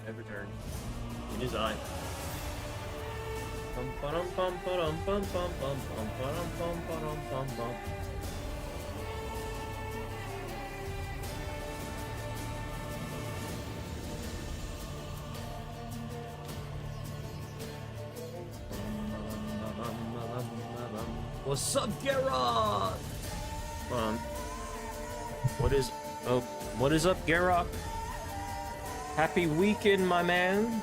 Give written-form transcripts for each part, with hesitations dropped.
I've returned. In his eye. What's up, Garrock? What is up, Garrock? Happy weekend, my man.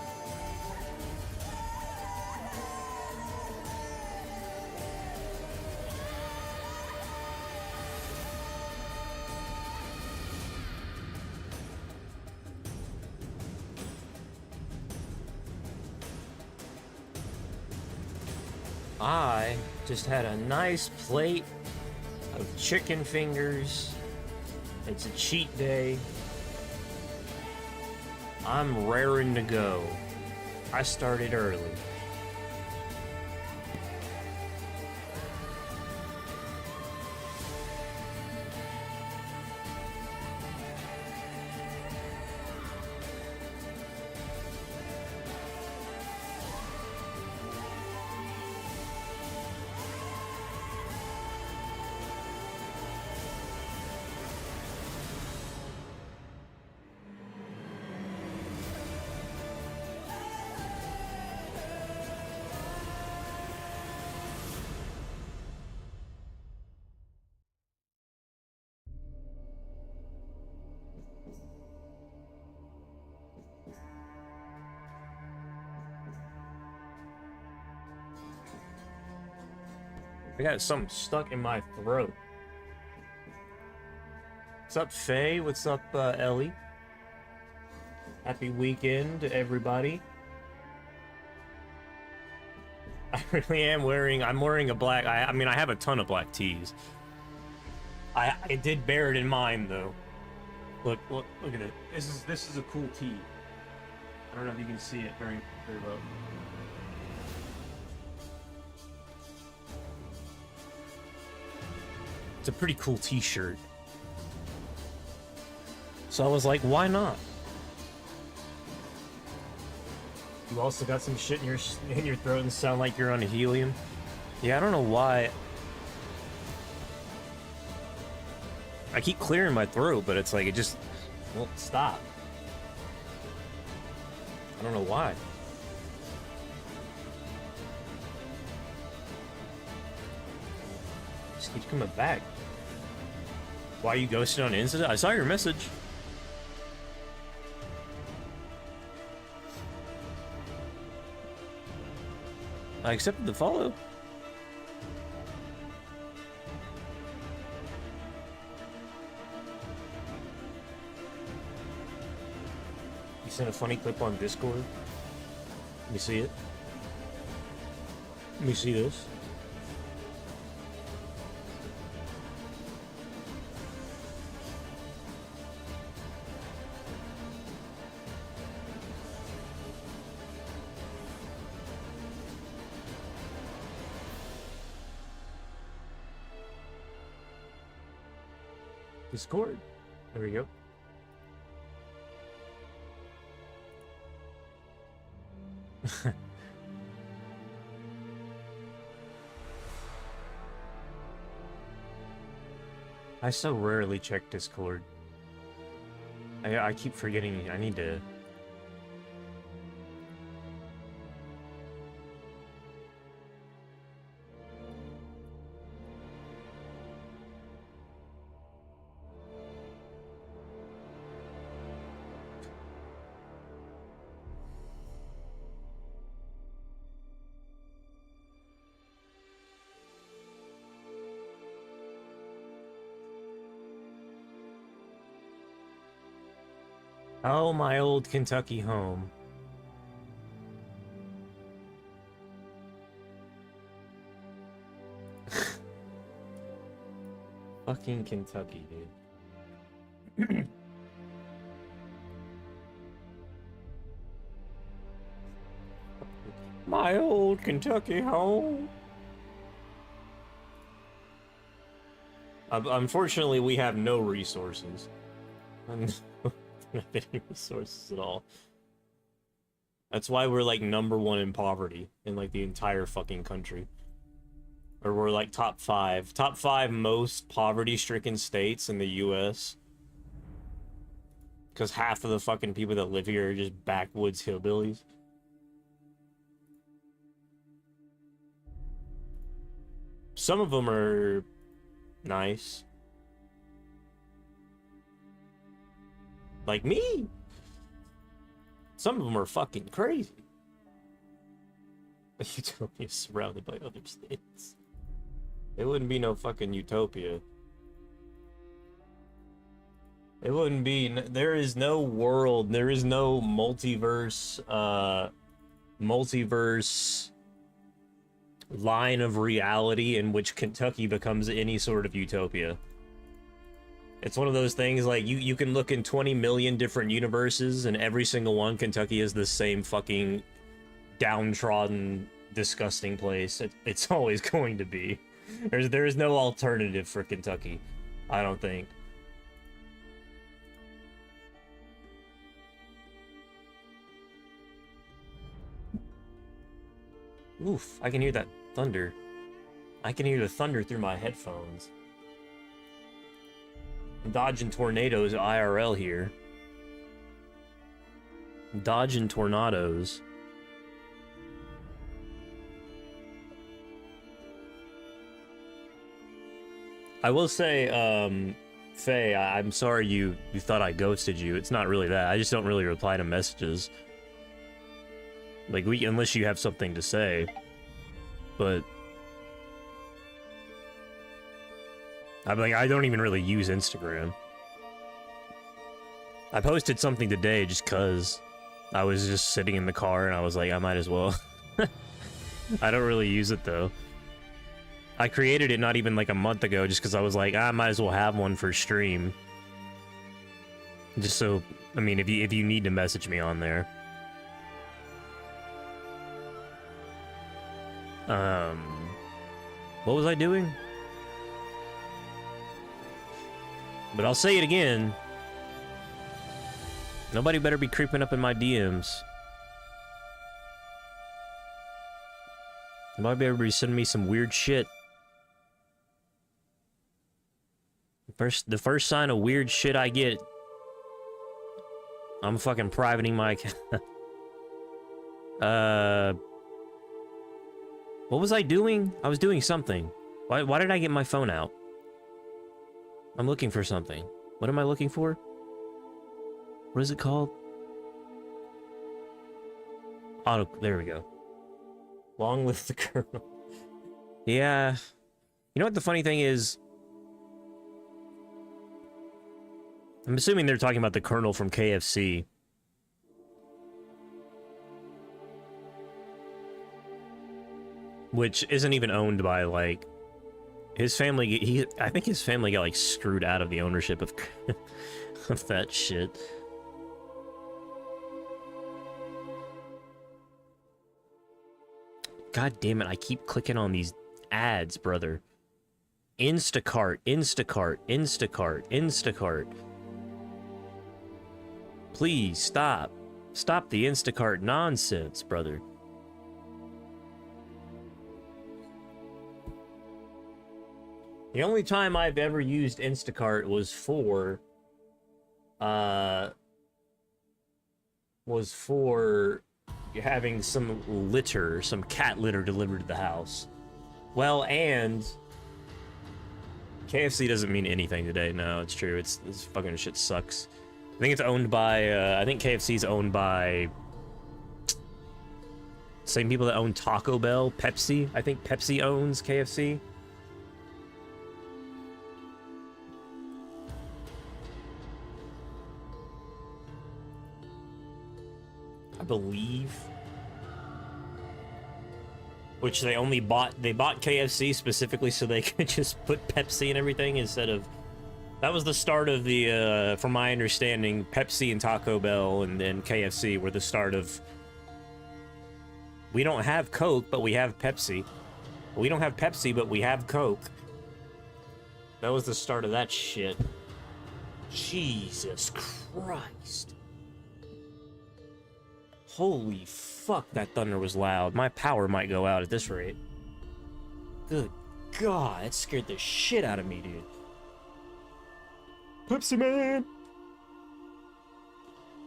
I just had a nice plate of chicken fingers. It's a cheat day. I'm raring to go. I started early. I got something stuck in my throat. What's up, Faye? What's up, Ellie? Happy weekend, everybody. I really am I'm wearing a black, I mean, I have a ton of black tees. I did bear it in mind, though. Look at it. This is a cool tee. I don't know if you can see it very well. It's a pretty cool t-shirt. So I was like, why not? You also got some shit in your throat and sound like you're on a helium. Yeah, I don't know why. I keep clearing my throat, but it's like it just won't stop. I don't know why. It just keeps coming back. Why you ghosted on Insta? I saw your message. I accepted the follow. You sent a funny clip on Discord. Let me see it. Let me see this. Discord. There we go. I so rarely check Discord. I keep forgetting I need to... Oh, my old Kentucky home. Fucking Kentucky, dude. My old Kentucky home. Unfortunately, we have no resources. Not any resources at all. That's why we're like #1 in poverty in like the entire fucking country. Or we're like top 5. Top 5 most poverty-stricken states in the US. Because half of the fucking people that live here are just backwoods hillbillies. Some of them are nice. Like me. Some of them are fucking crazy. A utopia surrounded by other states. It wouldn't be no fucking utopia. It wouldn't be. There is no world. There is no multiverse. Multiverse line of reality in which Kentucky becomes any sort of utopia. It's one of those things like you can look in 20 million different universes, and every single one, Kentucky is the same fucking downtrodden, disgusting place. It's always going to be. There is no alternative for Kentucky, I don't think. Oof, I can hear that thunder. I can hear the thunder through my headphones. I'm dodging tornadoes IRL here. I'm dodging tornadoes. I will say, Faye, I'm sorry you thought I ghosted you. It's not really that. I just don't really reply to messages. Like, unless you have something to say. But I'm like, I don't even really use Instagram. I posted something today just cause I was just sitting in the car and I was like, I might as well. I don't really use it though. I created it not even like a month ago just because I was like, I might as well have one for stream. Just so, I mean, if you need to message me on there. What was I doing? But I'll say it again. Nobody better be creeping up in my DMs. Nobody better be sending me some weird shit. The first sign of weird shit I get, I'm fucking privating my account. What was I doing? I was doing something. Why did I get my phone out? I'm looking for something. What am I looking for? What is it called? Auto. There we go. Long live the Colonel. Yeah. You know what the funny thing is? I'm assuming they're talking about the Colonel from KFC. Which isn't even owned by, like, his family. I think his family got, like, screwed out of the ownership of, of that shit. God damn it, I keep clicking on these ads, brother. Instacart, Instacart, Instacart, Instacart. Please, stop. Stop the Instacart nonsense, brother. The only time I've ever used Instacart was for having some litter, some cat litter delivered to the house. Well, and KFC doesn't mean anything today. No, it's true. This fucking shit sucks. I think it's owned by, I think KFC's owned by same people that own Taco Bell, Pepsi. I think Pepsi owns KFC. I believe. Which they bought KFC specifically so they could just put Pepsi and everything instead of... That was the start of the, from my understanding, Pepsi and Taco Bell and then KFC were the start of... We don't have Coke, but we have Pepsi. We don't have Pepsi, but we have Coke. That was the start of that shit. Jesus Christ. Holy fuck, that thunder was loud. My power might go out at this rate. Good God, that scared the shit out of me, dude. Pepsi Man!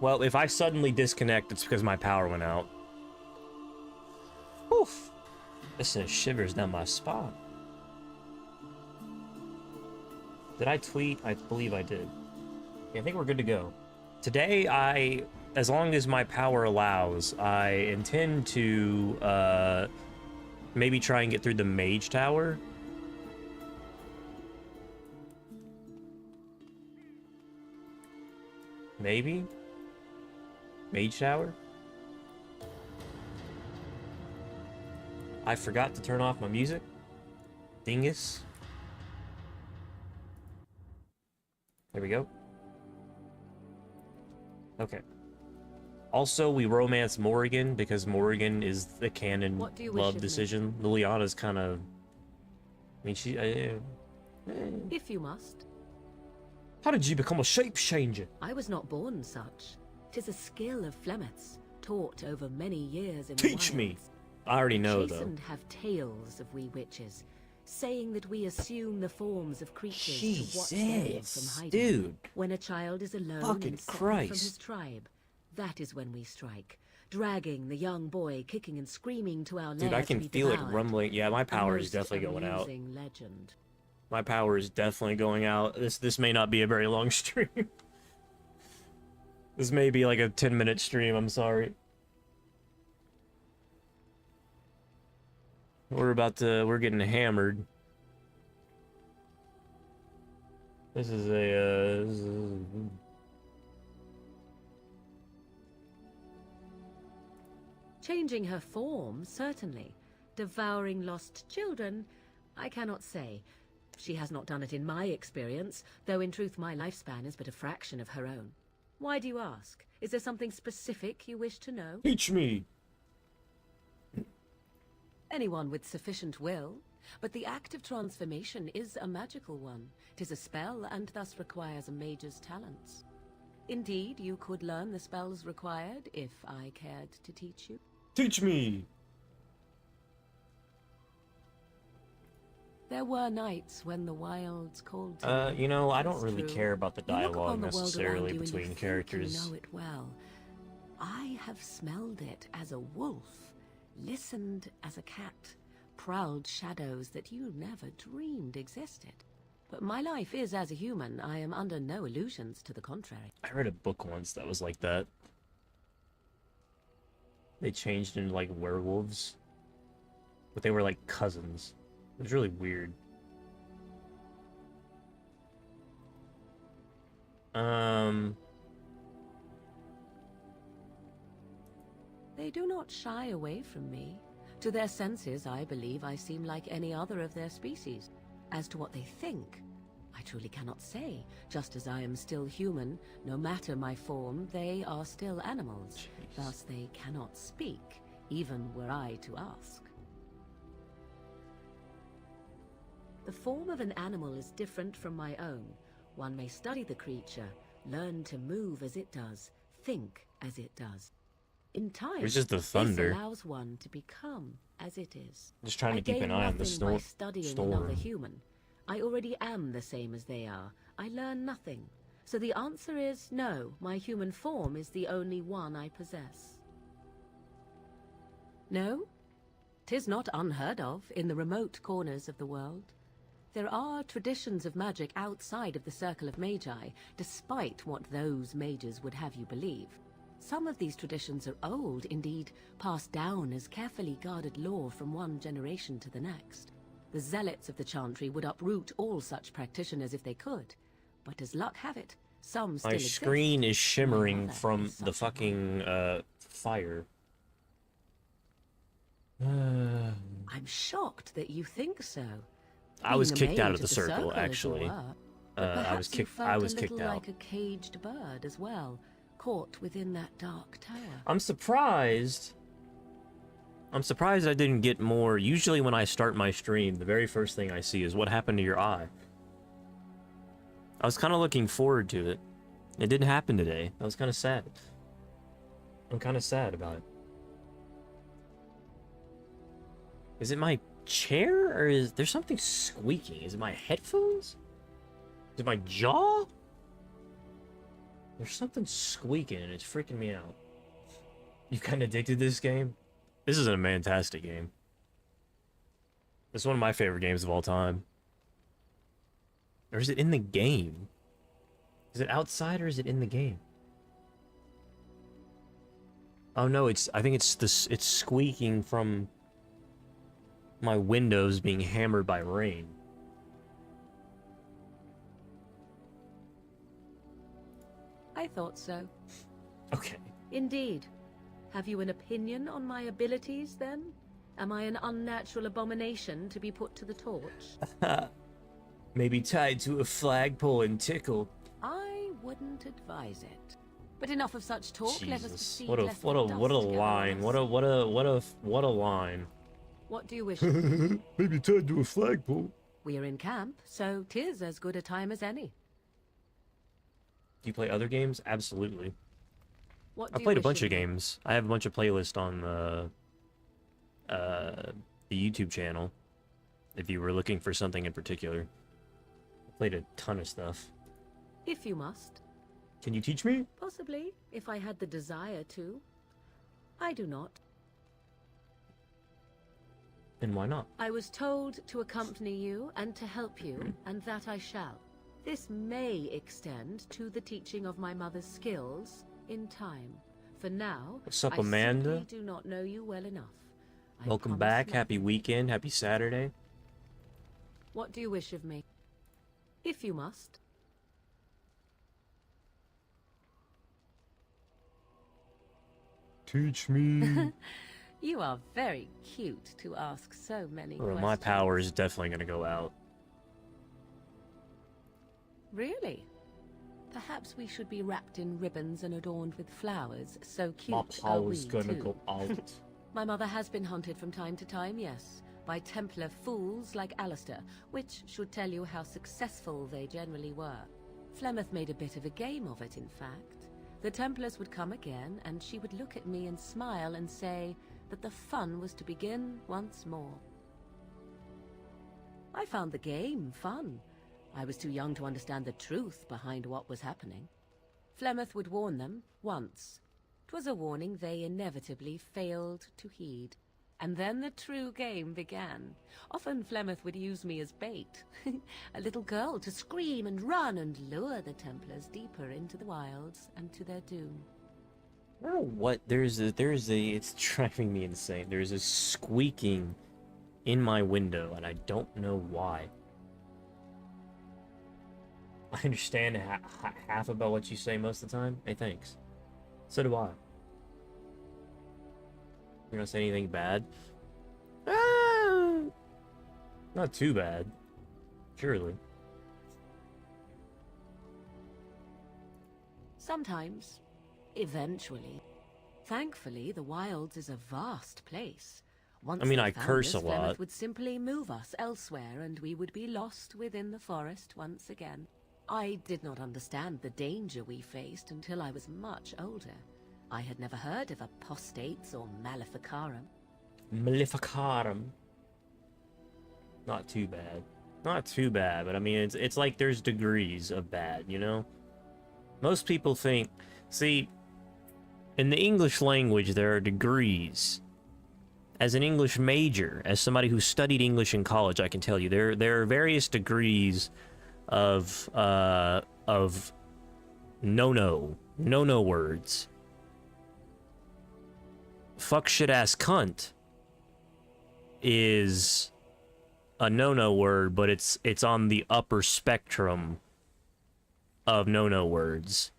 Well, if I suddenly disconnect, it's because my power went out. Oof. This sends shivers down my spine. Did I tweet? I believe I did. Yeah, I think we're good to go. Today, as long as my power allows, I intend to, maybe try and get through the Mage Tower. Maybe? Mage Tower? I forgot to turn off my music. Dingus. There we go. Okay. Also, we romance Morrigan because Morrigan is the canon love decision. Liliana's kind of... I mean, she... If you must. How did you become a shape changer? I was not born such. 'Tis a skill of Flemeth's, taught over many years in the Teach me! I already know, though. Chastened have tales of we witches, saying that we assume the forms of creatures to watch them from hiding. Dude. When a child is alone Fucking and separate Christ. from his tribe, that is when we strike, dragging the young boy kicking and screaming to our Dude, lair I can to be feel it devoured. rumbling. Yeah, my A power is most definitely going out. amusing legend. My power is definitely going out. This may not be a very long stream. This may be like a 10-minute stream, I'm sorry. We're getting hammered. This is Changing her form, certainly. Devouring lost children, I cannot say. She has not done it in my experience, though in truth my lifespan is but a fraction of her own. Why do you ask? Is there something specific you wish to know? Teach me! Anyone with sufficient will, but the act of transformation is a magical one. 'Tis a spell and thus requires a mage's talents. Indeed, you could learn the spells required if I cared to teach you. Teach me! There were nights when the wilds called to me. You know, I don't It's really true. care about the You look dialogue upon the world necessarily around you and you between think characters. You know it well. I have smelled it as a wolf, listened as a cat, prowled shadows that you never dreamed existed. But my life is as a human. I am under no illusions to the contrary. I read a book once that was like that. They changed into like werewolves, but they were like cousins. It was really weird. They do not shy away from me. To their senses, I believe I seem like any other of their species. As to what they think, I truly cannot say. Just as I am still human, no matter my form, they are still animals. Jeez. Thus they cannot speak, even were I to ask. The form of an animal is different from my own. One may study the creature, learn to move as it does, think as it does. In time, It's just the thunder. this allows one to become as it is. Just trying to I keep an gain eye on the nothing by studying another storm. human. I already am the same as they are. I learn nothing. So the answer is no, my human form is the only one I possess. No? 'Tis not unheard of in the remote corners of the world. There are traditions of magic outside of the circle of magi, despite what those mages would have you believe. Some of these traditions are old, indeed, passed down as carefully guarded lore from one generation to the next. The zealots of the chantry would uproot all such practitioners if they could, but as luck have it, some still My exist. screen is shimmering Another from is the such a one. fucking fire. I'm shocked that you think so. I was Being a kicked out mage of the circle, as you actually. were, but I was perhaps you kicked. felt I was a kicked little out. like a caged bird as well, caught within that dark tower. I'm surprised. I'm surprised I didn't get more. Usually, when I start my stream, the very first thing I see is what happened to your eye. I was kind of looking forward to it. It didn't happen today. I was kind of sad. I'm kind of sad about it. Is it my chair, or is there something squeaking? Is it my headphones? Is it my jaw? There's something squeaking and it's freaking me out. You kind of addicted to this game? This is a fantastic game. It's one of my favorite games of all time. Or is it in the game? Is it outside or is it in the game? Oh no, I think it's this. It's squeaking from my windows being hammered by rain. I thought so. Okay. Indeed. Have you an opinion on my abilities, then? Am I an unnatural abomination to be put to the torch? Maybe tied to a flagpole and tickled. I wouldn't advise it. But enough of such talk. Let us Jesus. proceed. What a lest what the a what a dust gather line. on What us. a line. What do you wish? Maybe tied to a flagpole. We are in camp, so 'tis as good a time as any. Do you play other games? Absolutely. What I do you played a wish bunch of me? games. I have a bunch of playlists on the YouTube channel. If you were looking for something in particular, I played a ton of stuff. If you must. Can you teach me? Possibly, if I had the desire to. I do not. And why not? I was told to accompany you and to help you, and that I shall. This may extend to the teaching of my mother's skills in time. For now, What's up, I Amanda? simply do not know you well enough. I Welcome promise back. nothing. Happy weekend. Happy Saturday. What do you wish of me? If you must. Teach me. You are very cute to ask so many Well, questions. my power is definitely going to go out. Really? Perhaps we should be wrapped in ribbons and adorned with flowers. So cute My are power's we, going to too. go out. My mother has been hunted from time to time, yes, by Templar fools like Alistair, which should tell you how successful they generally were. Flemeth made a bit of a game of it, in fact. The Templars would come again, and she would look at me and smile and say that the fun was to begin once more. I found the game fun. I was too young to understand the truth behind what was happening. Flemeth would warn them once. 'Twas a warning they inevitably failed to heed. And then the true game began. Often Flemeth would use me as bait. A little girl to scream and run and lure the Templars deeper into the wilds and to their doom. I don't know what, it's driving me insane. There's a squeaking in my window, and I don't know why. I understand half about what you say most of the time. Hey, thanks. So do I. You're gonna say anything bad? Ah, not too bad. Surely. Sometimes. Eventually. Thankfully, the wilds is a vast place. Once I mean, they I found curse us, a lot. Flemeth would simply move us elsewhere, and we would be lost within the forest once again. I did not understand the danger we faced until I was much older. I had never heard of apostates or maleficarum. Maleficarum. Not too bad. Not too bad, but I mean, it's like there's degrees of bad, you know? Most people think, see, in the English language, there are degrees. As an English major, as somebody who studied English in college, I can tell you, there are various degrees of no words. Fuck shit ass cunt is a no word, but it's on the upper spectrum of no words.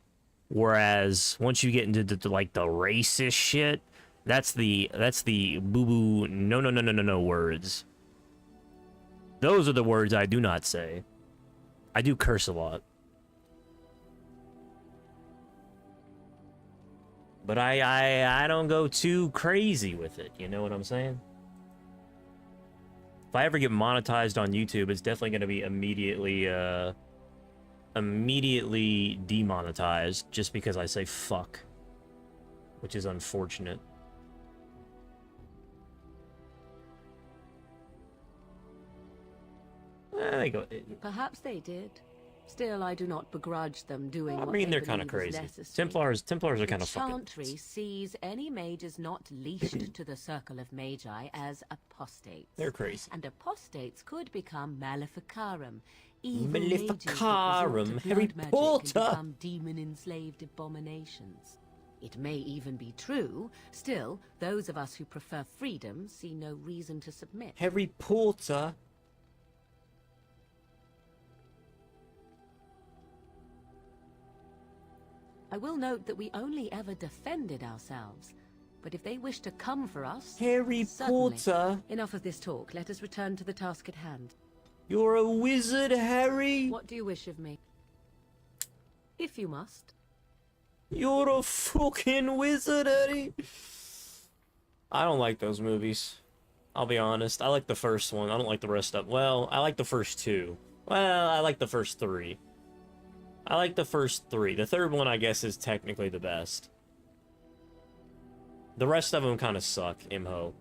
Whereas once you get into like the racist shit, that's the boo boo no words. Those are the words I do not say. I do curse a lot. But I don't go too crazy with it, you know what I'm saying? If I ever get monetized on YouTube, it's definitely going to be immediately demonetized just because I say fuck, which is unfortunate. They go. Perhaps they did. Still, I do not begrudge them doing I what mean, they they're kind of believe is crazy. necessary. Templars are kind of The fucking. Chantry sees any mages not leashed to the Circle of Magi as apostates. They're crazy. And apostates could become Maleficarum, evil mages that Maleficarum, resort to Harry blood magic Potter. and become demon-enslaved abominations. It may even be true. Still, those of us who prefer freedom see no reason to submit. Harry Potter. I will note that we only ever defended ourselves. But if they wish to come for us, Harry certainly. Potter. Enough of this talk. Let us return to the task at hand. You're a wizard, Harry. What do you wish of me? If you must. You're a fucking wizard, Eddie. I don't like those movies. I'll be honest. I like the first one. I don't like the rest of them. Well, I like the first two. Well, I like the first three. I like the first three. The third one, I guess, is technically the best. The rest of them kind of suck, imho.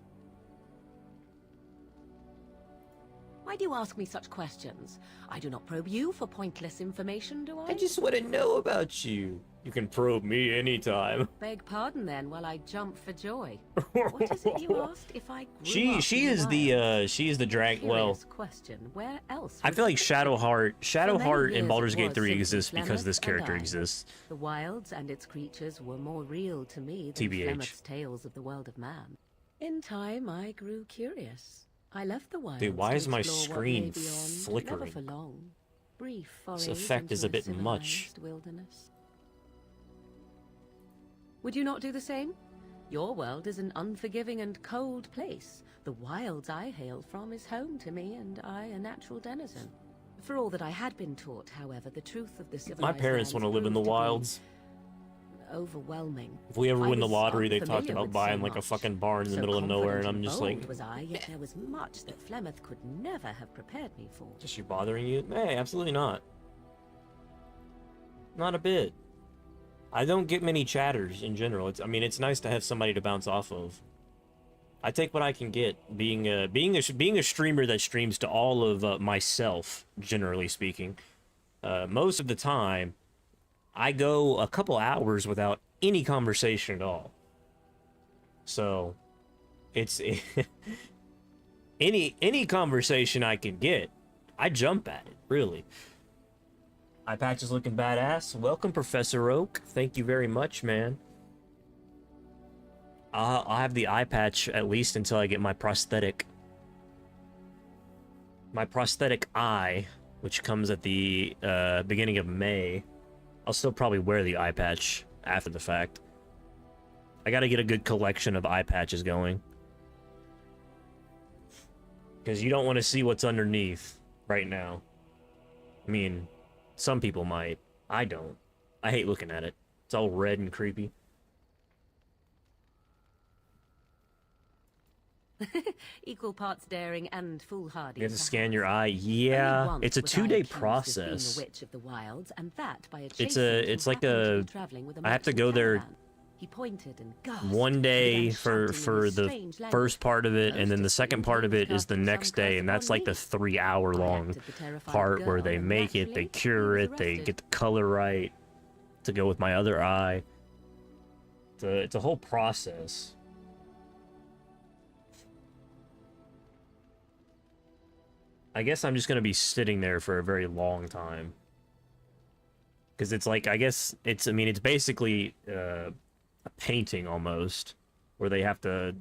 Why do you ask me such questions? I do not probe you for pointless information, do I? I just want to know about you. You can probe me anytime. Beg pardon then while I jump for joy. What is it you asked? If I grew up She in is the drag. Well, Curious question. Where else? I would feel like you- Shadowheart in years Baldur's it Gate was 3 simply exists because Flemeth this and character I. exists. The wilds and its creatures were more real to me than TBH. Flemeth's tales of the world of man. In time, I grew curious. I left the wilds. Dude, why to is my explore what lay screen beyond, flickering? Never for long. Brief This forays effect is into a bit much. civilized wilderness. Would you not do the same? Your world is an unforgiving and cold place. The wilds I hail from is home to me, and I a natural denizen. For all that I had been taught, however, the truth of the civilized My parents want to live in the proved to be wilds. overwhelming. If we ever I win the was lottery, they've talked unfamiliar about with buying so like a much. fucking barn in the So middle of nowhere, and I'm confident just and like, bold was I, yet there was much that Flemeth could never have prepared me for. is she bothering you? Hey, absolutely not. Not a bit. I don't get many chatters in general. I mean, it's nice to have somebody to bounce off of. I take what I can get. Being a streamer that streams to all of myself, generally speaking, most of the time, I go a couple hours without any conversation at all. So, it's any conversation I can get, I jump at it. Really. Eye patch is looking badass. Welcome, Professor Oak. Thank you very much, man. I'll have the eye patch at least until I get my prosthetic. My prosthetic eye, which comes at the beginning of May. I'll still probably wear the eye patch after the fact. I gotta get a good collection of eye patches going. Because you don't want to see what's underneath right now. I mean, some people might. I don't. I hate looking at it. It's all red and creepy. Equal parts daring and foolhardy. You have to perhaps. scan your eye. Only Yeah, once it's a was I 2-day accused of being process. a witch of the wilds, and that by a It's chaser who it's like happened to a. be traveling with a I have to merchant go there caravan. He pointed and gasped, one and day began for shouting in his the strange language. first part of it, and Most then the assumed second part he of was it is the casting next some day, curse and that's upon like the me. 3-hour I long acted the terrified part where girl, they and make it, they naturally, cure he it, was they arrested. get the color right to go with my other eye. It's a whole process. I guess I'm just gonna be sitting there for a very long time. Because it's like, I guess, I mean, it's basically a painting almost, where they have to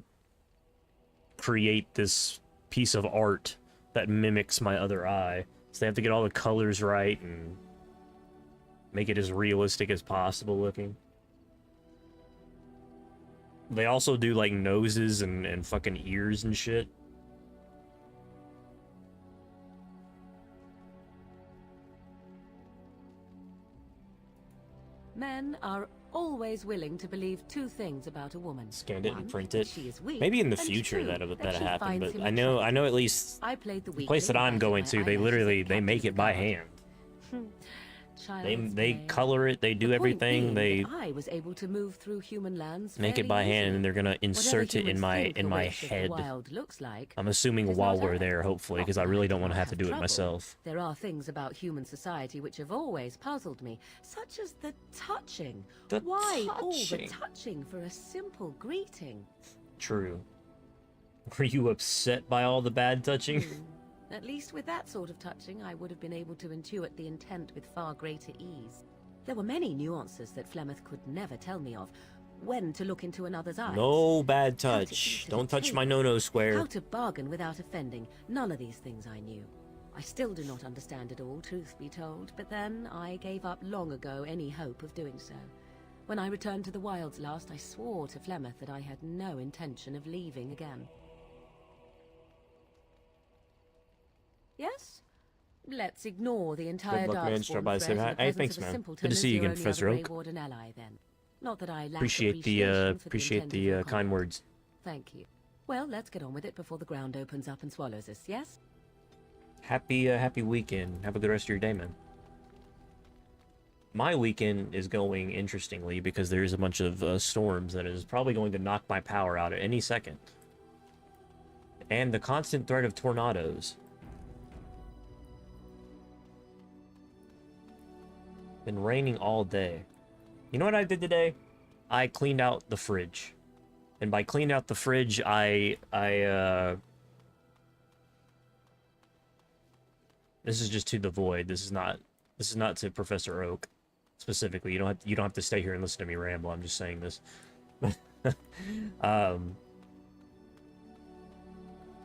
create this piece of art that mimics my other eye. So they have to get all the colors right, and Make it as realistic as possible looking. They also do, like, noses and fucking ears and shit. Men are always willing to believe two things about a woman. Scanned it One, and print that it. she is weak, Maybe in the and future two, that'll she happen, finds but him I know attractive. at least I played the the place that I'm weakling, going I to, did they my literally eyelashes they and make captured it by the guard. hand. Child's They play. color it, they do The point everything, being they that I was able to move through human lands make it fairly by hand, easily. and they're gonna insert Whatever it in humans my think a witch of the head. wild looks like, I'm assuming is while not we're I. there, hopefully, Not because I that really do don't want not to have to do it trouble. myself. There are things about human society which have always puzzled me, such as the touching. The Why all the touching? touching for a simple greeting? True. Were you upset by all the bad touching? At least with that sort of touching, I would have been able to intuit the intent with far greater ease. There were many nuances that Flemeth could never tell me of. When to look into another's eyes. No bad How to touch. eat at a Don't touch my table. no-no square. How to bargain without offending. None of these things I knew. I still do not understand it all, truth be told, but then I gave up long ago any hope of doing so. When I returned to the wilds last, I swore to Flemeth that I had no intention of leaving again. Yes? Let's ignore the entire Good luck, man. Darkspawn Start by threat saying in hi. the Hey, presence thanks, of a man. simpleton Good to as see you your again, only Professor other Oak. Grey Warden ally, then. Not that I lack Appreciate the appreciation for the intent of your kind comment. words. Thank you. Well, let's get on with it before the ground opens up and swallows us, yes? Happy weekend. Have a good rest of your day, man. My weekend is going interestingly because there's a bunch of storms that is probably going to knock my power out at any second. And the constant threat of tornadoes. Been raining all day. You know what I did today? I cleaned out the fridge. And by cleaned out the fridge, this is just to the void. This is not to Professor Oak specifically. You don't have to stay here and listen to me ramble. I'm just saying this.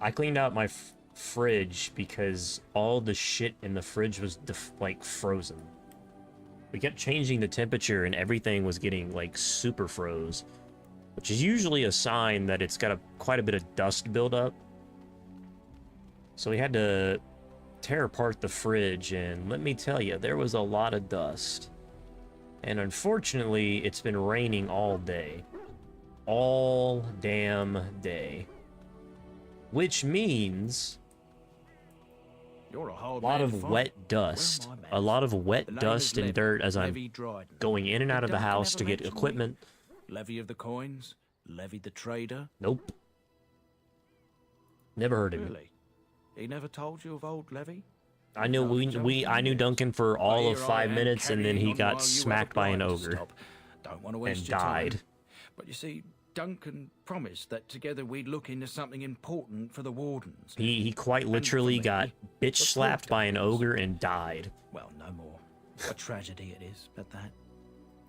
I cleaned out my fridge because all the shit in the fridge was like frozen. We kept changing the temperature and everything was getting like super froze, which is usually a sign that it's got quite a bit of dust buildup. So we had to tear apart the fridge, and let me tell you, there was a lot of dust. And unfortunately, it's been raining all day. All damn day. Which means a lot of wet dust. A lot of wet dust and dirt as I'm going in and out of the house to get equipment. Levy of the coins? Levy the trader? Nope. Never heard of him. Really? He never told you of old Levy? I knew I knew Duncan for all of 5 minutes, and then he got smacked by an ogre Don't want to waste and your time. died. But you see, Duncan promised that together we'd look into something important for the Wardens. He quite literally got bitch slapped by an ogre and died. Well, no more. A tragedy it is, at that.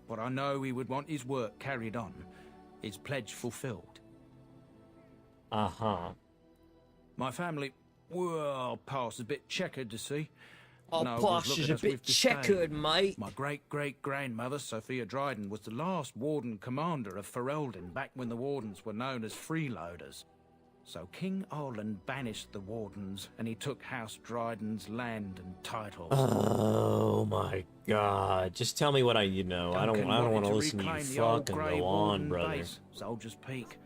But I know he would want his work carried on, his pledge fulfilled. Uh-huh. My family, well, past a bit checkered to see. Our Nobles past look is at a us bit with disdain. checkered, mate. My great-great-grandmother, Sophia Dryden, was the last warden commander of Ferelden back when the wardens were known as freeloaders. So King Olin banished the wardens, and he took House Dryden's land and titles. Oh my god. Just tell me what I know. I don't want to listen to you reclaim the old fucking grey go on, warden brother. base, Soldier's Peak.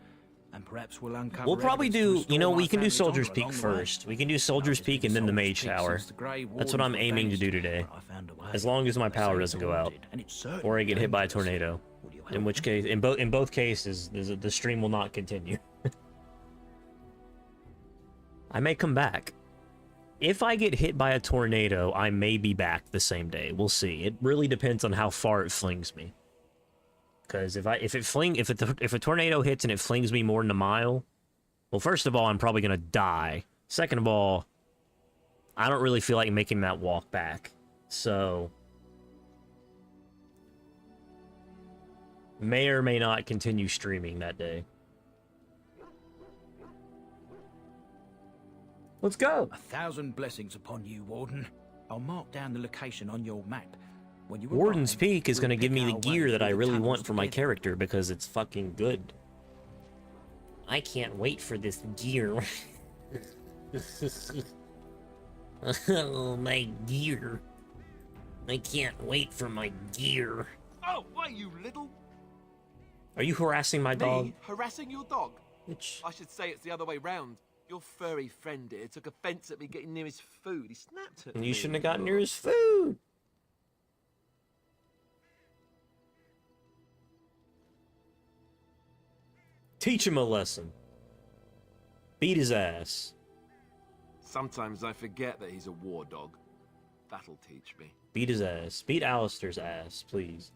And perhaps we'll uncover We'll probably evidence to do, you know, restore we my can do family's Soldier's honour Peak along the way. first. We can do Soldier's It's Peak been and then the Soldier's Mage Peak Tower. since the Grey That's what Wardens I'm were aiming to do banished, today. but I found a way. As long as my They power say doesn't it's go out. haunted, and it's certainly Or I get hit by a dangerous. tornado. Will you In help which me? case, in both cases, the stream will not continue. I may come back. If I get hit by a tornado, I may be back the same day. We'll see. It really depends on how far it flings me. Because if a tornado hits and it flings me more than a mile, well, first of all, I'm probably gonna die. Second of all, I don't really feel like making that walk back. So may or may not continue streaming that day. Let's go. 1,000 blessings upon you, Warden. I'll mark down the location on your map. when you were Warden's buying, Peak is we'd going to give pick me the our gear way that I through the really tunnels want for my together. character because it's fucking good. I can't wait for this gear. Oh, my gear. I can't wait for my gear. Oh, why, you little... Are you harassing my dog? Me? Harassing your dog? Which... I should say it's the other way round. Your furry friend here took offence at me getting near his food. He snapped at me. You shouldn't have gotten near his food. Teach him a lesson. Beat his ass. Sometimes I forget that he's a war dog. That'll teach me. Beat his ass. Beat Alistair's ass, please.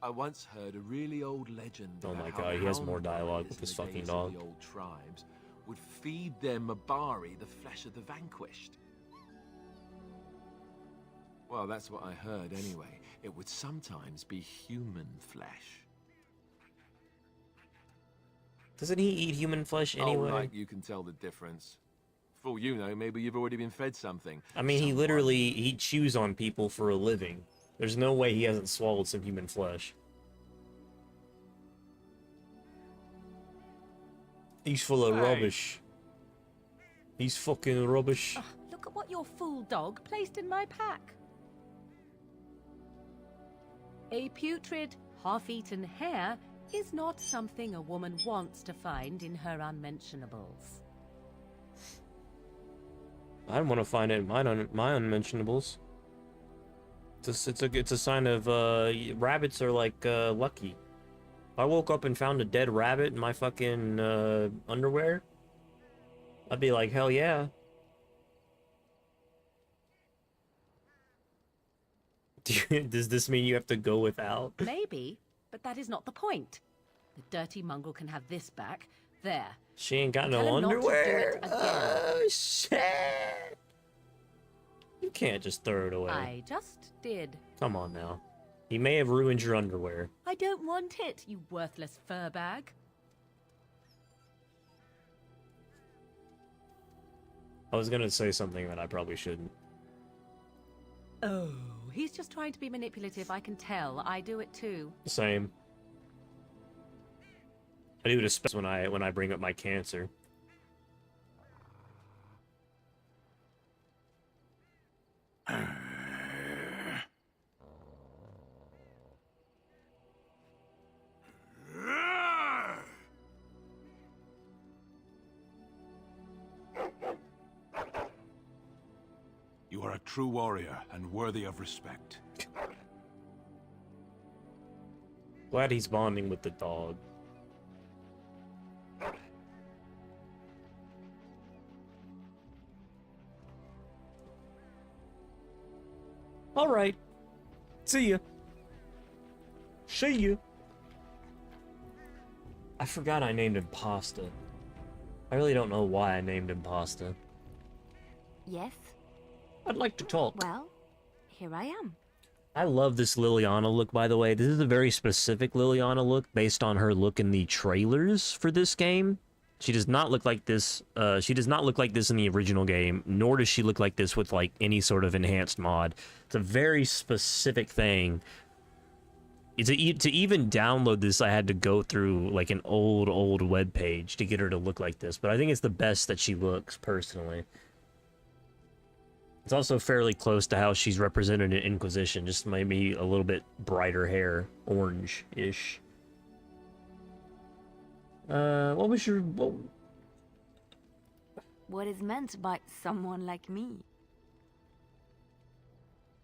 I once heard a really old legend Oh about my how god, the he has hound more dialogue warriors with in this the fucking days of dog. The old tribes would feed their Mabari the flesh of the vanquished. Well, that's what I heard anyway. It would sometimes be human flesh. Doesn't he eat human flesh anyway? Oh, like you can tell the difference. For all you know, maybe you've already been fed something. I mean, he literally, he chews on people for a living. There's no way he hasn't swallowed some human flesh. He's full of rubbish. He's fucking rubbish. Ugh, look at what your fool dog placed in my pack. A putrid, half-eaten hare is not something a woman wants to find in her unmentionables. I don't want to find it in my unmentionables. It's a sign of rabbits are like lucky. If I woke up and found a dead rabbit in my fucking underwear, I'd be like, hell yeah. Does this mean you have to go without? Maybe, but that is not the point. The dirty mongrel can have this back. There. She ain't got Tell no him not to do underwear. it again. Oh shit! You can't just throw it away. I just did. Come on now. He may have ruined your underwear. I don't want it, you worthless fur bag. I was gonna say something that I probably shouldn't. Oh, he's just trying to be manipulative, I can tell. I do it too. Same. I do it especially when I bring up my cancer. You are a true warrior and worthy of respect. Glad he's bonding with the dog. Alright. See ya. See ya. I forgot I named him Pasta. I really don't know why I named him Pasta. Yes? I'd like to talk. Well, here I am. I love this Liliana look, by the way. This is a very specific Liliana look based on her look in the trailers for this game. She does not look like this. She does not look like this in the original game, nor does she look like this with like any sort of enhanced mod. It's a very specific thing. To even download this, I had to go through like an old web page to get her to look like this. But I think it's the best that she looks personally. It's also fairly close to how she's represented in Inquisition, just maybe a little bit brighter hair, orange-ish. What was your... What is meant by someone like me?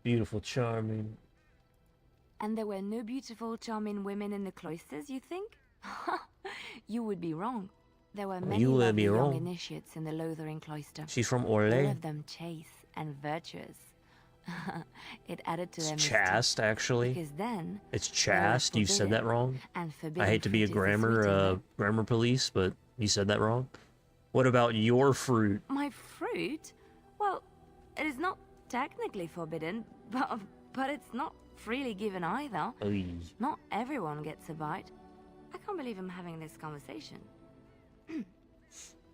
Beautiful, charming. And there were no beautiful, charming women in the cloisters, you think? You would be wrong. There were many You would lovely be young wrong. initiates in the Lothering cloister. She's from All Orlais. of them chaste and virtuous. It added to It's their chaste, actually. Because then It's they were chaste. You said that forbidden, wrong. and forbidden I hate to be a fruit is the sweetener. grammar police, but you said that wrong. What about your fruit? My fruit? Well, it is not technically forbidden, but it's not freely given either. Oy. Not everyone gets a bite. I can't believe I'm having this conversation.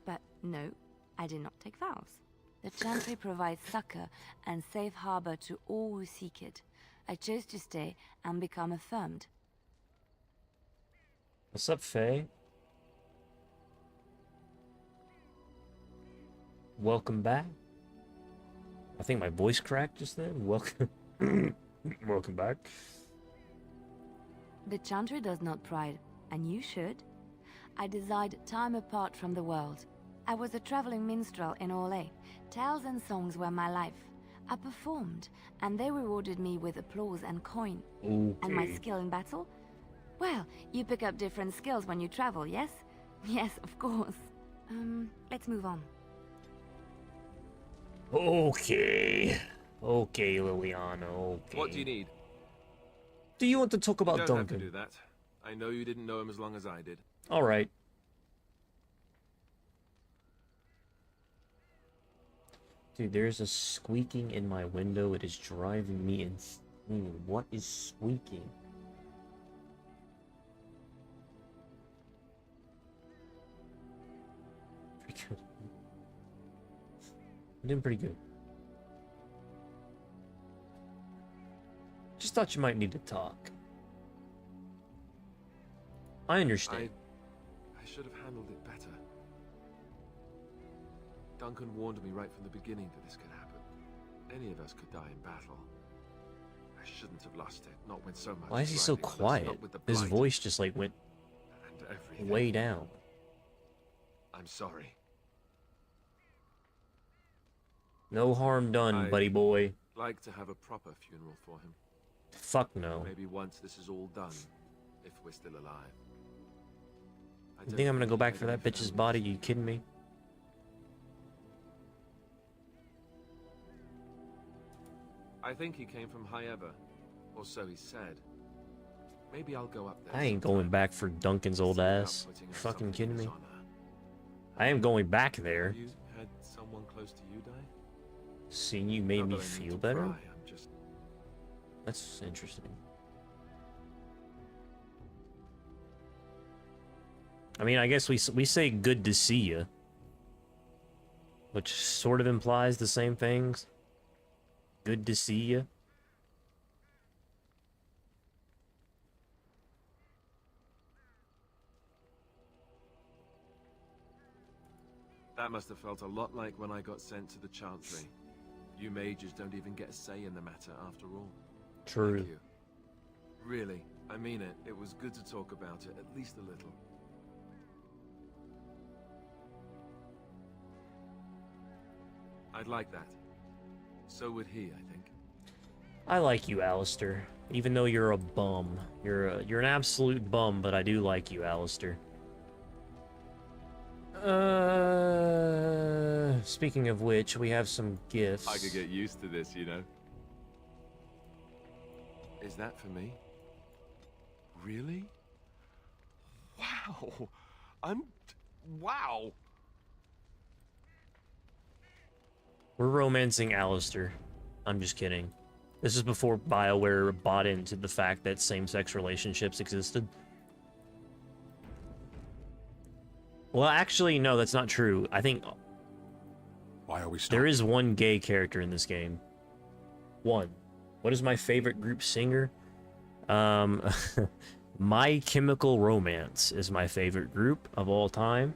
But no, I did not take vows. The Chantry provides succor and safe harbor to all who seek it. I chose to stay and become affirmed. What's up, Faye? Welcome back. I think my voice cracked just then. Welcome. Welcome back. The Chantry does not pride, and you should. I desired time apart from the world. I was a traveling minstrel in Orlais. Tales and songs were my life. I performed, and they rewarded me with applause and coin. Okay. And my skill in battle? Well, you pick up different skills when you travel, yes? Yes, of course. Let's move on. Okay. Okay, Liliana, okay. What do you need? Do you want to talk about You don't have Duncan? to do that. I know you didn't know him as long as I did. Alright. Dude, there's a squeaking in my window. It is driving me insane. What is squeaking? Pretty good. I'm doing pretty good. Just thought you might need to talk. I understand. I should have handled it better. Duncan warned me right from the beginning that this could happen. Any of us could die in battle. I shouldn't have lost it, not with so much. Why is he so driving, plus quiet? not with the His blight voice just like went and everything. way down. I'm sorry. No harm done, buddy boy. Like to have a proper funeral for him. Fuck no. Maybe once this is all done, if we're still alive. You think I'm gonna go back for that bitch's body? You kidding me? I think he came from High Ever, or so he said. Maybe I'll go up there. I ain't going back for Duncan's old ass. You fucking kidding me? I am going back there. You had someone close to you die? Seeing you made Not me that I mean feel to better? pry, I'm just... That's interesting. I mean, I guess we say good to see you, which sort of implies the same things. Good to see you. That must have felt a lot like when I got sent to the Chantry. You mages don't even get a say in the matter after all. True. Thank you. Really, I mean it. It was good to talk about it, at least a little. I'd like that. So would he, I think. I like you, Alistair. Even though you're a bum. You're an absolute bum, but I do like you, Alistair. Speaking of which, we have some gifts. I could get used to this, you know. Is that for me? Really? Wow. Wow. We're romancing Alistair. I'm just kidding. This is before BioWare bought into the fact that same-sex relationships existed. Well, actually, no, that's not true. I think Why are we there is one gay character in this game. One. What is my favorite group singer? My Chemical Romance is my favorite group of all time.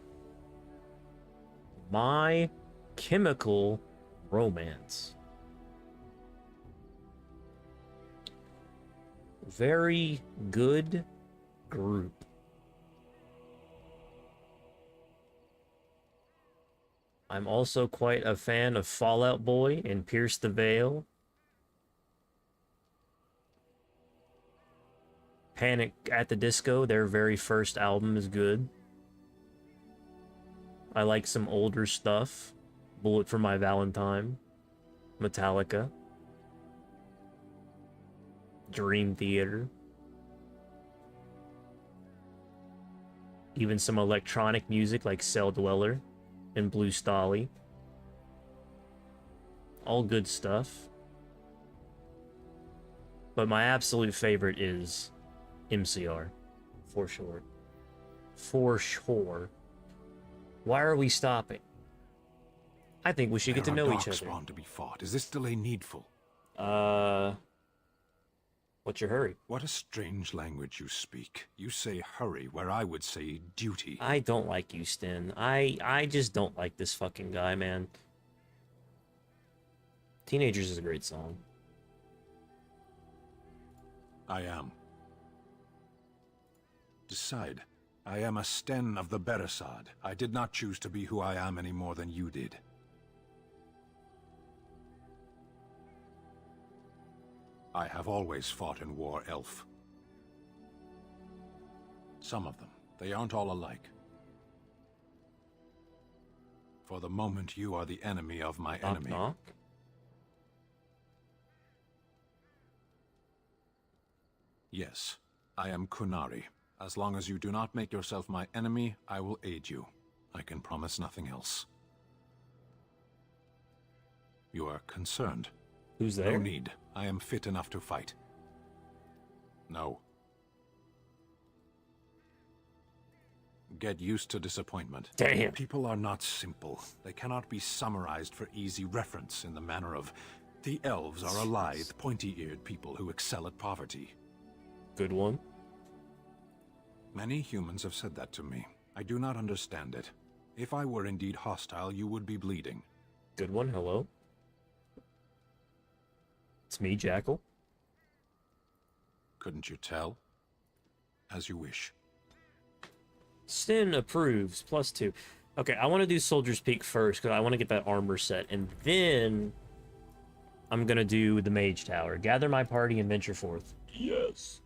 My Chemical Romance. Very good group. I'm also quite a fan of Fall Out Boy and Pierce the Veil. Panic at the Disco, their very first album is good. I like some older stuff. Bullet for My Valentine. Metallica. Dream Theater. Even some electronic music like Cell Dweller and Blue Stolly. All good stuff. But my absolute favorite is MCR. For sure. For sure. Why are we stopping? I think we should get to There are know each other. darkspawn to be fought. Is this delay needful? What's your hurry? What a strange language you speak. You say hurry, where I would say duty. I don't like you, Sten. I just don't like this fucking guy, man. Teenagers is a great song. I am. Decide. I am a Sten of the Beresad. I did not choose to be who I am any more than you did. I have always fought in war, Elf. Some of them. They aren't all alike. For the moment, you are the enemy of my enemy. Knock. Yes, I am Kunari. As long as you do not make yourself my enemy, I will aid you. I can promise nothing else. You are concerned. Who's there? No need. I am fit enough to fight. No. Get used to disappointment. Damn. People are not simple. They cannot be summarized for easy reference in the manner of, the elves are a lithe, pointy-eared people who excel at poverty. Good one. Many humans have said that to me. I do not understand it. If I were indeed hostile, you would be bleeding. Good one. Hello. It's me, Jackel. Couldn't you tell? As you wish. Sten approves. +2. Okay, I want to do Soldier's Peak first because I want to get that armor set, and then I'm gonna do the Mage Tower. Gather my party and venture forth. Yes.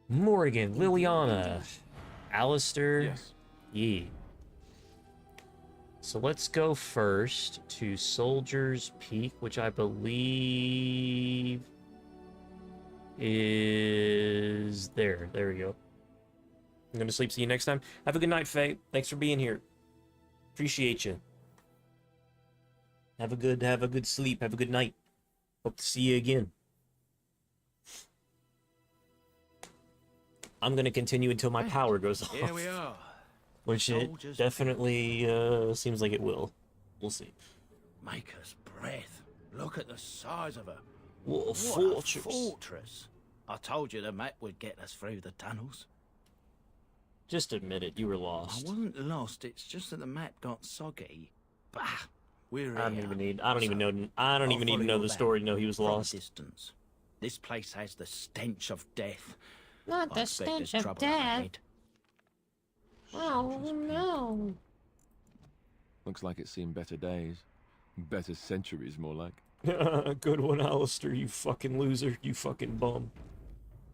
Morrigan, Liliana, Alistair. Yes. Yee. So let's go first to Soldier's Peak, which I believe is there. There we go. I'm gonna sleep. See you next time. Have a good night, Faye. Thanks for being here. Appreciate you. Have a good sleep. Have a good night. Hope to see you again. I'm gonna continue until my power goes off. Here we are. Which it Soldiers' definitely seems like it will. We'll see. Maker's breath. Look at the size of her. What a What fortress. a fortress. I told you the map would get us through the tunnels. Just admit it, you were I lost. wasn't lost, it's just that the map got soggy. Bah, we're I don't here. even So, I don't even I'll even follow know you the back story to know he was from a lost. distance. This place has the stench of death. Not I the expect there's stench of trouble up death. ahead. Oh no. Looks like it's seen better days. Better centuries, more like. Good one, Alistair, you fucking loser, you fucking bum.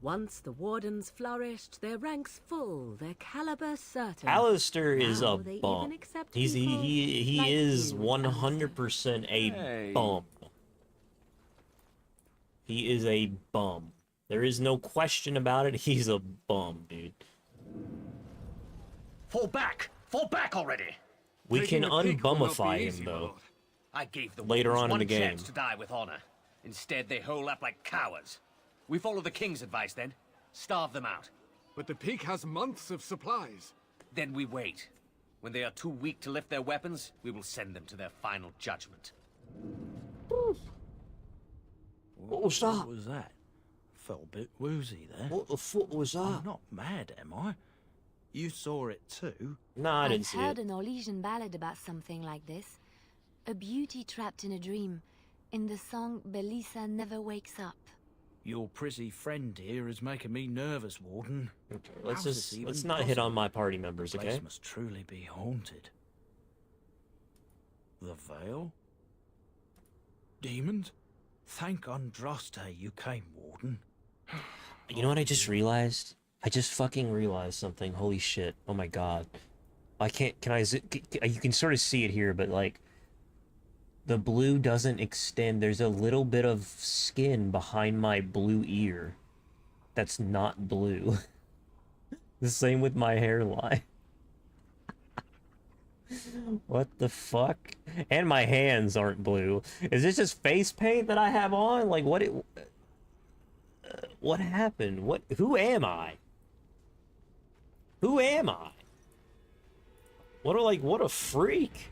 Once the wardens flourished, their ranks full, their caliber certain. Alistair is Now a they even bum. accept He people like is you, 100% a Hey. bum. He is a bum. There is no question about it. He's a bum, dude. Fall back! Fall back already! We Taking can a peek will not be unbummify easy, him my though. lord. I gave the Later Wardens on in one the game. chance to die with honor. Instead, they hole up like cowards. We follow the king's advice then. Starve them out. But the peak has months of supplies. Then we wait. When they are too weak to lift their weapons, we will send them to their final judgment. What was that? What was that? Felt a bit woozy there. What the fuck was that? I'm not mad, am I? You saw it too? No, I didn't I've see heard it. an Orlesian ballad about something like this. A beauty trapped in a dream. In the song, Belisa never wakes up. Your prissy friend here is making me nervous, Warden. Okay, let's How's this let's even not hit on possible? my party members, The place okay? must truly be haunted. The Veil? Demons? Thank Andraste you came, Warden. You know what I just realized? I just fucking realized something. Holy shit. Oh my god. I can't, you can sort of see it here, but like, the blue doesn't extend. There's a little bit of skin behind my blue ear that's not blue. The same with my hairline. What the fuck? And my hands aren't blue. Is this just face paint that I have on? Like, what happened? Who am I? Who am I? What a freak.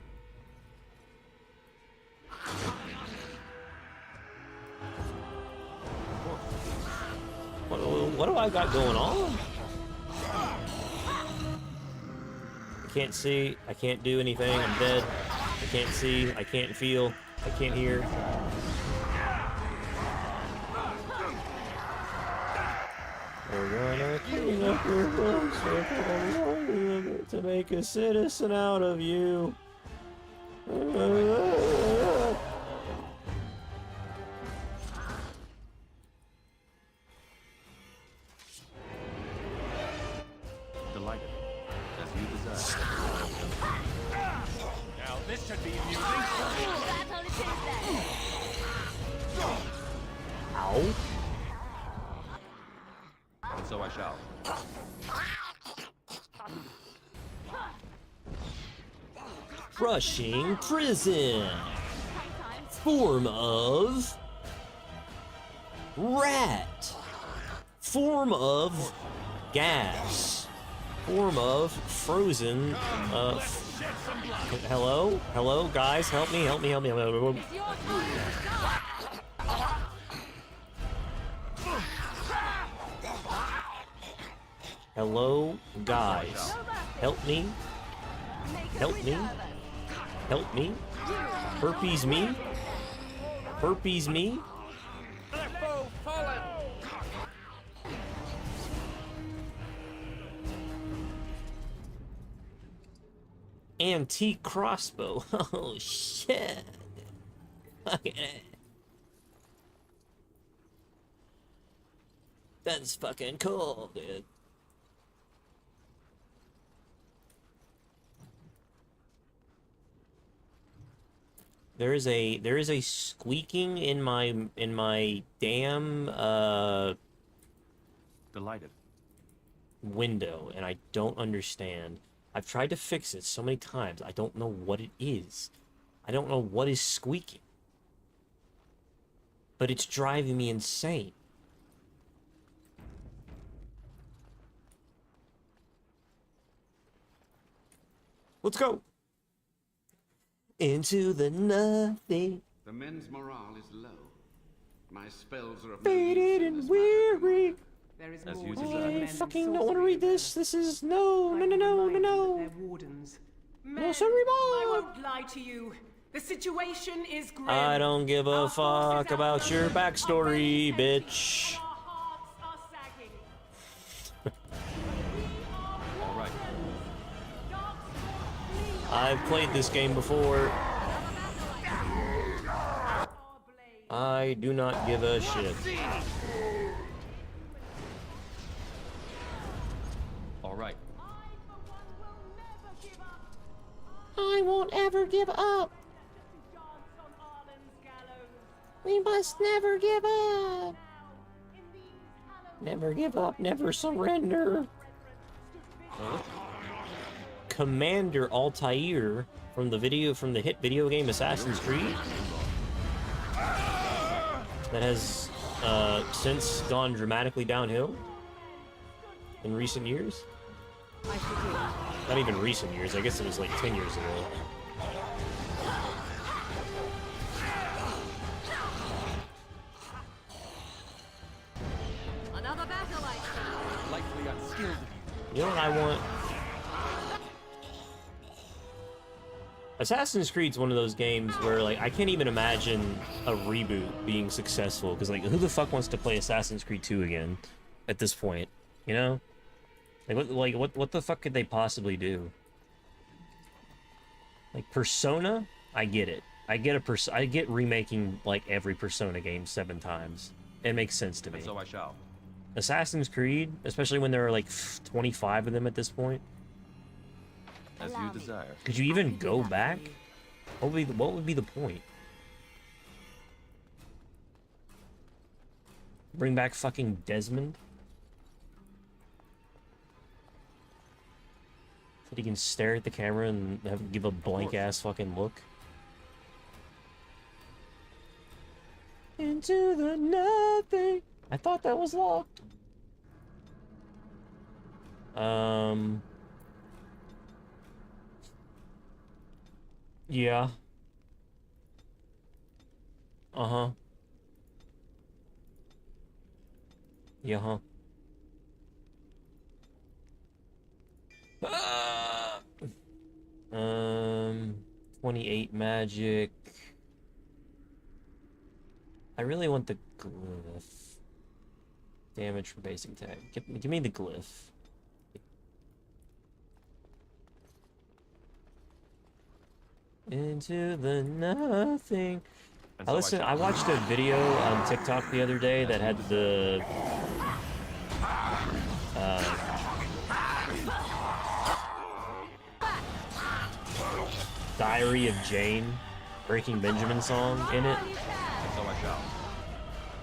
what do I got going on? I can't see. I can't do anything. I'm dead. I can't see. I can't feel. I can't hear. We're gonna clean up your room to make a citizen out of you. Delighted. As you desire. Now this should be amusing. Ow. And so I shall. Crushing prison. Form of rat. Form of gas. Form of frozen. Hello? Hello, guys, help me, help me, help me. Hello, guys. Help me. Help me. Help me. Herpes me. Herpes me. Antique crossbow. Oh shit. Okay. That's fucking cool, dude. There is a squeaking in my damn Delighted. window, and I don't understand. I've tried to fix it so many times. I don't know what it is. I don't know what is squeaking. But it's driving me insane. Let's go. Into the nothing. The men's morale is low. My spells are of Faded no and use weary. There is As more you to desire. men I than fucking don't want to sorcery read this. This is no. I remind you that No. they're wardens. No, Men, sorry, I Mom. won't lie to you. The situation is grim. I don't give a Our forces fuck about your outnumbered, backstory, our men bitch. Our hearts are sagging. All right. I've played this game before. I do not give a shit. All right. I won't ever give up. We must never give up. Never give up, never surrender. Commander Altair from the hit video game Assassin's Creed that has since gone dramatically downhill in recent years. Not even recent years, I guess it was like 10 years ago. Another battle, I see. Likely unskilled of you. You know what I want? Assassin's Creed's one of those games where, like, I can't even imagine a reboot being successful, because, like, who the fuck wants to play Assassin's Creed 2 again at this point, you know? What the fuck could they possibly do? Like, Persona? I get it. I get remaking, like, every Persona game 7 times. It makes sense to me. And so I shall. Assassin's Creed, especially when there are, like, 25 of them at this point. As you desire. Could you even go back? What would be the point? Bring back fucking Desmond? So he can stare at the camera and give a blank ass fucking look. Into the nothing. I thought that was locked. Yeah. Uh-huh. Yeah, huh. 28 magic. I really want the glyph. Damage for basic attack. Give me the glyph. Into the nothing. I watched a video on TikTok the other day that had the Diary of Jane, Breaking Benjamin song in it.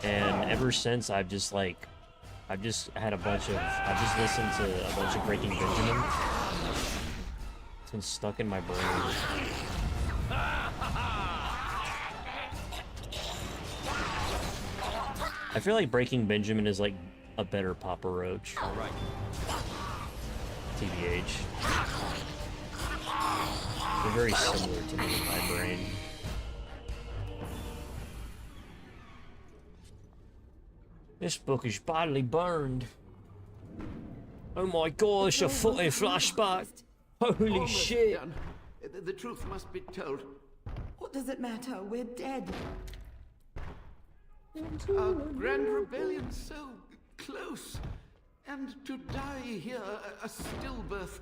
And ever since I've just listened to a bunch of Breaking Benjamin. It's been stuck in my brain. I feel like Breaking Benjamin is like a better Papa Roach. All right. TBH. They're very similar to me in my brain. This book is badly burned. Oh my gosh, a footy flashback. Holy Almost shit. done. The truth must be told. What does it matter? We're dead. Our grand rebellion so close. And to die here, a stillbirth.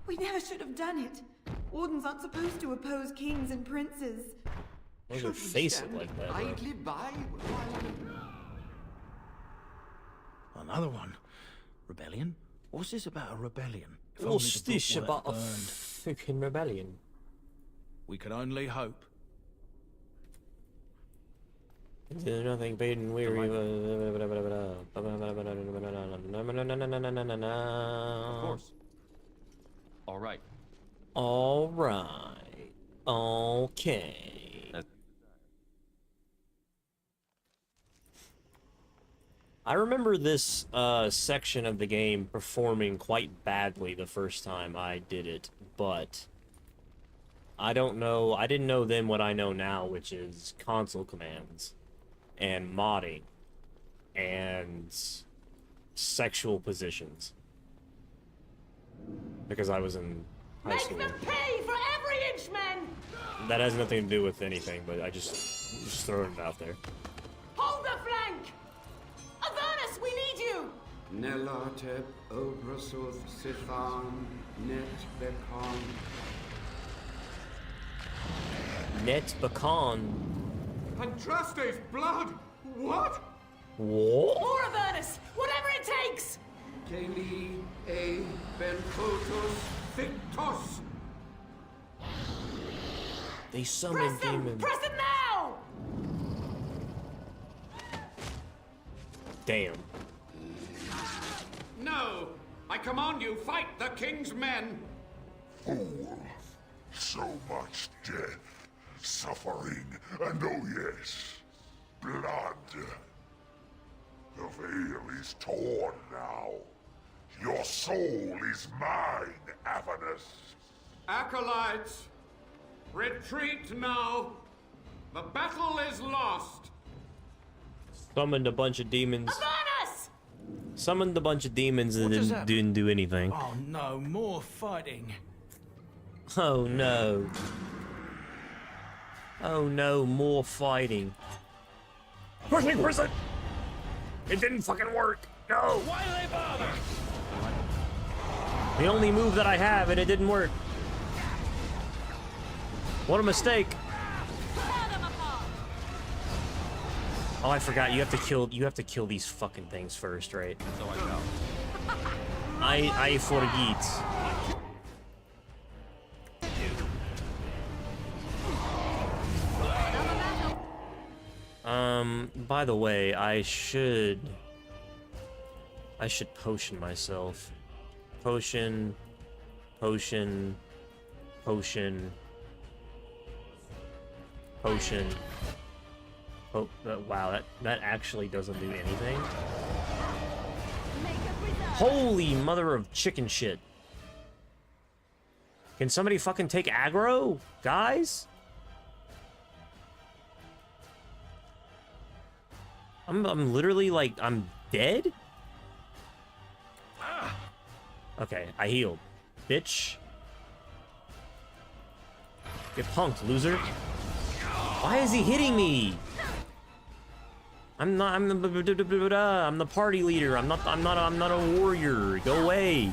We never should have done it. Wardens aren't supposed to oppose kings and princes. Why does her face look like that, bro? Idly by while... Another one. Rebellion? What's this about a rebellion? If only What's the book this weren't about a burned. fucking rebellion? We can only hope. There's nothing beating weary. Of course. All right. All right. Okay. I remember this section of the game performing quite badly the first time I did it, but I don't know. I didn't know then what I know now, which is console commands and modding and sexual positions, because I was in high Make school. them pay for every inch, men! That has nothing to do with anything, but I just throwing it out there. Hold the flank! Avernus, we need you! Nelatep, Obrasuth, Sithan, Net, Bekon. Net Bacon. Andraste's blood! What? What? More Avernus! Whatever it takes! Keli, A, Benfotos, Victos. They summon Press them! demons. Press them now! Damn. No! I command you, fight the king's men! Fool. So much death, suffering, and oh yes, blood. The veil is torn now. Your soul is mine, Avernus. Acolytes, retreat now! The battle is lost! Summoned a bunch of demons. Avernus! Summoned a bunch of demons and What does didn't that do anything. Oh no, more fighting. Oh no. Oh no, more fighting. Push me, prison! It didn't fucking work. No! Why do they bother? The only move that I have and it didn't work. What a mistake. Oh, I forgot. You have to kill these fucking things first, right? So I know. I forget. By the way, I should potion myself. Potion. Potion. Oh, wow, that actually doesn't do anything. Holy mother of chicken shit. Can somebody fucking take aggro, guys? I'm literally like, I'm dead? Okay, I healed. Bitch. Get punked, loser. Why is he hitting me? I'm the party leader. I'm not a warrior. Go away.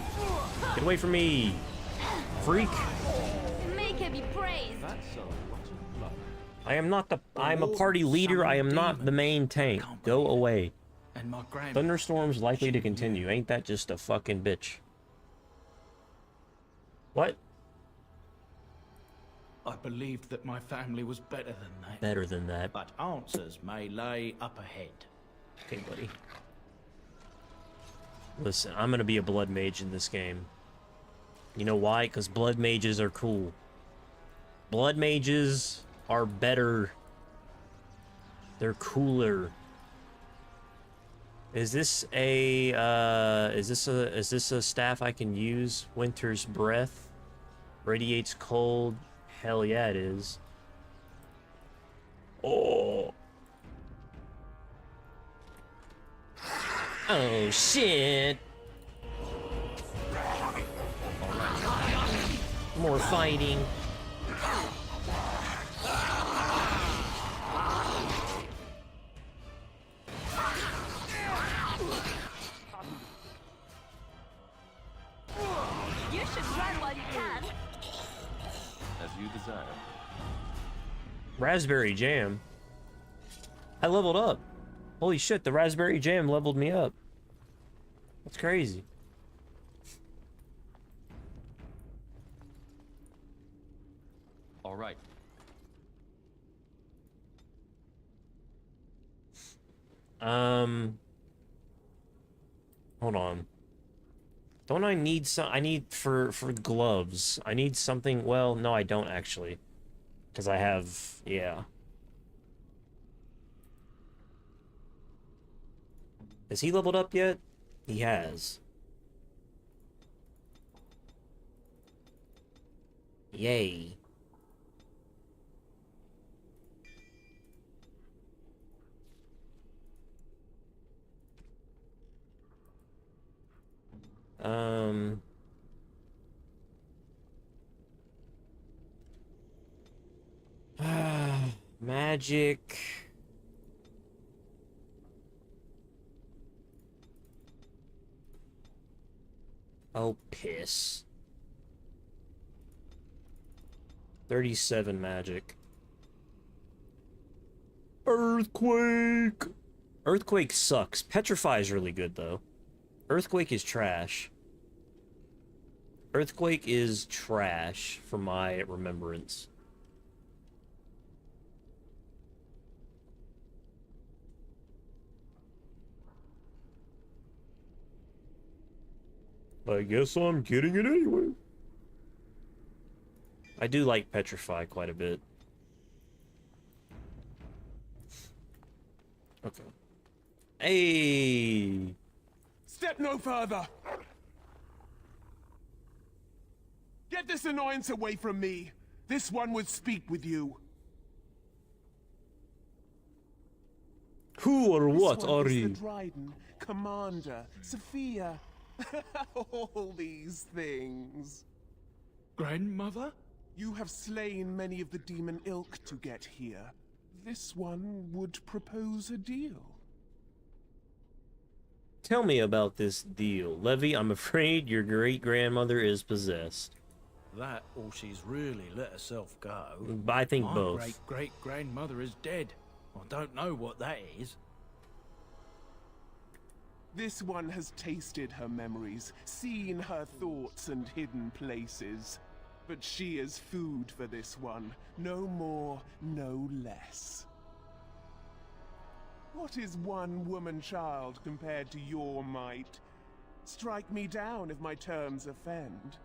Get away from me. Freak. Make her be praised. That's a lot of luck. I'm a party leader. I am not the main tank. Go away. And my grandma. Thunderstorms likely to continue. Ain't that just a fucking bitch? What? I believed that my family was better than that. Better than that. But answers may lay up ahead. Okay, buddy. Listen, I'm gonna be a blood mage in this game. You know why? Because blood mages are cool. Blood mages are better. They're cooler. Is this a staff I can use? Winter's Breath radiates cold. Hell yeah, it is. Oh. Oh shit. More fighting. You should run while you can. As you desire. Raspberry jam. I leveled up. Holy shit, the raspberry jam leveled me up. That's crazy. All right. Hold on. Don't I need some? I need for gloves. I need something. Well, no, I don't actually, because I have. Yeah. Has he leveled up yet? He has. Yay. Magic. Oh, piss. 37 magic. Earthquake! Earthquake sucks. Petrify is really good, though. Earthquake is trash. Earthquake is trash, from my remembrance. I guess I'm getting it anyway. I do like Petrify quite a bit. Okay. Hey! Step no further! Get this annoyance away from me! This one would speak with you. Who or what are you? The Dryden, Commander, Sophia. All these things. Grandmother? You have slain many of the demon ilk to get here. This one would propose a deal. Tell me about this deal. Levy, I'm afraid your great-grandmother is possessed. That or she's really let herself go. I think My both. great-great-grandmother is dead. I don't know what that is. This one has tasted her memories, seen her thoughts and hidden places. But she is food for this one. No more, no less. What is one woman-child compared to your might? Strike me down if my terms offend.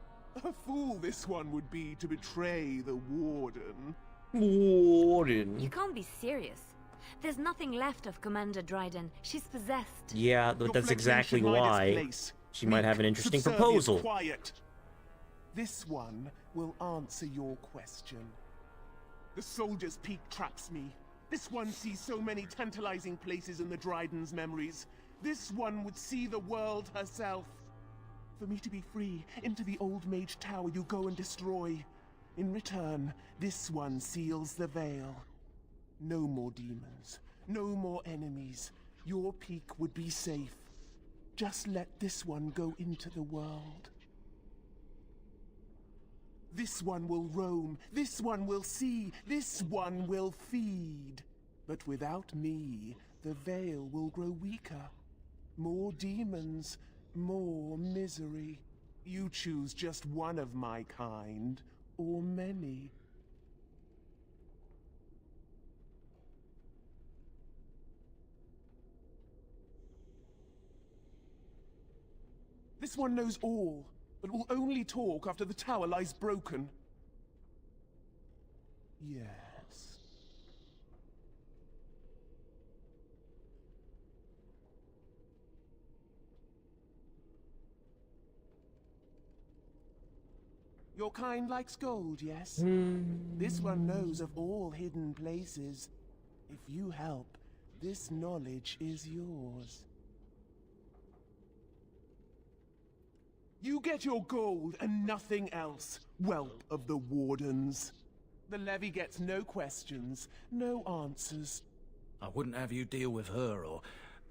A fool this one would be to betray the Warden. Warden. You can't be serious. There's nothing left of Commander Dryden. She's possessed. Yeah, but that's exactly why she might have an interesting proposal. Quiet. This one will answer your question. The Soldier's Peak traps me. This one sees so many tantalizing places in the Dryden's memories. This one would see the world herself. For me to be free, into the Old Mage Tower you go and destroy. In return, this one seals the veil. No more demons, no more enemies. Your peak would be safe. Just let this one go into the world. This one will roam, this one will see, this one will feed. But without me, the veil will grow weaker. More demons, more misery. You choose just one of my kind, or many. This one knows all, but will only talk after the tower lies broken. Yes. Your kind likes gold, yes? This one knows of all hidden places. If you help, this knowledge is yours. You get your gold and nothing else, whelp of the Wardens. The levy gets no questions, no answers. I wouldn't have you deal with her or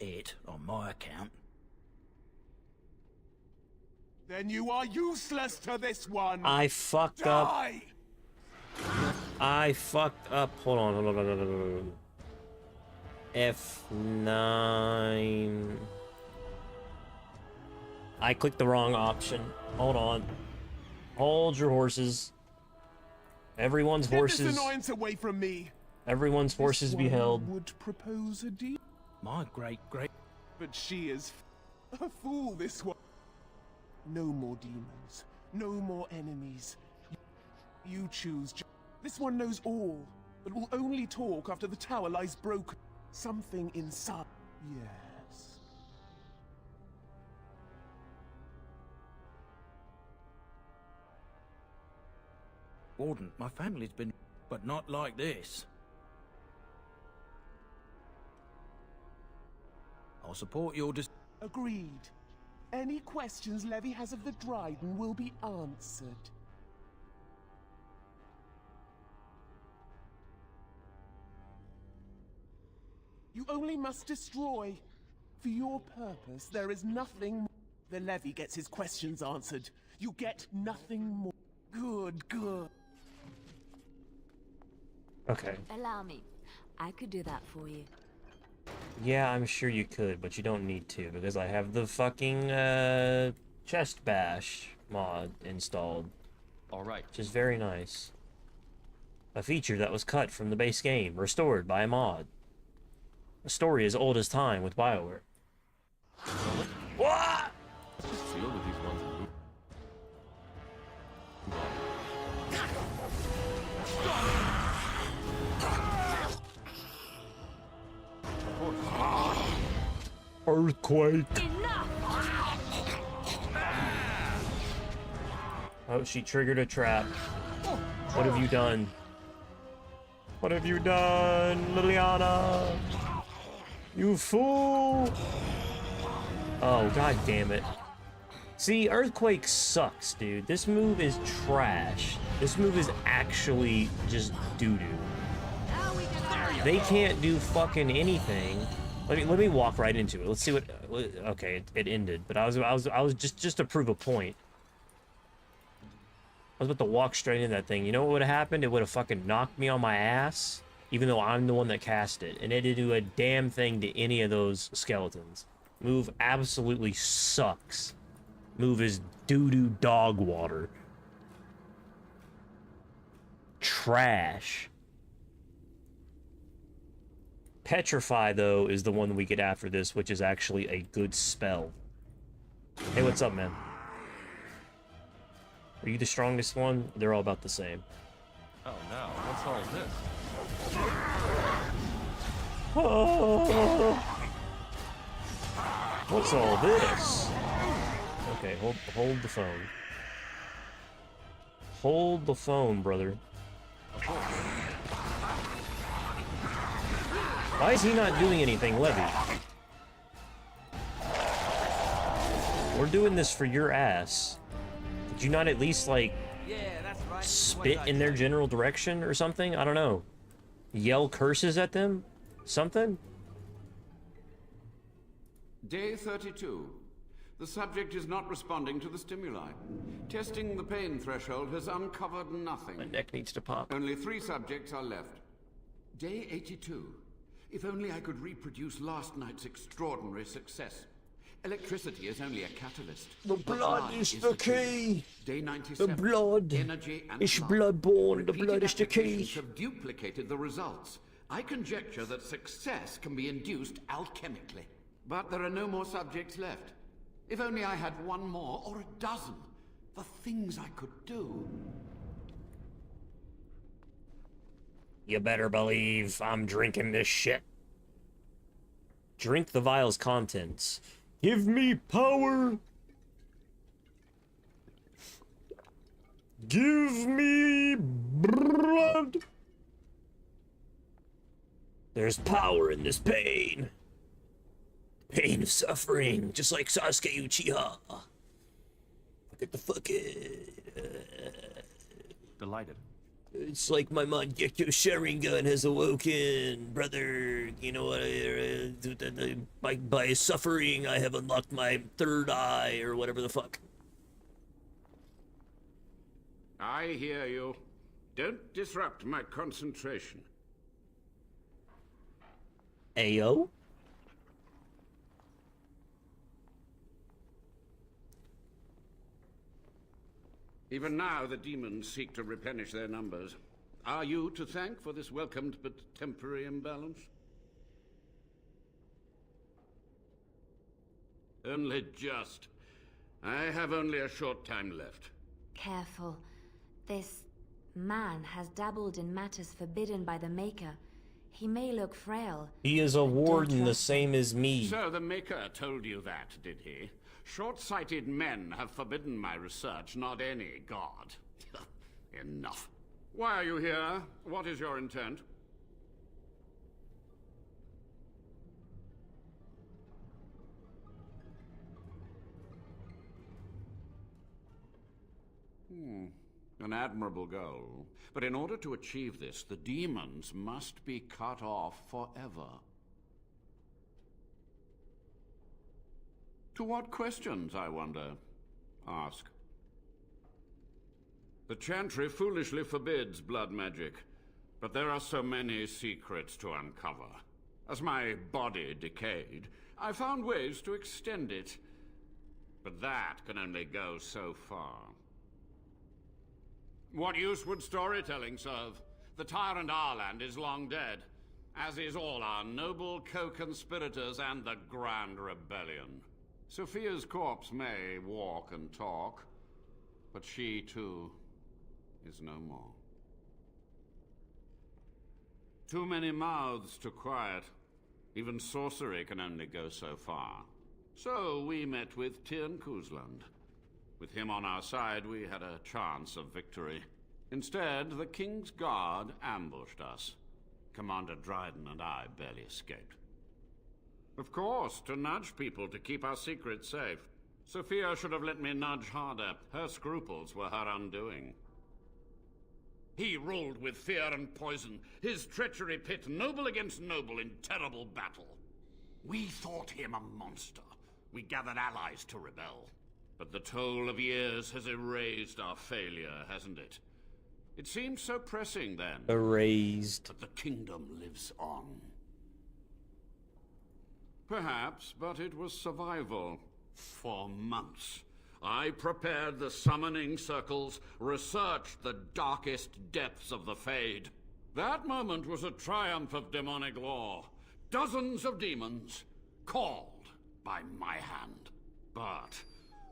it on my account. Then you are useless to this one! I fucked Die! up. I fucked up. Hold on. F9. I clicked the wrong option. Hold on. Hold your horses. Everyone's horses. Get this annoyance away from me. Everyone's horses be held. Would propose a deal. My great. But she is a fool, this one. No more demons. No more enemies. You choose. This one knows all, but will only talk after the tower lies broken. Something inside. Yes. Warden, my family's been... but not like this. I'll support your Agreed. Any questions Levy has of the Dryden will be answered. You only must destroy. For your purpose, there is nothing more. The Levy gets his questions answered. You get nothing more. Good. Okay. Allow me. I could do that for you. Yeah, I'm sure you could, but you don't need to, because I have the fucking, chest bash mod installed. Alright. Which is very nice. A feature that was cut from the base game, restored by a mod. A story as old as time with BioWare. What? Let's just deal with these ones and move. Earthquake. Oh, she triggered a trap. What have you done? What have you done, Liliana? You fool! Oh, god damn it. See, Earthquake sucks, dude. This move is trash. This move is actually just doo-doo. They can't do fucking anything. Let me walk right into it. Let's see what. Okay, it ended, but I was just to prove a point. I was about to walk straight into that thing. You know what would have happened? It would have fucking knocked me on my ass, even though I'm the one that cast it, and it didn't do a damn thing to any of those skeletons. Move absolutely sucks. Move is doo-doo dog water. Trash. Petrify, though, is the one that we get after this, which is actually a good spell. Hey, what's up, man? Are you the strongest one? They're all about the same. Oh no, what's all this? Oh. What's all this? Okay, hold the phone. Hold the phone, brother. Why is he not doing anything, Levy? We're doing this for your ass. Did you not at least, like, Yeah, that's right. Spit in their general direction or something? I don't know. Yell curses at them? Something? Day 32. The subject is not responding to the stimuli. Testing the pain threshold has uncovered nothing. My neck needs to pop. Only 3 subjects are left. Day 82. If only I could reproduce last night's extraordinary success. Electricity is only a catalyst. The blood is the key. Day 97. The blood Energy and is love. blood-born. The Repeated blood is the key. applications have duplicated the results. I conjecture that success can be induced alchemically. But there are no more subjects left. If only I had 1 more or a dozen. The things I could do. You better believe I'm drinking this shit. Drink the vial's contents. Give me power. Give me blood. There's power in this pain. Pain of suffering, just like Sasuke Uchiha. Get the fucking... Delighted. It's like my Mangekyo Sharingan has awoken, brother. You know what? By suffering, I have unlocked my 3rd eye, or whatever the fuck. I hear you. Don't disrupt my concentration. Ayo? Even now, the demons seek to replenish their numbers. Are you to thank for this welcomed but temporary imbalance? Only just. I have only a short time left. Careful. This man has dabbled in matters forbidden by the Maker. He may look frail. He is a warden the same as me. So the Maker told you that, did he? Short-sighted men have forbidden my research, not any god. Enough. Why are you here? What is your intent? An admirable goal. But in order to achieve this, the demons must be cut off forever. To what questions, I wonder? Ask. The Chantry foolishly forbids blood magic, but there are so many secrets to uncover. As my body decayed, I found ways to extend it. But that can only go so far. What use would storytelling serve? The tyrant Arland is long dead, as is all our noble co-conspirators and the Grand Rebellion. Sophia's corpse may walk and talk, but she, too, is no more. Too many mouths to quiet. Even sorcery can only go so far. So we met with Tyrn Kuzland. With him on our side, we had a chance of victory. Instead, the King's Guard ambushed us. Commander Dryden and I barely escaped. Of course, to nudge people to keep our secrets safe. Sophia should have let me nudge harder. Her scruples were her undoing. He ruled with fear and poison, his treachery pit noble against noble in terrible battle. We thought him a monster. We gathered allies to rebel. But the toll of years has erased our failure, hasn't it? It seemed so pressing then. Erased. But the kingdom lives on. Perhaps, but it was survival. For months, I prepared the summoning circles, researched the darkest depths of the Fade. That moment was a triumph of demonic law. Dozens of demons, called by my hand. But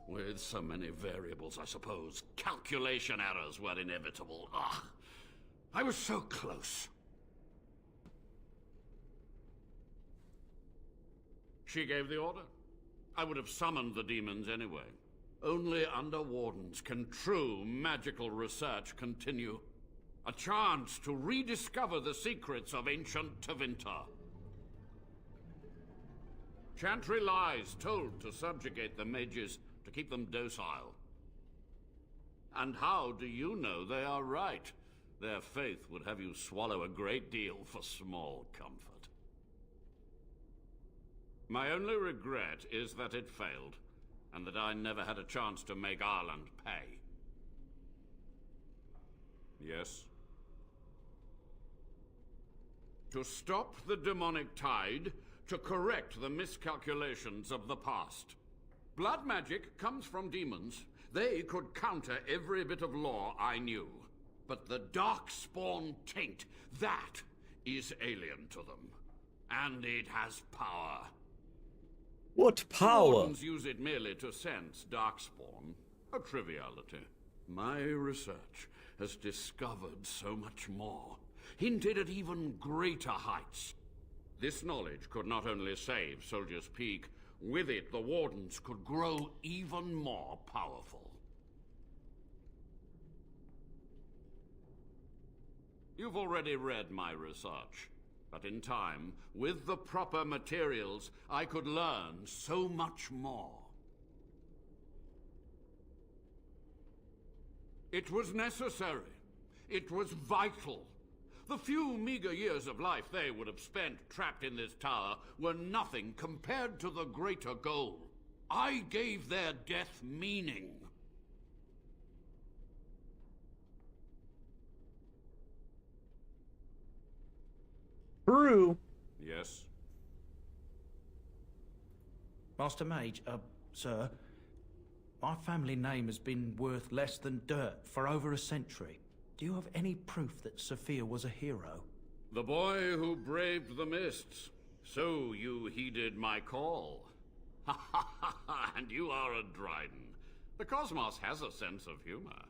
with so many variables, I suppose, calculation errors were inevitable. Ugh. I was so close. She gave the order. I would have summoned the demons anyway. Only under wardens can true magical research continue. A chance to rediscover the secrets of ancient Tevinter. Chantry lies told to subjugate the mages, to keep them docile. And how do you know they are right? Their faith would have you swallow a great deal for small comfort. My only regret is that it failed, and that I never had a chance to make Ireland pay. Yes? To stop the demonic tide, to correct the miscalculations of the past. Blood magic comes from demons. They could counter every bit of law I knew. But the Darkspawn taint, that is alien to them. And it has power. What power? Wardens use it merely to sense Darkspawn. A triviality. My research has discovered so much more. Hinted at even greater heights. This knowledge could not only save Soldier's Peak, with it the Wardens could grow even more powerful. You've already read my research, but in time, with the proper materials, I could learn so much more. It was necessary. It was vital. The few meager years of life they would have spent trapped in this tower were nothing compared to the greater goal. I gave their death meaning. True. Yes? Master Mage, sir, my family name has been worth less than dirt for over a century. Do you have any proof that Sophia was a hero? The boy who braved the mists. So you heeded my call. Ha ha ha ha, and you are a Dryden. The cosmos has a sense of humor.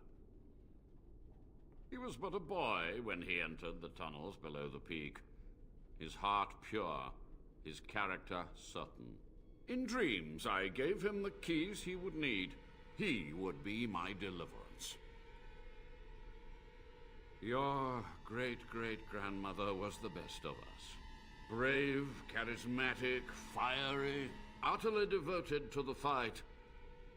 He was but a boy when he entered the tunnels below the peak. His heart pure, his character certain. In dreams, I gave him the keys he would need. He would be my deliverance. Your great-great-grandmother was the best of us. Brave, charismatic, fiery, utterly devoted to the fight.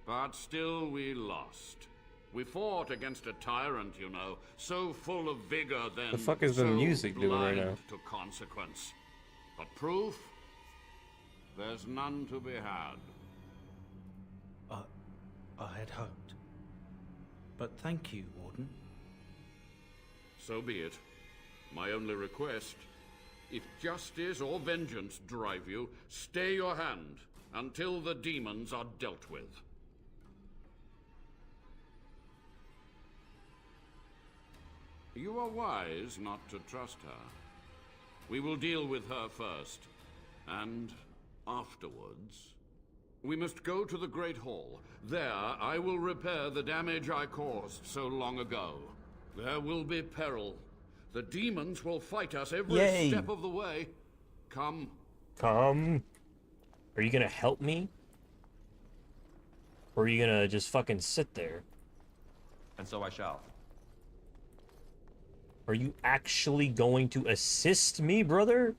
But still we lost. We fought against a tyrant, you know, so full of vigor then. The fuck is the music doing right now? To consequence. But proof? There's none to be had. I had hoped. But thank you, Warden. So be it. My only request, if justice or vengeance drive you, stay your hand until the demons are dealt with. You are wise not to trust her. We will deal with her first, and afterwards, we must go to the Great Hall. There, I will repair the damage I caused so long ago. There will be peril. The demons will fight us every step of the way. Come. Come. Are you gonna help me? Or are you gonna just fucking sit there? And so I shall. Are you actually going to assist me, brother?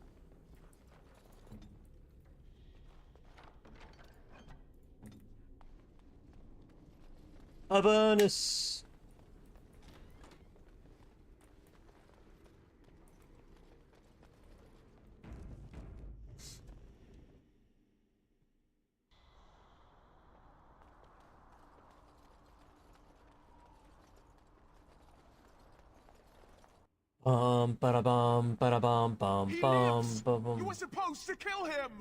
Avernus. Ba-da-bum, ba-da-bum, bum, bum, bum. You were supposed to kill him!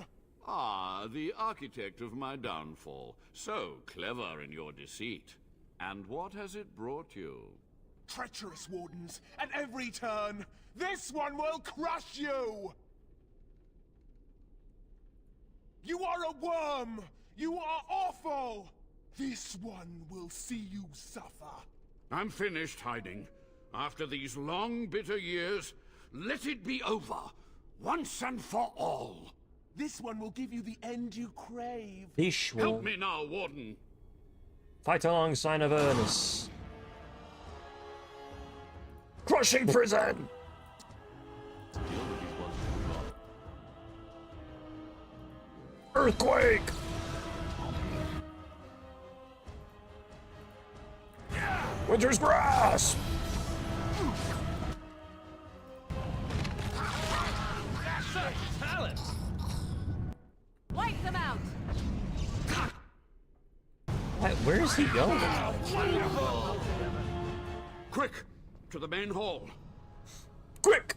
Ah, the architect of my downfall. So clever in your deceit. And what has it brought you? Treacherous wardens, at every turn! This one will crush you! You are a worm! You are awful! This one will see you suffer. I'm finished hiding. After these long, bitter years, let it be over, once and for all. This one will give you the end you crave. Help me now, Warden. Fight alongside Avernus. Crushing prison! Earthquake! Winter's Grasp! Talent! Wipe them out! What? Where is he going? Quick! To the main hall. Quick!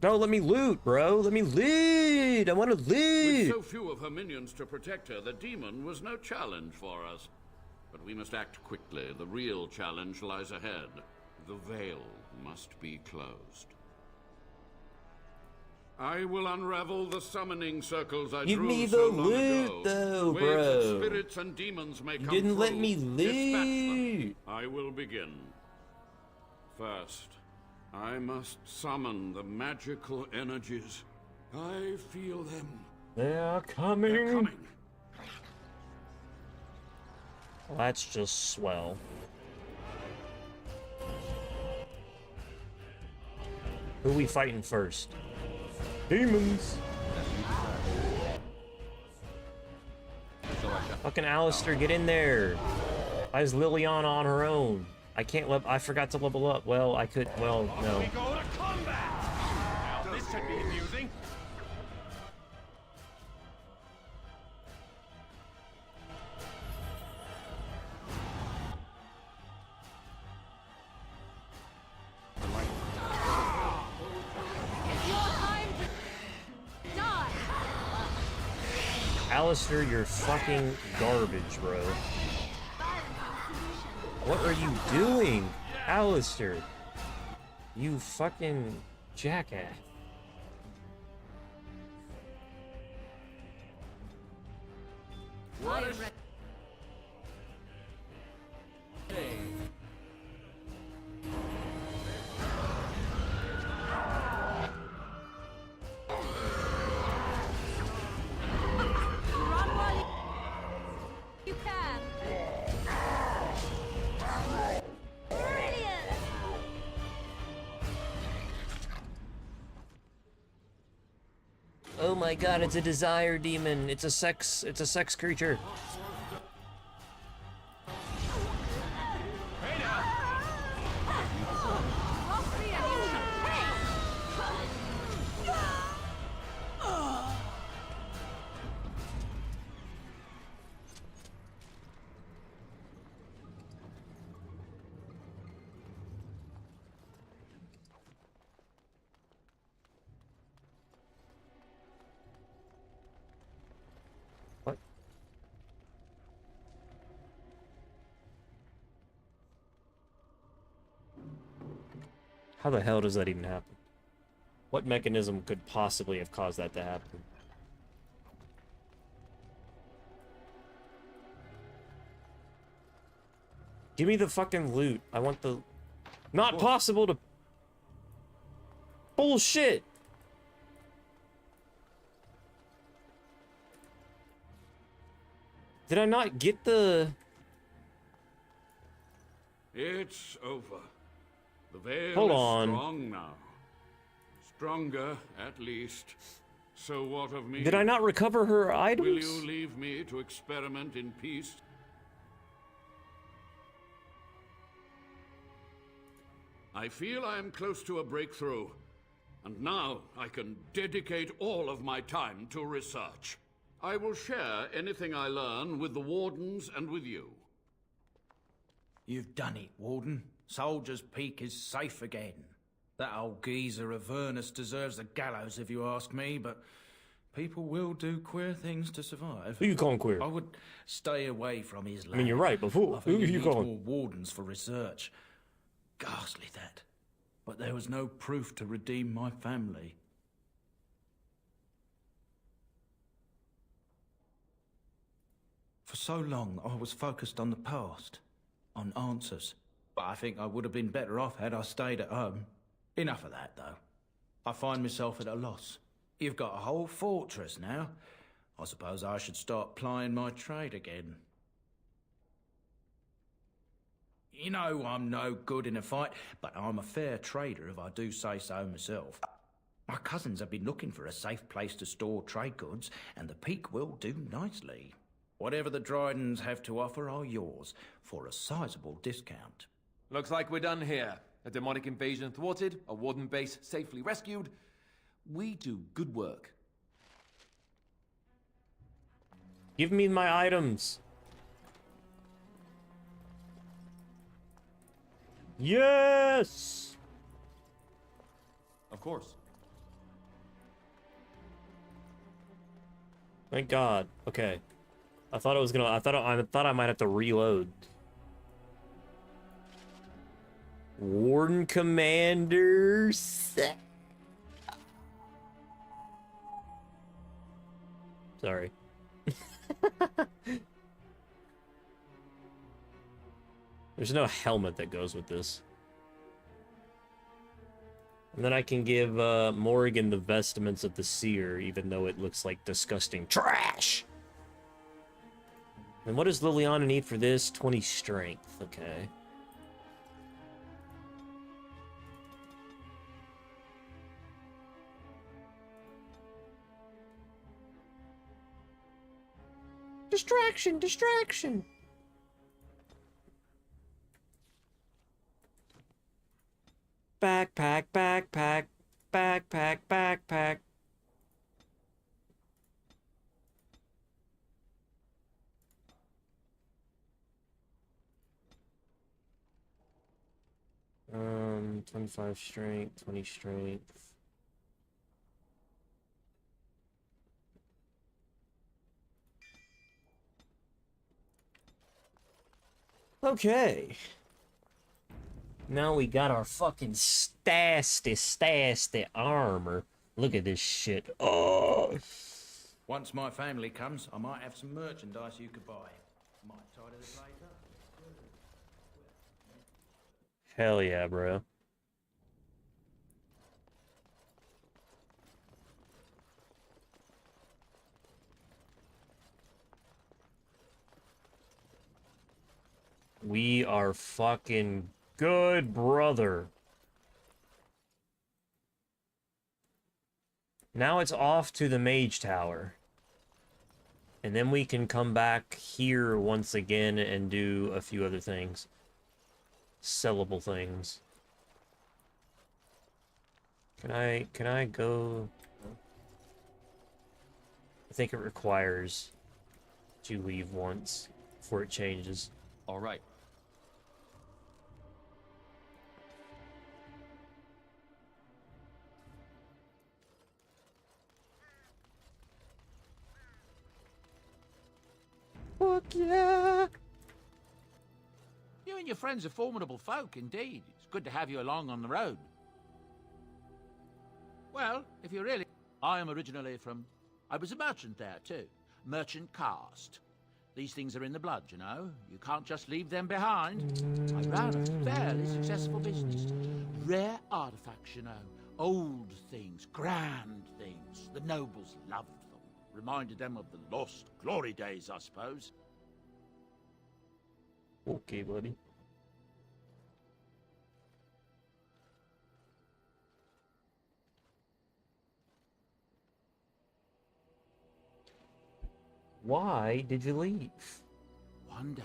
No, let me loot, bro. Let me loot. I want to With loot. so few of her minions to protect her, the demon was no challenge for us. But we must act quickly. The real challenge lies ahead. The veil must be closed. I will unravel the summoning circles I Give drew me so the long loot, ago. though, Waves bro. of spirits and demons may You come didn't let through. me Dispatch them. loot. I will begin. First, I must summon the magical energies. I feel them. They're coming. They're coming. Well, that's just swell. Who we fighting first? Demons. Fucking Alistair, get in there. Why is Liliana on her own? I can't I forgot to level up. Well, I could. Well, no. We go to combat. Now this should be amusing. It's your time to die! Alistair, you're fucking garbage, bro. What are you doing? Alistair? You fucking jackass. What is... Run while you can! Brilliant! Oh my god, it's a desire demon. It's a sex creature. What? How the hell does that even happen? What mechanism could possibly have caused that to happen? Give me the fucking loot. I want the... Not possible to... Bullshit! Did I not get the... It's over. The veil Hold is on. strong now. Stronger, at least. So what of me? Did I not recover her items? Will you leave me to experiment in peace? I feel I am close to a breakthrough. And now I can dedicate all of my time to research. I will share anything I learn with the Wardens and with you. You've done it, Warden. Soldier's Peak is safe again. That old geezer Avernus deserves the gallows if you ask me, but people will do queer things to survive. Who you calling queer? I would stay away from his land. I mean, you're right, but who I think are he you needs calling? more wardens for research. Ghastly, that. But there was no proof to redeem my family. For so long, I was focused on the past, on answers. But I think I would have been better off had I stayed at home. Enough of that, though. I find myself at a loss. You've got a whole fortress now. I suppose I should start plying my trade again. You know I'm no good in a fight, but I'm a fair trader if I do say so myself. My cousins have been looking for a safe place to store trade goods, and the Peak will do nicely. Whatever the Drydens have to offer are yours, for a sizable discount. Looks like we're done here. A demonic invasion thwarted, a warden base safely rescued. We do good work. Give me my items. Yes! Of course. Thank God. Okay. I thought I might have to reload. Warden Commanders. Sorry. There's no helmet that goes with this. And then I can give Morrigan the vestments of the seer, even though it looks like disgusting trash. And what does Liliana need for this? 20 strength. Okay. Distraction, distraction. Backpack, backpack, backpack, backpack. Um, 25 strength, 20 strength. Okay. Now we got our fucking stasty armor. Look at this shit. Oh. Once my family comes, I might have some merchandise you could buy. Might tidy the place up. Hell yeah, bro. We are fucking good, brother. Now it's off to the Mage Tower. And then we can come back here once again and do a few other things. Sellable things. Can I go? I think it requires to leave once before it changes. All right. Fuck yeah! You and your friends are formidable folk, indeed. It's good to have you along on the road. Well, if you really... I am originally from... I was a merchant there, too. Merchant caste. These things are in the blood, you know. You can't just leave them behind. I ran a fairly successful business. Rare artifacts, you know. Old things, grand things. The nobles loved them. Reminded them of the lost glory days, I suppose. Okay, buddy. Why did you leave? One day,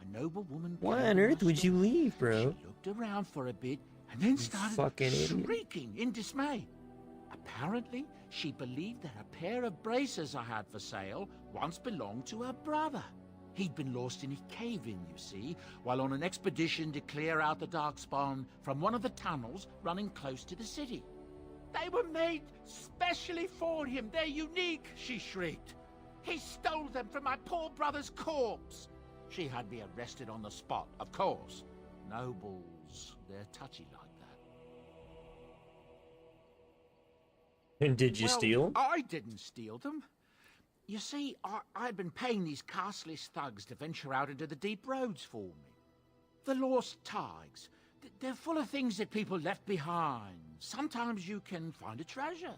a noble woman... Why on earth would you leave, bro? She looked around for a bit and then started shrieking in dismay. Apparently, she believed that a pair of braces I had for sale once belonged to her brother. He'd been lost in a cave-in, you see, while on an expedition to clear out the Darkspawn from one of the tunnels running close to the city. They were made specially for him. They're unique, she shrieked. He stole them from my poor brother's corpse. She had me arrested on the spot, of course. Nobles, they're touchy like that. And did you steal? I didn't steal them. You see, I'd been paying these castless thugs to venture out into the deep roads for me. The lost tides. They're full of things that people left behind. Sometimes you can find a treasure.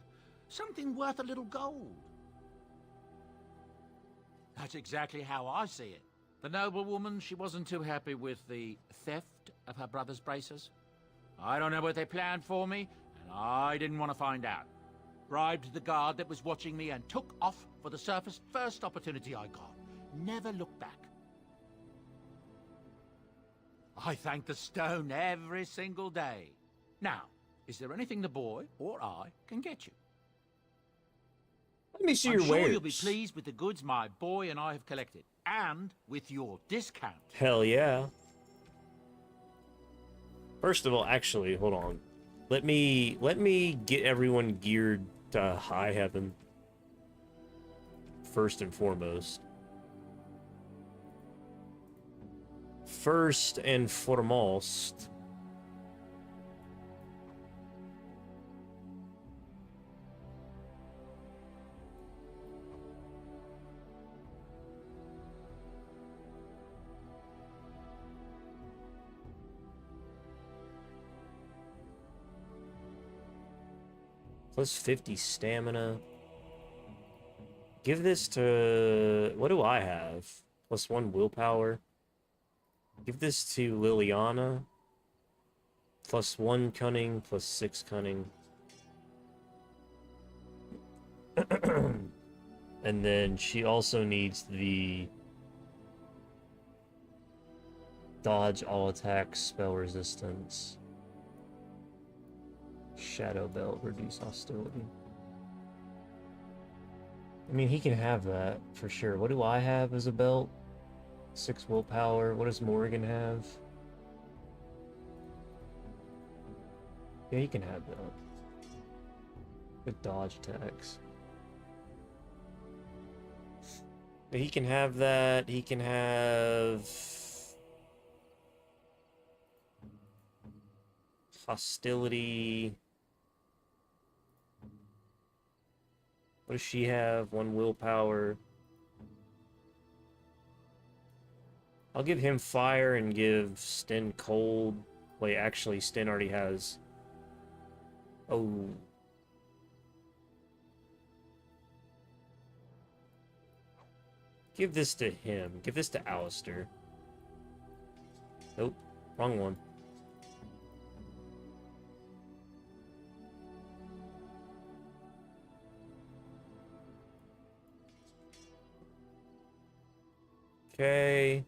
Something worth a little gold. That's exactly how I see it. The noblewoman, she wasn't too happy with the theft of her brother's braces. I don't know what they planned for me, and I didn't want to find out. Bribed the guard that was watching me and took off for the surface first opportunity I got. Never looked back. I thank the stone every single day. Now, is there anything the boy or I can get you? Let me see I'm your sure wares. you'll be pleased with the goods my boy and I have collected, and with your discount. Hell yeah. First of all, actually, hold on. Let me get everyone geared to high heaven. First and foremost. First and foremost. Plus 50 stamina. Give this to... What do I have? Plus 1 willpower. Give this to Liliana. Plus 1 cunning, plus 6 cunning. And then she also needs the... Dodge all attacks, spell resistance. Shadow belt, reduce hostility. I mean, he can have that for sure. What do I have as a belt? 6 willpower. What does Morrigan have? Yeah, he can have that. Good dodge attacks. He can have that. He can have... hostility. What does she have? 1 willpower. I'll give him fire and give Sten cold. Wait, actually, Sten already has... Oh. Give this to him. Give this to Alistair. Nope. Wrong one. Okay.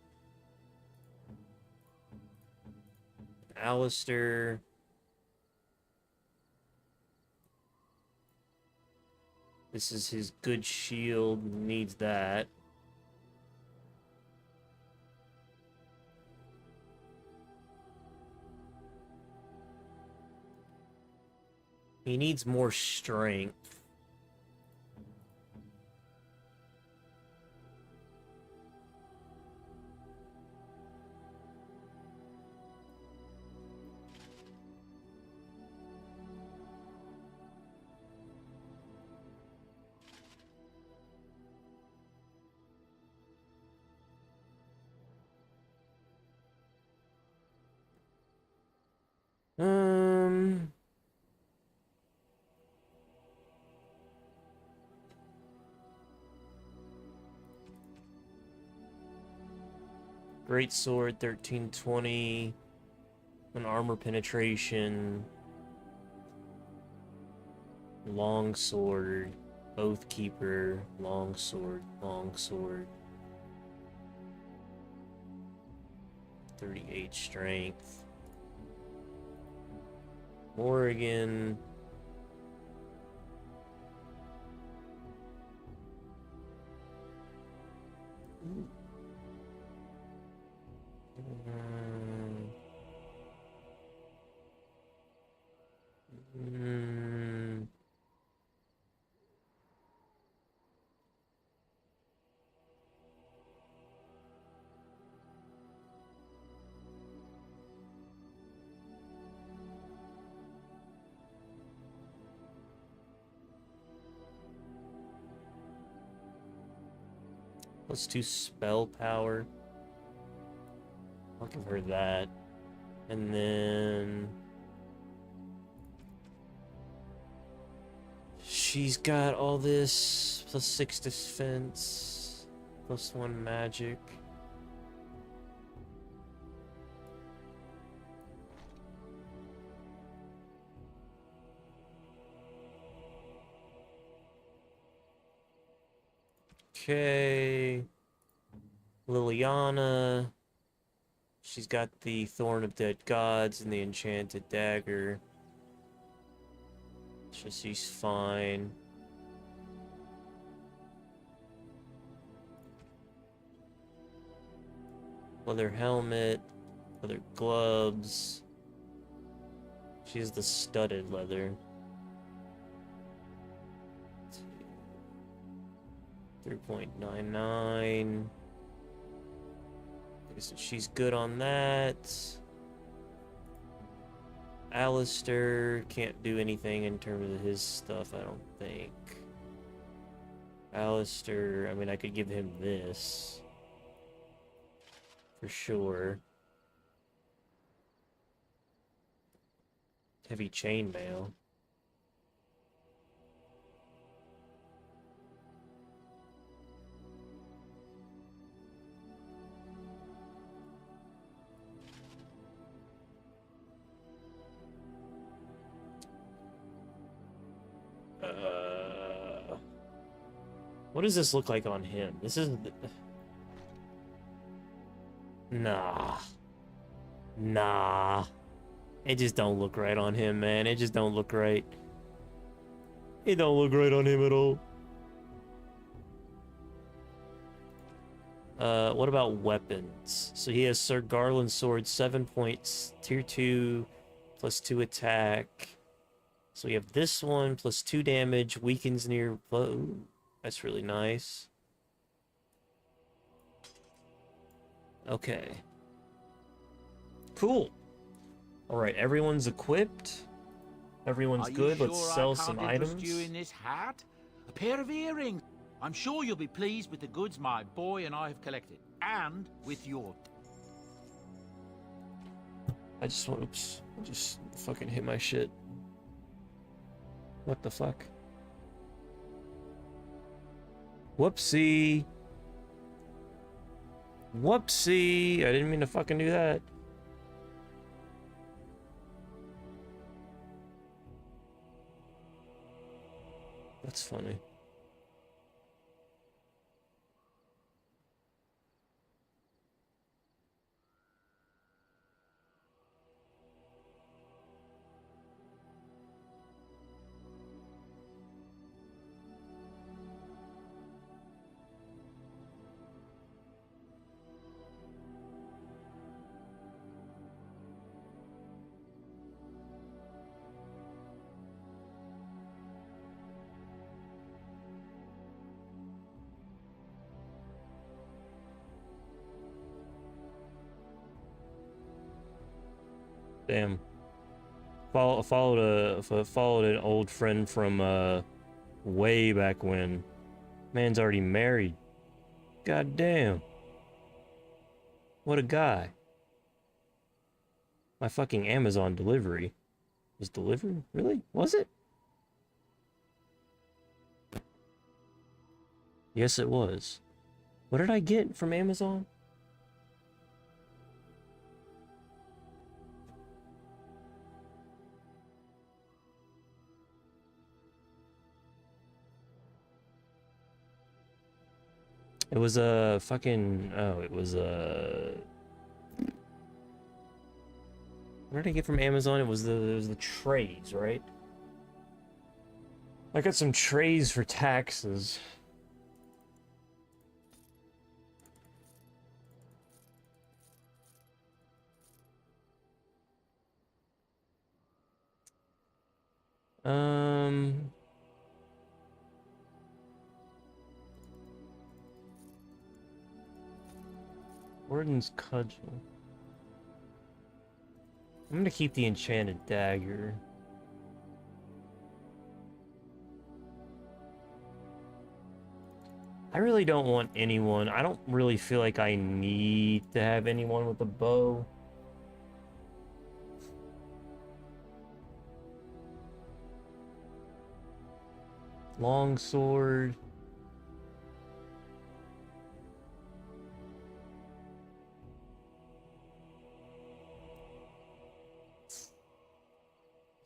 Alistair. This is his good shield. Needs that. He needs more strength. Great sword, 1320. An armor penetration. Long sword. Oath keeper. Long sword. Long sword. 38 strength. Morrigan. Ooh. Plus 2 spell power. I'll give her that. And then... she's got all this. Plus 6 defense. Plus 1 magic. Okay. Liliana. She's got the Thorn of Dead Gods and the Enchanted Dagger. So she's fine. Leather helmet, leather gloves. She has the studded leather. 3.99. Okay, so she's good on that. Alistair can't do anything in terms of his stuff, I don't think. Alistair, I mean, I could give him this. For sure. Heavy chainmail. What does this look like on him? This isn't... Nah. Nah. It just don't look right on him, man. It just don't look right. It don't look right on him at all. What about weapons? So he has Sir Garland's sword, 7 points, tier 2, plus 2 attack. So we have this one, plus 2 damage, weakens near... Ooh, that's really nice. Okay. Cool. Alright, everyone's equipped. Everyone's good. Let's sell some items. You in this hat? A pair of earrings. I'm sure you'll be pleased with the goods my boy and I have collected. And with your... I just want... Oops. I just fucking hit my shit. What the fuck? Whoopsie. Whoopsie. I didn't mean to fucking do that. That's funny. Damn. Followed an old friend from way back when. Man's already married. God damn. What a guy. My fucking Amazon delivery was delivered? Really? Was it? Yes, it was. What did I get from Amazon? It was a fucking... Oh, it was a... What did I get from Amazon? It was the trays, right? I got some trays for taxes. Warden's Cudgel. I'm gonna keep the Enchanted Dagger. I really don't want anyone. I don't really feel like I need to have anyone with a bow. Longsword.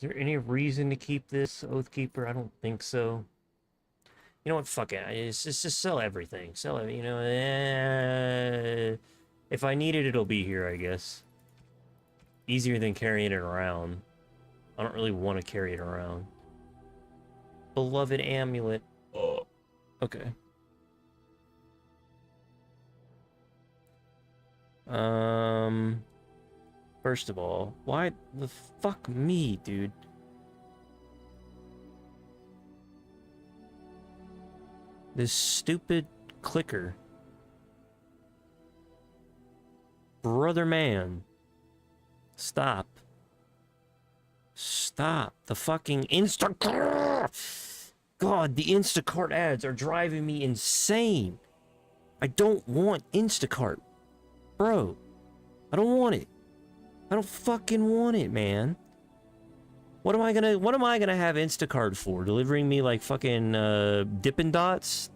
Is there any reason to keep this Oathkeeper? I don't think so. You know what? Fuck it. It's just sell everything. Sell it. You know. If I need it, it'll be here, I guess. Easier than carrying it around. I don't really want to carry it around. Beloved amulet. Oh. Okay. First of all, why the fuck me, dude? This stupid clicker. Brother man. Stop. Stop. The fucking Instacart! God, the Instacart ads are driving me insane. I don't want Instacart. Bro, I don't want it. I don't fucking want it, man. What am I gonna have Instacart for? Delivering me like fucking Dippin' Dots?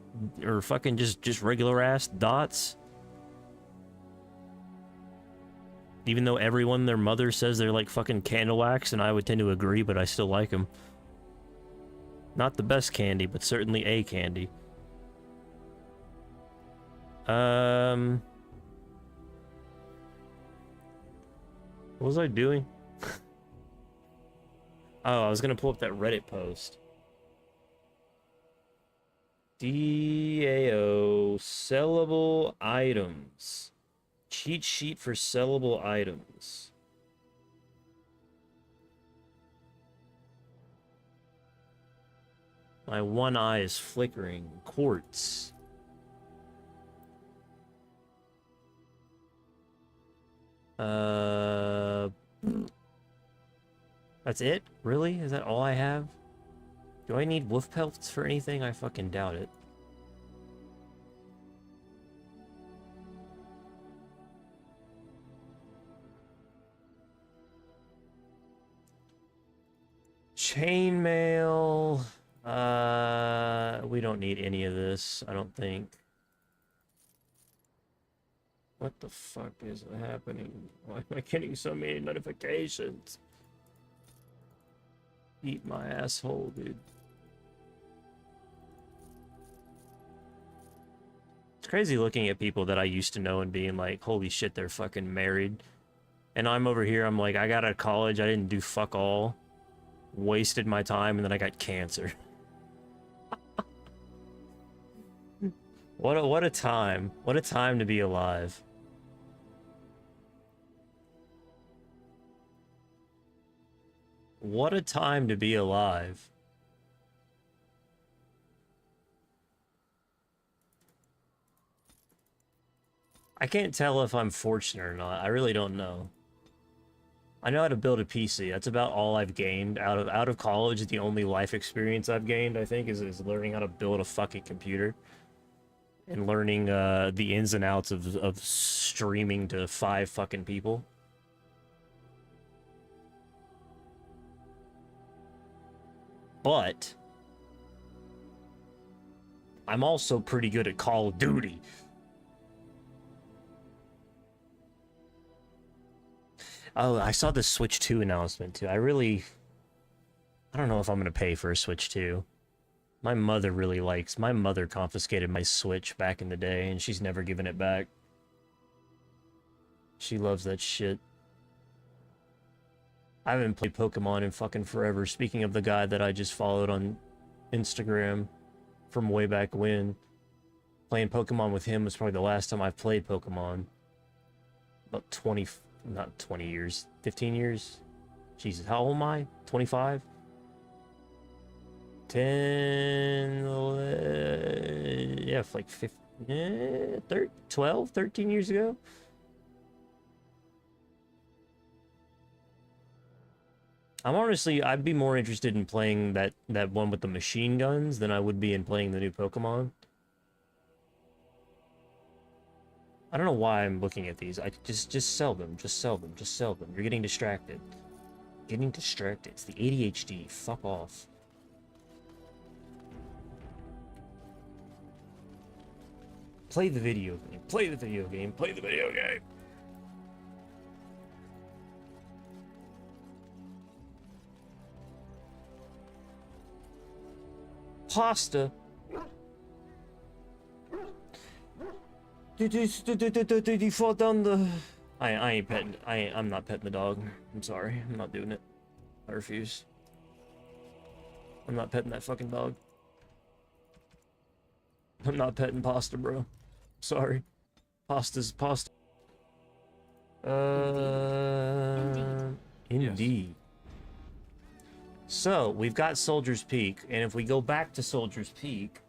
Or fucking just regular ass dots? Even though everyone, their mother says they're like fucking candle wax, and I would tend to agree, but I still like them. Not the best candy, but certainly a candy. What was I doing? Oh, I was gonna pull up that Reddit post. DAO sellable items. Cheat sheet for sellable items. My one eye is flickering. Quartz. That's it? Really? Is that all I have? Do I need wolf pelts for anything? I fucking doubt it. Chainmail. We don't need any of this, I don't think. What the fuck is happening? Why am I getting so many notifications? Eat my asshole, dude. It's crazy looking at people that I used to know and being like, holy shit, they're fucking married. And I'm over here, I'm like, I got out of college, I didn't do fuck all. Wasted my time, and then I got cancer. What a time. What a time to be alive. What a time to be alive. I can't tell if I'm fortunate or not. I really don't know. I know how to build a PC. That's about all I've gained out of college. The only life experience I've gained, I think, is learning how to build a fucking computer. And learning the ins and outs of streaming to 5 fucking people. But I'm also pretty good at Call of Duty. Oh, I saw the Switch 2 announcement too. I don't know if I'm gonna pay for a Switch 2. My mother confiscated my Switch back in the day, and she's never given it back. She loves that shit. I haven't played Pokemon in fucking forever. Speaking of the guy that I just followed on Instagram from way back when, playing Pokemon with him was probably the last time I've played Pokemon. About 20, not 20 years, 15 years? Jesus, how old am I? 25? 10, 11, yeah, like 15, 12, 13 years ago? I'd be more interested in playing that one with the machine guns than I would be in playing the new Pokemon. I don't know why I'm looking at these. I just sell them. Just sell them. Just sell them. You're getting distracted. Getting distracted. It's the ADHD. Fuck off. Play the video game. Play the video game. Play the video game. Pasta. Did you fall down the... I ain't petting... I'm not petting the dog. I'm sorry. I'm not doing it. I refuse. I'm not petting that fucking dog. I'm not petting pasta, bro. Sorry. Pasta's pasta. Indeed. So, we've got Soldier's Peak, and if we go back to Soldier's Peak...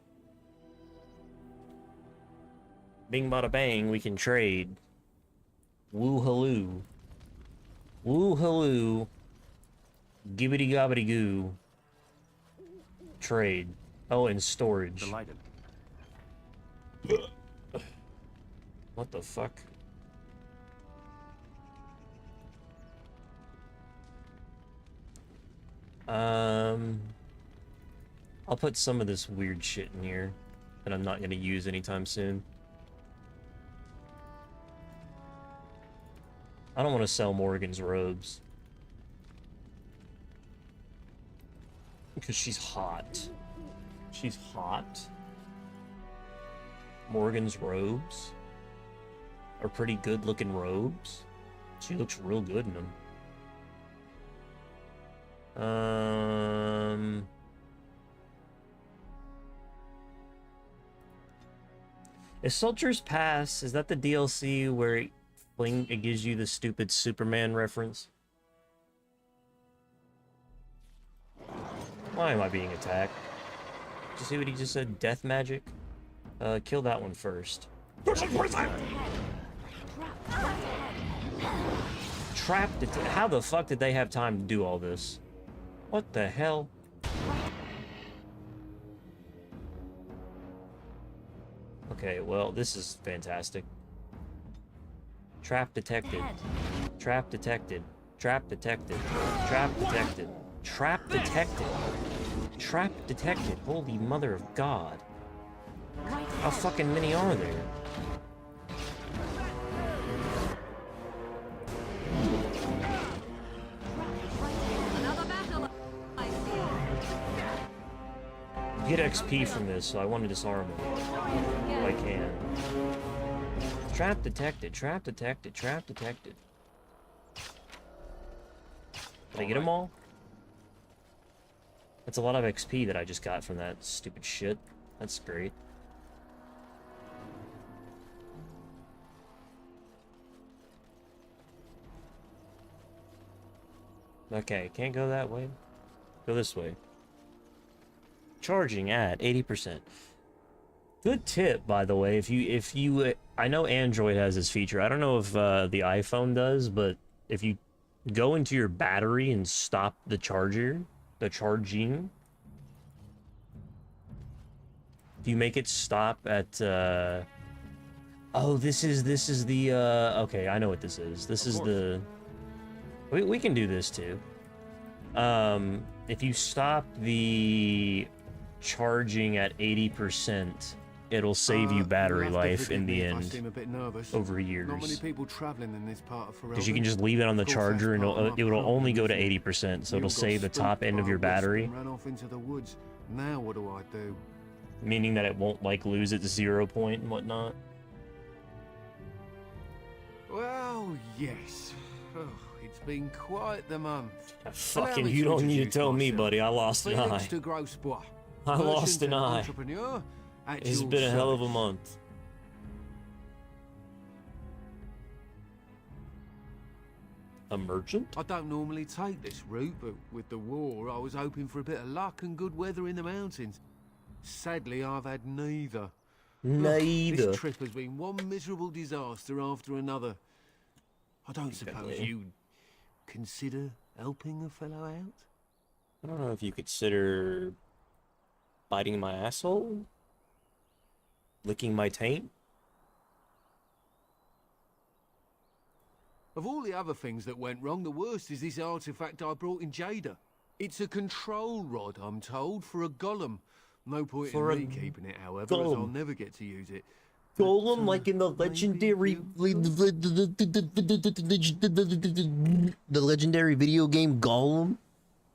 Bing bada bang, we can trade. Woo-halloo. Woo-halloo. Gibbity gobbity goo. Trade. Oh, and storage. Delighted. What the fuck? I'll put some of this weird shit in here that I'm not gonna use anytime soon. I don't want to sell Morgan's robes. Because she's hot. She's hot. Morgan's robes are pretty good looking robes. She looks real good in them. Is Soldier's Pass, is that the DLC where it gives you the stupid Superman reference? Why am I being attacked? Did you see what he just said? Death magic? Kill that one first. Trapped it. How the fuck did they have time to do all this? What the hell? Okay, well, this is fantastic. Trap detected. Trap detected. Trap detected. Trap detected. Trap detected. Trap detected. Holy mother of God. How fucking many are there? Get XP from this, so I want to disarm it. If I can. Trap detected, trap detected, trap detected. Did I get them all? That's a lot of XP that I just got from that stupid shit. That's great. Okay, can't go that way. Go this way. Charging at 80%. Good tip, by the way. If you, I know Android has this feature. I don't know if the iPhone does, but if you go into your battery and stop the charging, if you make it stop at, oh, this is the, okay, I know what this is. This is the, we can do this too. If you stop the charging at 80%, it'll save you battery life in the end over years. Not many people traveling in this part of Ferelden. Because you can just leave it on the charger and it will only go to 80%, so it'll save the top end of your battery. Ran off into the woods. Now what do I do? Meaning that it won't like lose its 0 point and whatnot. Well, yes. Oh, it's been quite the month. Fucking, you don't need to tell me, buddy. I lost an eye. I lost an eye. It's been a hell of a month. A merchant? I don't normally take this route, but with the war, I was hoping for a bit of luck and good weather in the mountains. Sadly, I've had neither. Neither. This trip has been one miserable disaster after another. I don't suppose you'd consider helping a fellow out? I don't know if you consider biting my asshole? Licking my taint? Of all the other things that went wrong, the worst is this artifact I brought in Jada. It's a control rod, I'm told, for a golem. No point in me keeping it, however, as I'll never get to use it. Golem, like in the legendary... The legendary video game Gollum?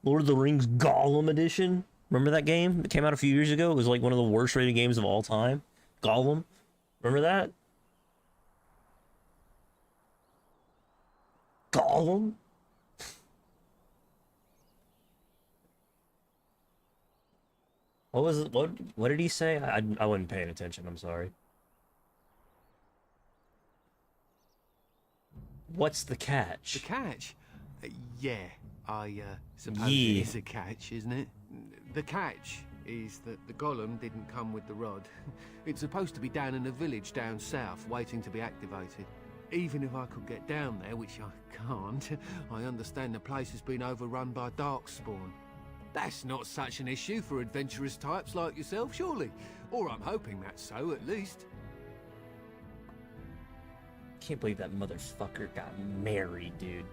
Lord of the Rings Gollum edition? Remember that game? It came out a few years ago. It was like one of the worst rated games of all time. Gollum. Remember that? Gollum? What was it? What did he say? I wasn't paying attention. I'm sorry. What's the catch? The catch? Yeah, I suppose Yeah. it is a catch, isn't it? The catch is that the golem didn't come with the rod. It's supposed to be down in a village down south, waiting to be activated. Even if I could get down there, which I can't, I understand the place has been overrun by darkspawn. That's not such an issue for adventurous types like yourself, surely? Or I'm hoping that's so, at least. Can't believe that motherfucker got married, dude.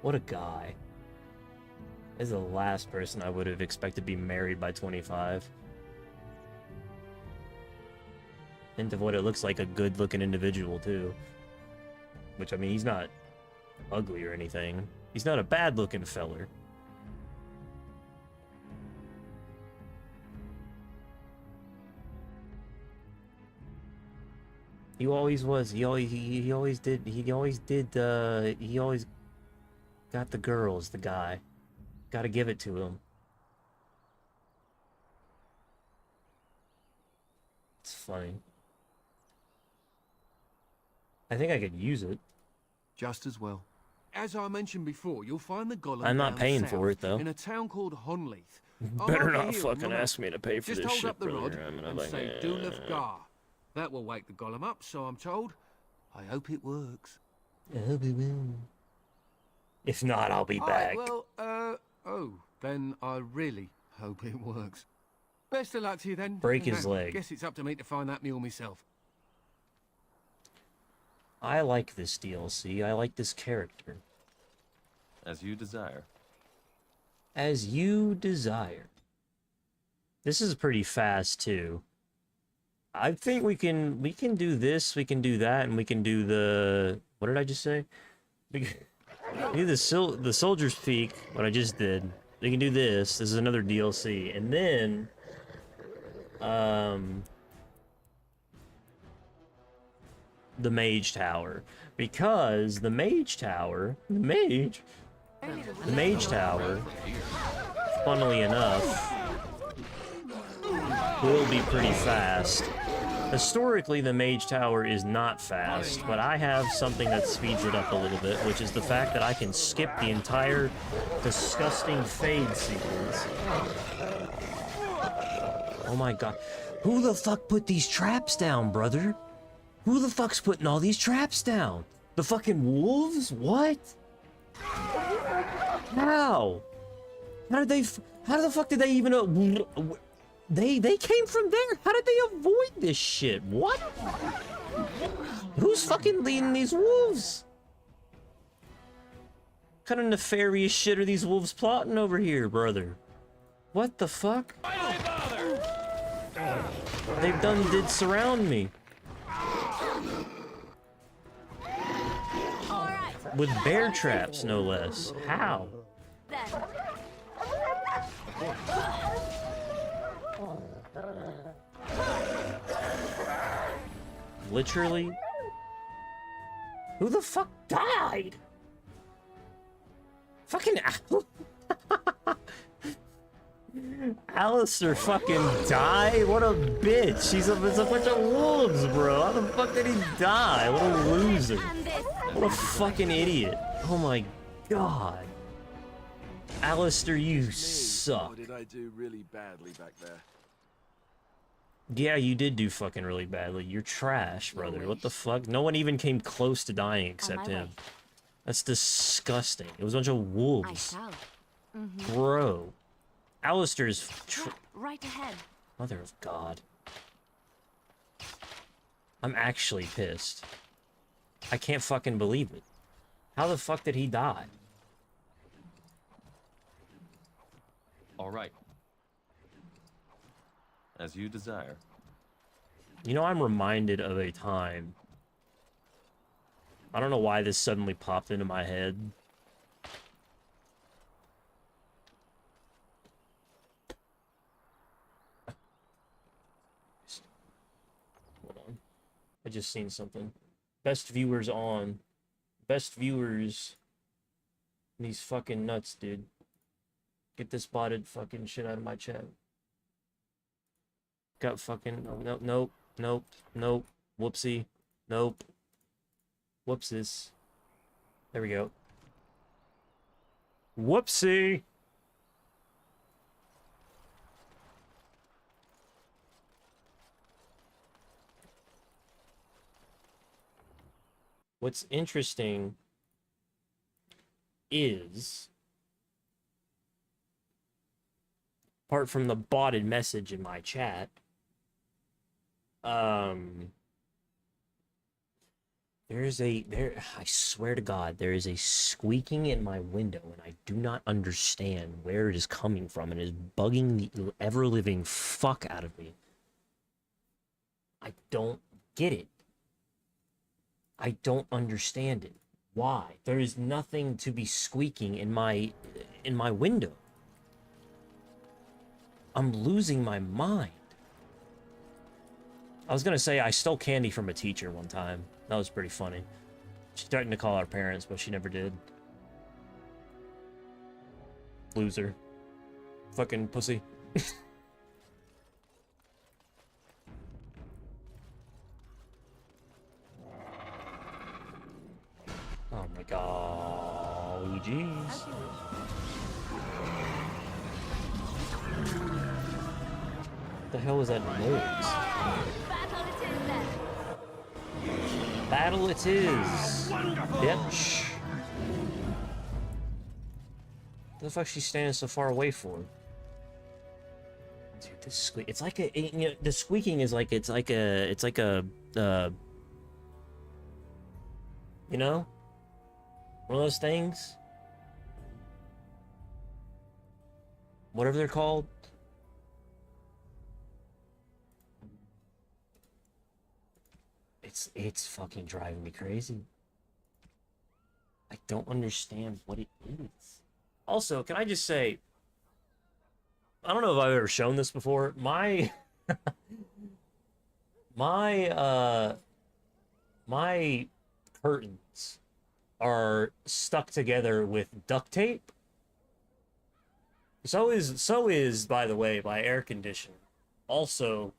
What a guy. This is the last person I would have expected to be married by 25. Hint of what it looks like, a good-looking individual, too. Which, I mean, he's not ugly or anything. He's not a bad-looking feller. He always was. He always did got the girls, the guy. Gotta give it to him. It's funny. I think I could use it. Just as well. As I mentioned before, you'll find the golem I'm not down paying south, for it, though. in a town called Honleith. Better not fucking ask me to pay for Just this hold shit, up the rod brother. I'm gonna and like, say Dulaf Gar. That will wake the golem up, so I'm told. I hope it works. I hope it will. If not, I'll be back. Well, oh, then I really hope it works. Best of luck to you then. Break his leg. Guess it's up to me to find that mule myself. I like this DLC. I like this character. As you desire. As you desire. This is pretty fast too. I think we can do this, we can do that, and we can do the, what did I just say? We can do the Soldier's Peak, what I just did. We can do this. This is another DLC, and then the Mage Tower, because the Mage Tower, funnily enough, will be pretty fast. Historically, the Mage Tower is not fast, but I have something that speeds it up a little bit, which is the fact that I can skip the entire disgusting fade sequence. Oh my god. Who the fuck put these traps down, brother? Who the fuck's putting all these traps down? The fucking wolves? What? How? How the fuck did they even... They came from there. How did they avoid this shit? What? Who's fucking leading these wolves? What kind of nefarious shit are these wolves plotting over here, brother? What the fuck? They did surround me. With bear traps, no less. How? Literally? Who the fuck died? Fucking Alistair fucking died? What a bitch. It's a bunch of wolves, bro. How the fuck did he die? What a loser. What a fucking idiot. Oh my god. Alistair, you suck. Or did I do really badly back there? Yeah, you did do fucking really badly. You're trash, brother. What the fuck? No one even came close to dying except him. That's disgusting. It was a bunch of wolves. Bro. Alistair's... right ahead. Mother of God. I'm actually pissed. I can't fucking believe it. How the fuck did he die? All right. As you desire. You know, I'm reminded of a time. I don't know why this suddenly popped into my head. Hold on. I just seen something. Best viewers on. Best viewers These fucking nuts, dude. Get this botted fucking shit out of my chat. Got fucking... Oh, no, nope, nope, nope. Whoopsie. Nope. Whoopsis. There we go. Whoopsie! What's interesting is, apart from the botted message in my chat, I swear to God, there is a squeaking in my window, and I do not understand where it is coming from, and it is bugging the ever-living fuck out of me. I don't get it. I don't understand it. Why? There is nothing to be squeaking in my window. I'm losing my mind. I was gonna say I stole candy from a teacher one time. That was pretty funny. She threatened to call our parents, but she never did. Loser. Fucking pussy. Oh my god, jeez. What the hell was that noise? Battle it is! Bitch! What the fuck is she standing so far away for? Dude, this squeak, it's like a, you know, the squeaking is like, it's like a, you know? One of those things? Whatever they're called. It's fucking driving me crazy. I don't understand what it is. Also, can I just say, I don't know if I've ever shown this before. My curtains are stuck together with duct tape. So is, by the way, my air conditioner also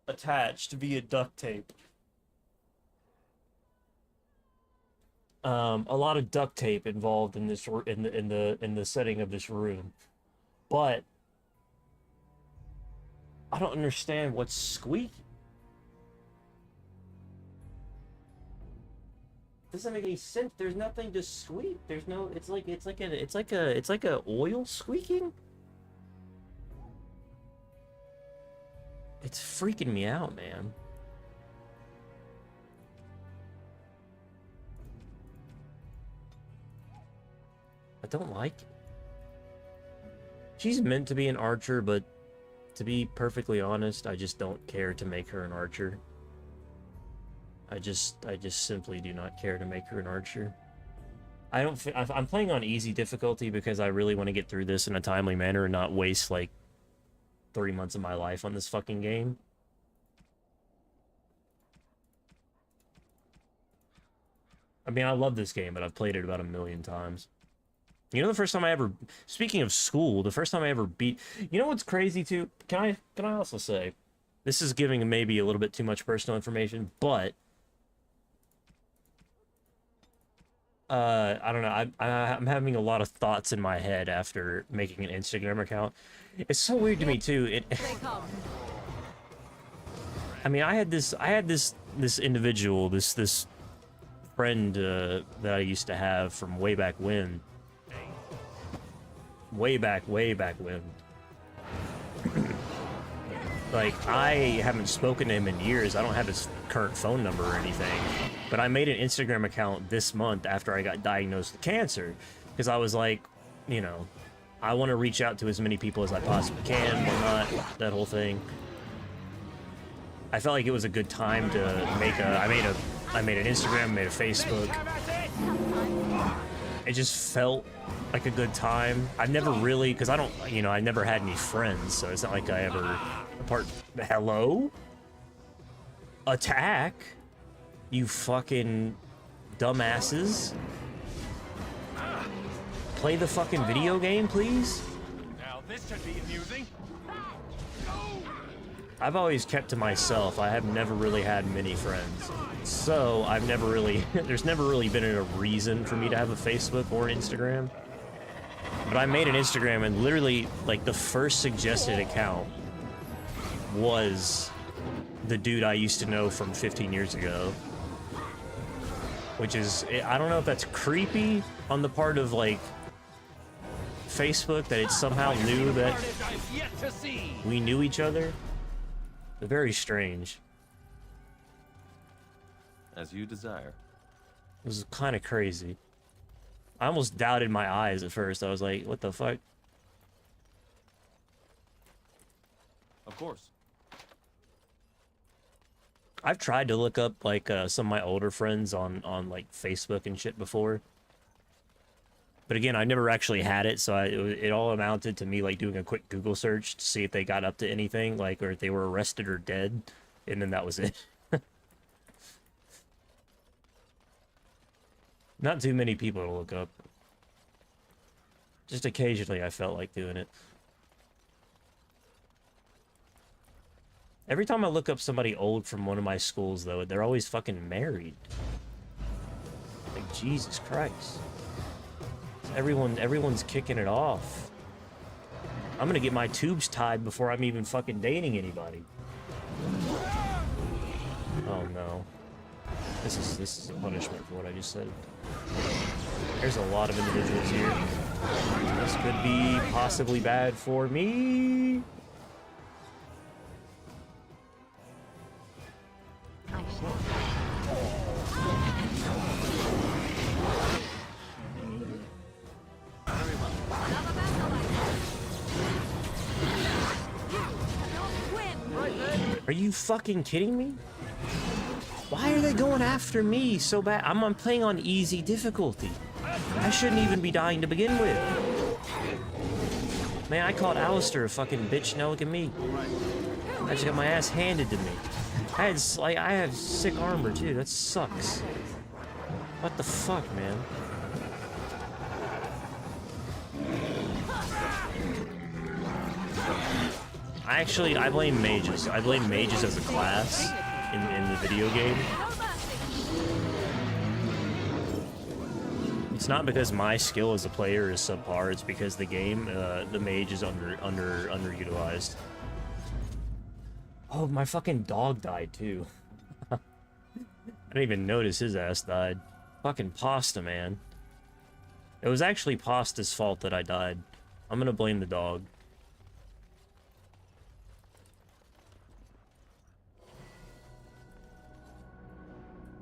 attached via duct tape. A lot of duct tape involved in this in the setting of this room, but I don't understand what's squeaking. Doesn't make any sense. There's nothing to squeak. There's no. It's like a oil squeaking. It's freaking me out, man. I don't like it. She's meant to be an archer, but to be perfectly honest, I just don't care to make her an archer. I just simply do not care to make her an archer. I'm playing on easy difficulty because I really want to get through this in a timely manner and not waste like 3 months of my life on this fucking game. I mean, I love this game, but I've played it about 1,000,000 times. You know, the first time I ever, speaking of school, the first time I ever beat, you know what's crazy too? Can I also say, this is giving maybe a little bit too much personal information, but I don't know. I'm having a lot of thoughts in my head after making an Instagram account. It's so weird to me too. I mean, I had this individual, this friend that I used to have from way back when. Way back when. Like, I haven't spoken to him in years. I don't have his current phone number or anything. But I made an Instagram account this month after I got diagnosed with cancer. Because I was like, you know, I want to reach out to as many people as I possibly can, whatnot, that whole thing. I felt like it was a good time to make a... I made an Instagram, made a Facebook. It just felt like a good time. I've never really... Because I don't... You know, I never had any friends, so it's not like I ever... Hello? Attack? You fucking dumbasses. Play the fucking video game, please? Now this should be amusing. I've always kept to myself. I have never really had many friends. So, I've never really... there's never really been a reason for me to have a Facebook or Instagram. But I made an Instagram and literally, like, the first suggested account was the dude I used to know from 15 years ago. Which is... I don't know if that's creepy on the part of, like, Facebook, that it somehow knew that we knew each other. Very strange. As you desire. It was kind of crazy. I almost doubted my eyes at first. I was like, what the fuck? Of course. I've tried to look up, like, some of my older friends on like, Facebook and shit before. But again, I never actually had it, so it all amounted to me, like, doing a quick Google search to see if they got up to anything, like, or if they were arrested or dead, and then that was it. Not too many people to look up. Just occasionally I felt like doing it. Every time I look up somebody old from one of my schools, though, they're always fucking married. Like, Jesus Christ. Everyone's kicking it off. I'm gonna get my tubes tied before I'm even fucking dating anybody. Oh no. This is a punishment for what I just said. There's a lot of individuals here. This could be possibly bad for me. Are you fucking kidding me? Why are they going after me so bad? I'm playing on easy difficulty. I shouldn't even be dying to begin with. Man, I called Alistair a fucking bitch, now look at me. I just got my ass handed to me. I have sick armor too, that sucks. What the fuck, man? I blame mages. I blame mages as a class in the video game. It's not because my skill as a player is subpar, it's because the game, the mage is underutilized. Oh, my fucking dog died too. I didn't even notice his ass died. Fucking Pasta, man. It was actually Pasta's fault that I died. I'm gonna blame the dog.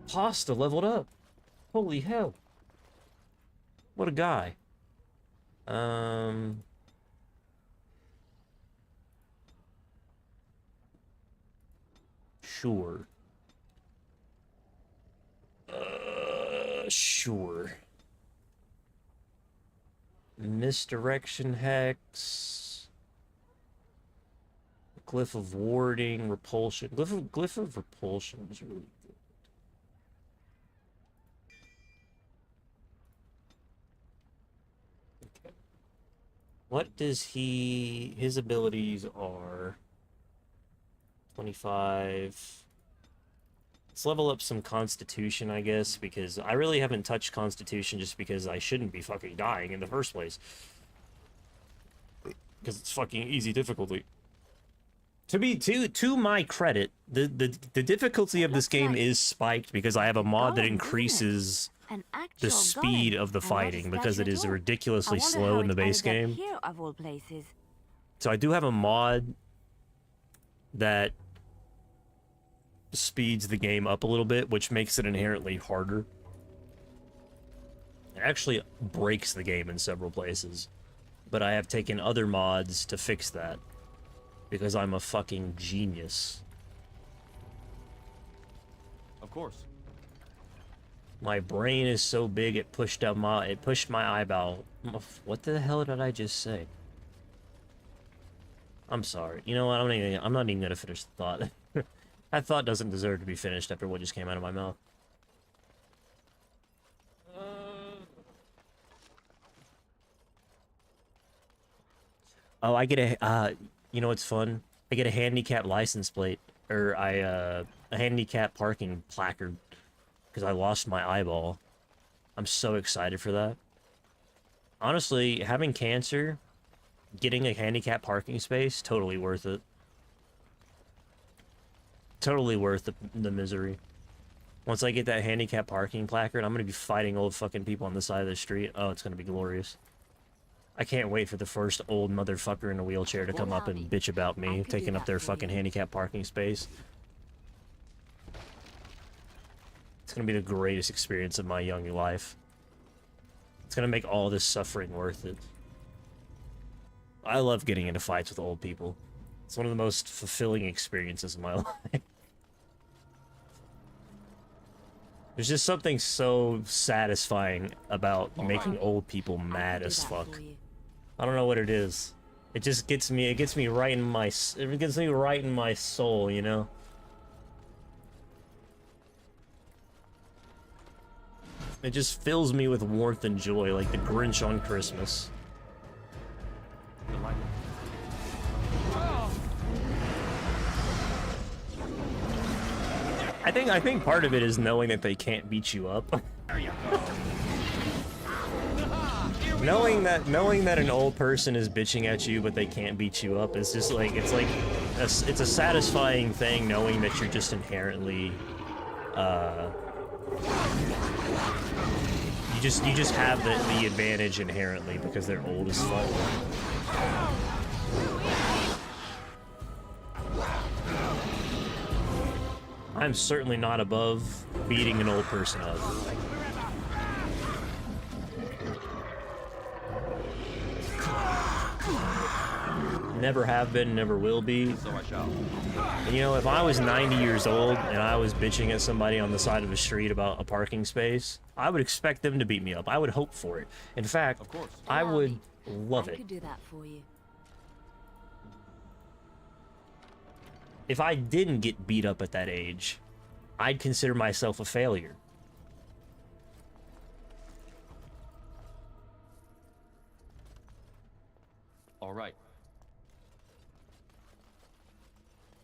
Pasta leveled up. Holy hell. What a guy. Sure. Sure. Misdirection hex. Glyph of warding, repulsion. Glyph of repulsion was really good. Okay. What does his abilities are 25. Let's level up some Constitution, I guess, because I really haven't touched Constitution just because I shouldn't be fucking dying in the first place. Because it's fucking easy difficulty. To my credit, the difficulty of this game is spiked because I have a mod that increases the speed of the fighting because it is ridiculously slow in the base game. So I do have a mod that speeds the game up a little bit, which makes it inherently harder. It actually breaks the game in several places. But I have taken other mods to fix that. Because I'm a fucking genius. Of course. My brain is so big it pushed my eyebrow. What the hell did I just say? I'm sorry. You know what? I'm not even gonna finish the thought. That thought doesn't deserve to be finished after what just came out of my mouth. Oh, I get a, you know what's fun? I get a handicap license plate, or a handicap parking placard, because I lost my eyeball. I'm so excited for that. Honestly, having cancer, getting a handicap parking space, totally worth it. Totally worth the misery. Once I get that handicap parking placard, I'm gonna be fighting old fucking people on the side of the street. Oh, it's gonna be glorious. I can't wait for the first old motherfucker in a wheelchair to come up and bitch about me taking up their fucking handicap parking space. It's gonna be the greatest experience of my young life. It's gonna make all this suffering worth it. I love getting into fights with old people. It's one of the most fulfilling experiences of my life. There's just something so satisfying about making old people mad as fuck. I don't know what it is. It just gets me. It gets me right in my. It gets me right in my soul, you know. It just fills me with warmth and joy, like the Grinch on Christmas. I think part of it is knowing that they can't beat you up. knowing that an old person is bitching at you but they can't beat you up is just like it's a satisfying thing knowing that you're just inherently you just have the advantage inherently because they're old as fuck. I'm certainly not above beating an old person up. Never have been, never will be. So I shall. And, you know, if I was 90 years old and I was bitching at somebody on the side of a street about a parking space, I would expect them to beat me up. I would hope for it. In fact, of course. I would love it. I could do that for you. If I didn't get beat up at that age, I'd consider myself a failure. All right.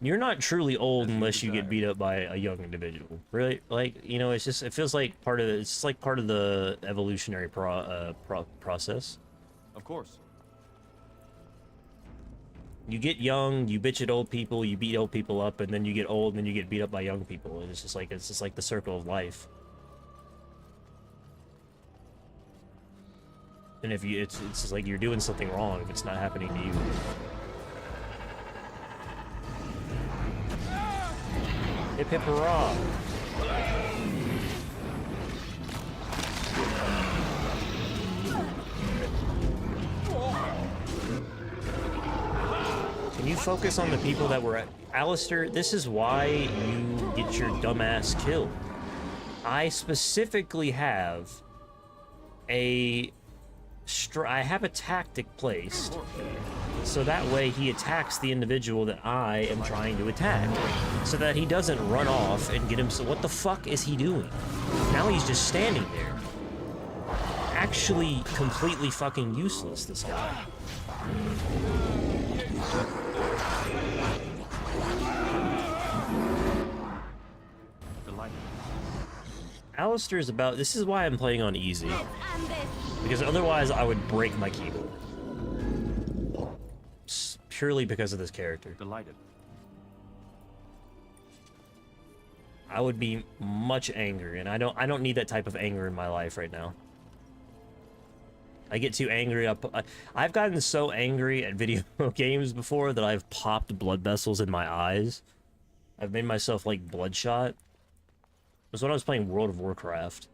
You're not truly old unless you get beat up by a young individual. Really, like, you know, it's just, it feels like part of the, it's just like part of the evolutionary process. Of course. You get young, you bitch at old people, you beat old people up, and then you get old, and then you get beat up by young people. And it's just like the circle of life. And if you, it's just like you're doing something wrong if it's not happening to you. Hip hip hurrah! Can you focus on the people that were at... Alistair, this is why you get your dumbass killed. I specifically have I have a tactic placed, so that way he attacks the individual that I am trying to attack, so that he doesn't run off and get him. So what the fuck is he doing? Now he's just standing there. Actually completely fucking useless, this guy. Alistair's about... This is why I'm playing on easy. Because otherwise I would break my keyboard. Purely because of this character. Delighted. I would be much angry, and I don't need that type of anger in my life right now. I get too angry. I've gotten so angry at video games before that I've popped blood vessels in my eyes. I've made myself like bloodshot. It was when I was playing World of Warcraft.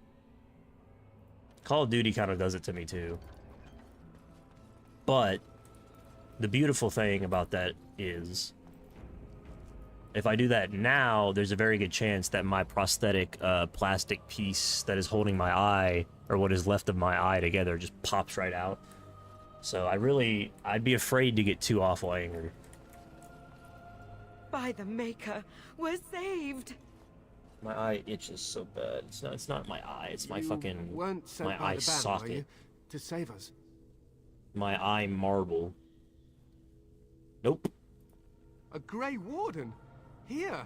Call of Duty kind of does it to me too. But the beautiful thing about that is, if I do that now, there's a very good chance that my prosthetic plastic piece that is holding my eye, or what is left of my eye together, just pops right out. So I'd be afraid to get too awful angry. By the Maker, we're saved. My eye itches so bad. It's not my eye, it's my fucking... weren't sent my by eye the Ban, were socket. you? To save us. My eye marble. Nope. A Grey Warden? Here!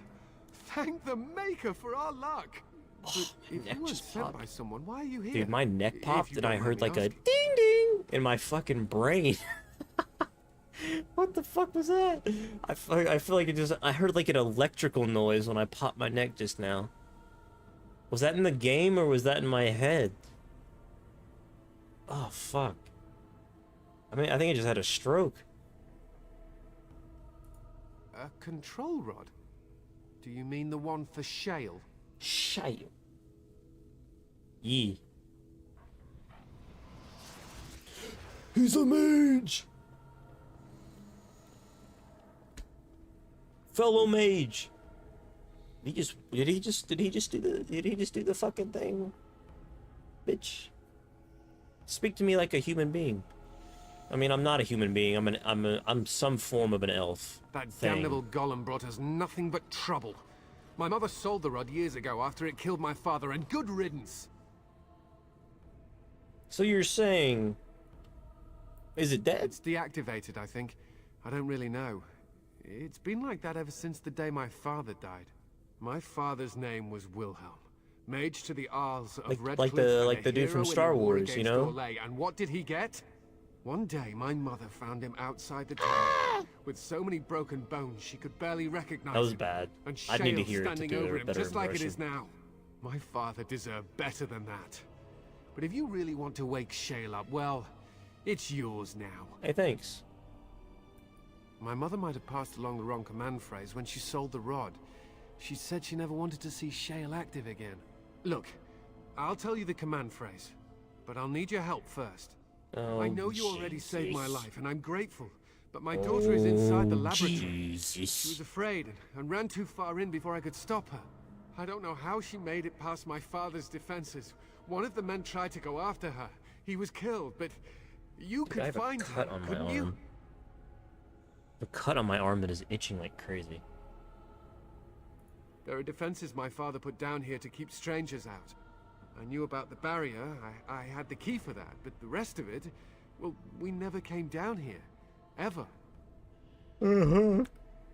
Thank the Maker for our luck! But if you weren't sent by someone, why are you here? Dude, my neck popped and I heard like a asking. ding ding in my fucking brain. What the fuck was that? I feel like I heard like an electrical noise when I popped my neck just now. Was that in the game or was that in my head? Oh, fuck. I mean, I think I just had a stroke. A control rod? Do you mean the one for Shale? Shale? Yee. He's a mage! Fellow mage! Did he just do the fucking thing? Bitch. Speak to me like a human being. I mean, I'm not a human being. I'm some form of an elf. That damnable golem brought us nothing but trouble. My mother sold the rod years ago after it killed my father, and good riddance. So you're saying... Is it dead? It's deactivated, I think. I don't really know. It's been like that ever since the day my father died. My father's name was Wilhelm. Mage to the Isles of Red Cliff, like the dude from Star Wars, you know? And what did he get? One day, my mother found him outside the town, with so many broken bones she could barely recognize him. That was bad. And I'd need to Shale hear it to standing do over a him, better just like it is impression. now. My father deserved better than that. But if you really want to wake Shale up, well, it's yours now. Hey, thanks. My mother might have passed along the wrong command phrase when she sold the rod. She said she never wanted to see Shale active again. Look, I'll tell you the command phrase, but I'll need your help first. Oh, I know you already Jesus. saved my life, and I'm grateful, but my daughter is inside the laboratory. Jesus. She was afraid and ran too far in before I could stop her. I don't know how she made it past my father's defenses. One of the men tried to go after her. He was killed, but you Dude, I could have find a cut her, on my couldn't arm. you? A cut on my arm that is itching like crazy. There are defenses my father put down here to keep strangers out. I knew about the barrier, I had the key for that, but the rest of it, well, we never came down here. Ever.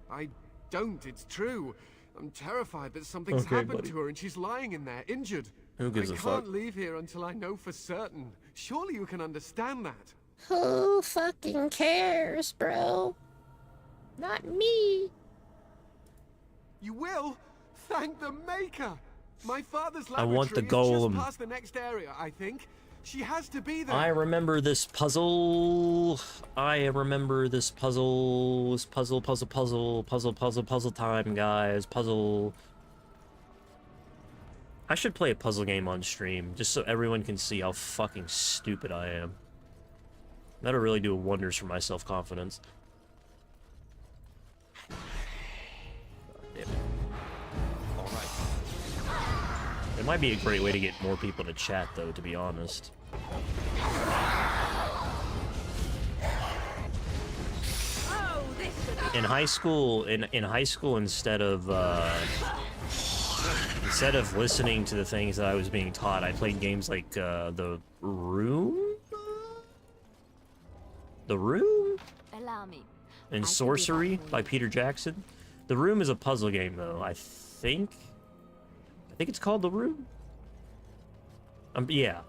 I don't, it's true. I'm terrified that something's Okay, happened buddy. to her and she's lying in there, injured. Who gives I a can't fuck? leave here until I know for certain. Surely you can understand that. Who fucking cares, bro? Not me. You will? Thank the Maker! My father's I want the laboratory is golem. just past the next area, I think. She has to be there. I remember this puzzle. I remember this puzzle. This puzzle time, guys. Puzzle. I should play a puzzle game on stream, just so everyone can see how fucking stupid I am. That'll really do wonders for my self-confidence. It might be a great way to get more people to chat, though, to be honest. In high school, instead of listening to the things that I was being taught, I played games like The Room, Allow me. and Sorcery by Peter Jackson. The Room is a puzzle game, though. I think it's called The Room. Yeah.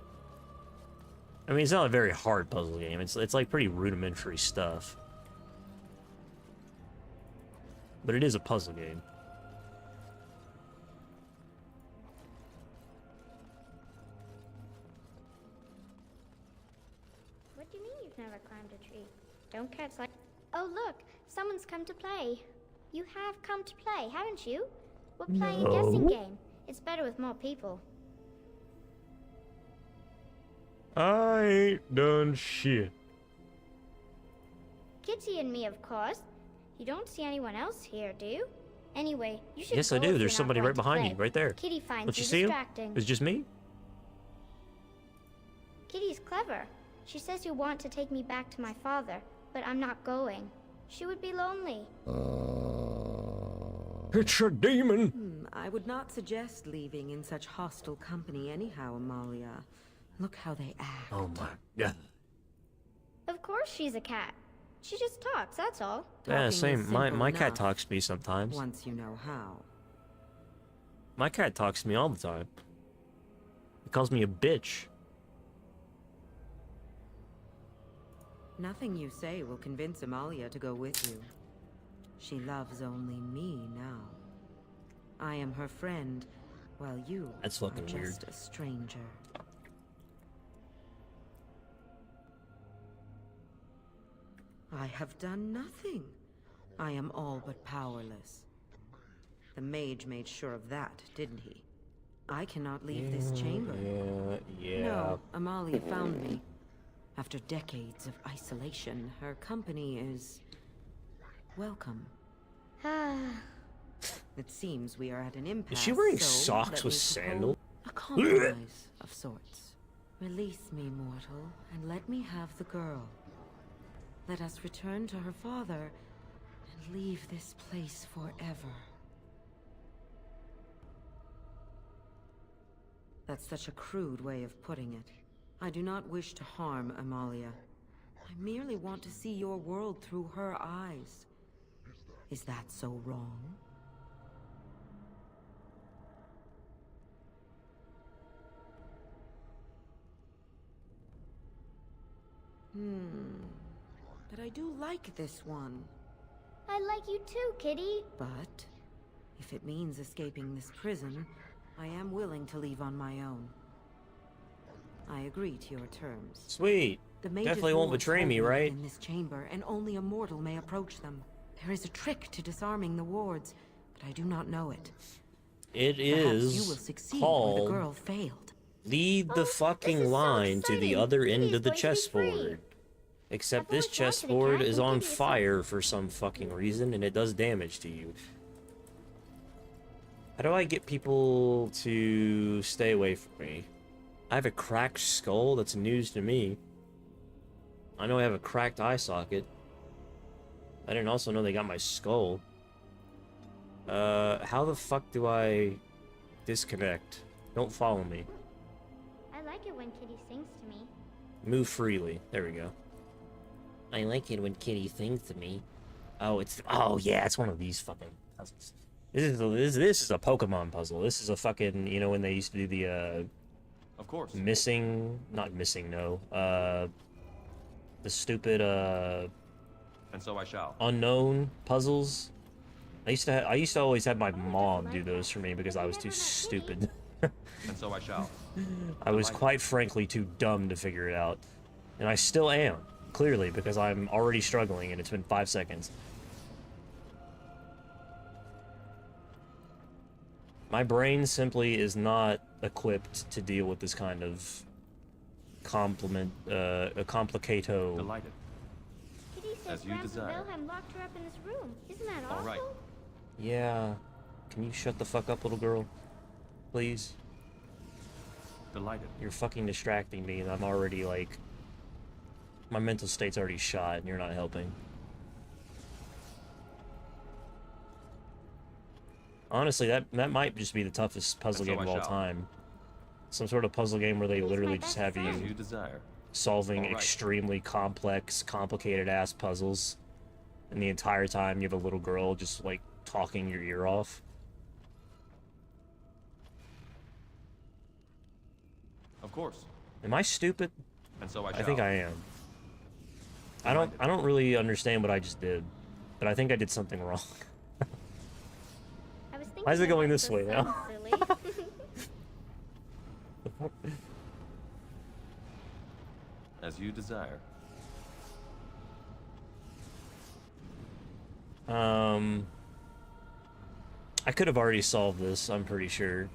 I mean, it's not a very hard puzzle game. It's like pretty rudimentary stuff. But it is a puzzle game. What do you mean you've never climbed a tree? Don't cats like... Oh look, someone's come to play. You have come to play, haven't you? We're playing a guessing game. It's better with more people. I ain't done shit. Kitty and me, of course. You don't see anyone else here, do you? Anyway, you should Yes, go I do. if you're There's not somebody going right to behind play. me, right there. Kitty finds Don't you you see him? distracting. It's just me? Kitty's clever. She says you want to take me back to my father, but I'm not going. She would be lonely. It's a demon! I would not suggest leaving in such hostile company anyhow, Amalia. Look how they act. Oh my god. Of course she's a cat. She just talks, that's all. Yeah, Talking same. is My simple cat enough, talks to me sometimes. once you know how. My cat talks to me all the time. He calls me a bitch. Nothing you say will convince Amalia to go with you. She loves only me now. I am her friend, while you That's are fucking just weird. a stranger. I have done nothing. I am all but powerless. The mage made sure of that, didn't he? I cannot leave this chamber. Yeah. No, Amalia found me. After decades of isolation, her company is welcome. It seems we are at an impasse. Is she wearing so socks let with me sandals? propose a compromise of sorts. Release me, mortal, and let me have the girl. Let us return to her father and leave this place forever. That's such a crude way of putting it. I do not wish to harm Amalia. I merely want to see your world through her eyes. Is that so wrong? But I do like this one. I like you too, Kitty. But if it means escaping this prison, I am willing to leave on my own. I agree to your terms. Sweet. The mages Definitely won't wards betray hold me, right? In this chamber, and only a mortal may approach them. There is a trick to disarming the wards, but I do not know it. It Perhaps you will is succeed where the called girl failed. lead the fucking line to the other end of the chessboard. Except this chessboard is on fire for some fucking reason, and it does damage to you. How do I get people to stay away from me? I have a cracked skull? That's news to me. I know I have a cracked eye socket. I didn't also know they got my skull. How the fuck do I disconnect? Don't follow me. I like it when Kitty sings to me. Move freely. There we go. I like it when Kitty sings to me. Oh, yeah, it's one of these fucking puzzles. This is a Pokemon puzzle. This is a fucking, you know, when they used to do the, Of course. not missing, no. The stupid, And so I shall. unknown puzzles. I used to always have my mom do those for me because I was too stupid. And so I shall. I was quite frankly too dumb to figure it out. And I still am, clearly, because I'm already struggling and it's been 5 seconds. My brain simply is not equipped to deal with this kind of complicato. Delighted. Kitty says As you Grandpa desire. Wilhelm locked her up in this room. Isn't that All awful? right. Yeah. Can you shut the fuck up, little girl? Please? Delighted. You're fucking distracting me and I'm already, like... My mental state's already shot and you're not helping. Honestly, that might just be the toughest puzzle And so game of I all shall. time. Some sort of puzzle game where they He's literally my just best have As you you desire. solving All right. extremely complex, complicated-ass puzzles. And the entire time you have a little girl just, like, talking your ear off. Of course. Am I stupid? And so I shall. I think I am. I don't really understand what I just did, but I think I did something wrong. I was thinking Why is it going about this way now? sun, silly. As you desire. I could have already solved this, I'm pretty sure.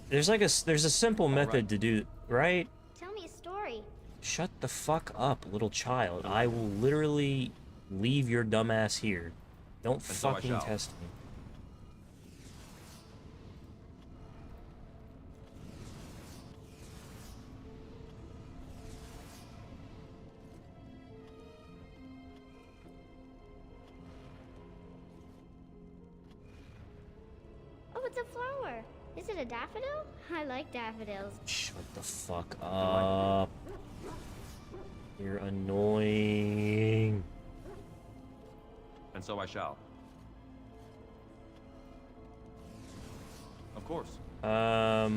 There's a simple method to do, right? Tell me a story. Shut the fuck up, little child. I will literally leave your dumbass here. Don't so I fucking shall. test me. Oh, it's a flower. Is it a daffodil? I like daffodils. Shut the fuck up. You're annoying. And so I shall. Of course. All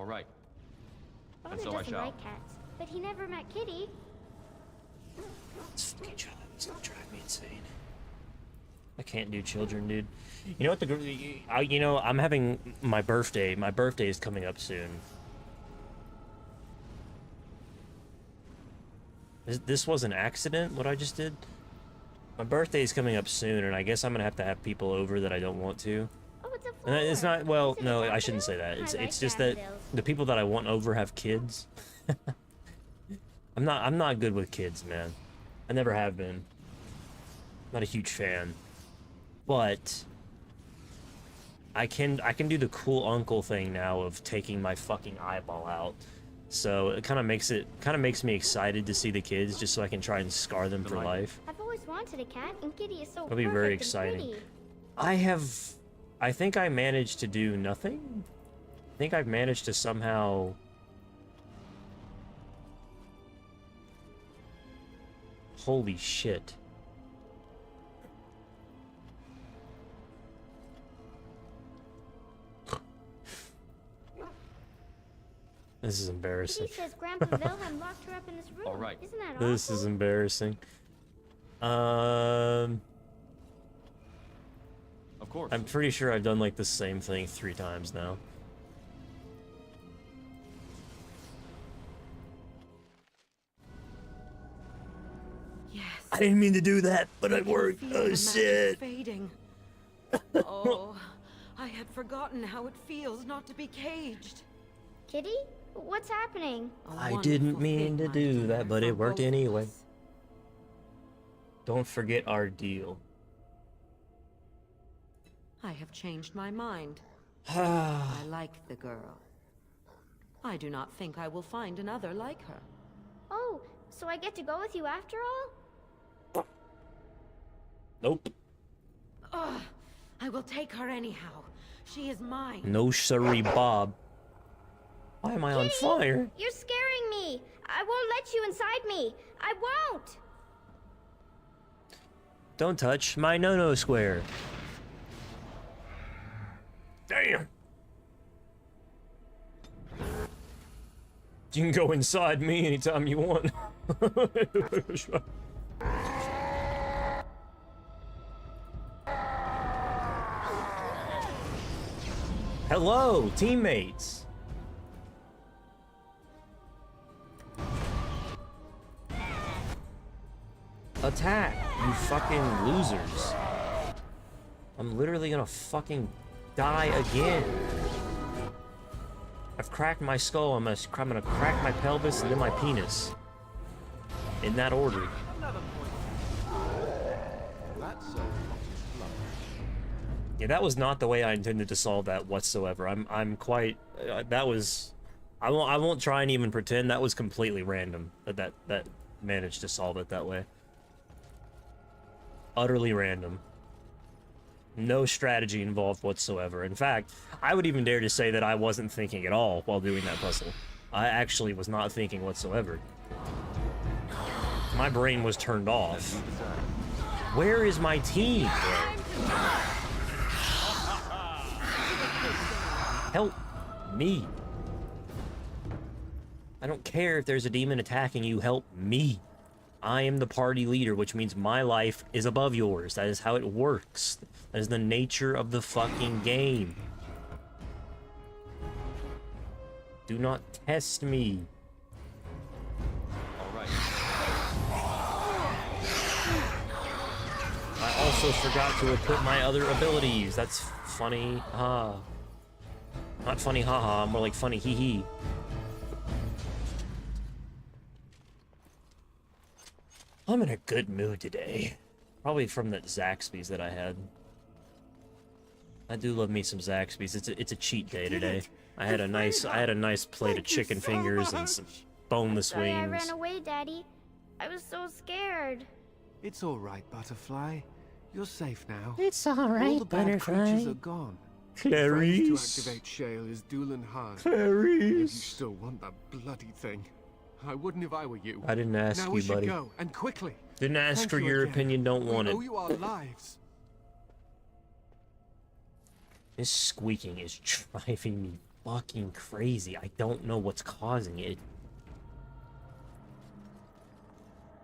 right. Father And so I doesn't shall. like cats, but he never met Kitty. This fucking child is gonna drive me insane. I can't do children, dude. You know what you know, I'm having my birthday. My birthday is coming up soon. This was an accident, what I just did? My birthday is coming up soon, and I guess I'm gonna have to have people over that I don't want to. Oh, it's a And flower. it's not, well, Is it a no, I daffodil? shouldn't say that. It's I like it's just that daffodils. the people that I want over have kids. I'm not good with kids, man. I never have been. Not a huge fan. But I can do the cool uncle thing now of taking my fucking eyeball out. So it kind of makes me excited to see the kids, just so I can try and scar them for life. I've always wanted a cat, and Kitty is so That'll be perfect very and exciting. pretty. I think I managed to do nothing. I think I've managed to somehow... Holy shit. This is embarrassing. Kitty says Grandpa Wilhelm locked her up in this room. All right. Isn't that awful? This is embarrassing. Of course. I'm pretty sure I've done like the same thing 3 times now. Yes. I didn't mean to do that, but it worked. Feel the Oh magic shit. Fading. Oh, I had forgotten how it feels not to be caged. Kitty? What's happening? I didn't mean to do that, but it worked anyway. Don't forget our deal. I have changed my mind. I like the girl. I do not think I will find another like her. Oh, so I get to go with you after all? Nope. Ugh, I will take her anyhow. She is mine. No siree, Bob. Why am I on fire? You're scaring me. I won't let you inside me. I won't. Don't touch my no-no square. Damn. You can go inside me anytime you want. Hello, teammates. Attack, you fucking losers. I'm literally gonna fucking die again. I've cracked my skull, I'm gonna crack my pelvis and then my penis. In that order. Yeah, that was not the way I intended to solve that whatsoever. I'm quite, that was, I won't try and even pretend that was completely random, that managed to solve it that way. Utterly random. No strategy involved whatsoever. In fact, I would even dare to say that I wasn't thinking at all while doing that puzzle. I actually was not thinking whatsoever. My brain was turned off. Where is my team, bro? Help me. I don't care if there's a demon attacking you, help me. I am the party leader, which means my life is above yours. That is how it works. That is the nature of the fucking game. Do not test me. Alright. I also forgot to equip my other abilities. That's funny, ha. Not funny, haha, more like funny, hee hee. I'm in a good mood today. Probably from that Zaxby's that I had. I do love me some Zaxby's. It's a cheat day today. I had a nice plate of chicken fingers and some boneless Sorry I wings. ran away, Daddy. I was so scared. It's all right, Butterfly. You're safe now. It's all All right, the bad Butterfly. creatures are gone. Clarice. The phrase to activate Shale is Doolan Hard. Clarice. And you still want that bloody thing. I wouldn't if I were you. I didn't ask now you, we should buddy. go, and quickly. Didn't ask Thank for you your again. opinion, don't want We it. owe you our lives. This squeaking is driving me fucking crazy. I don't know what's causing it.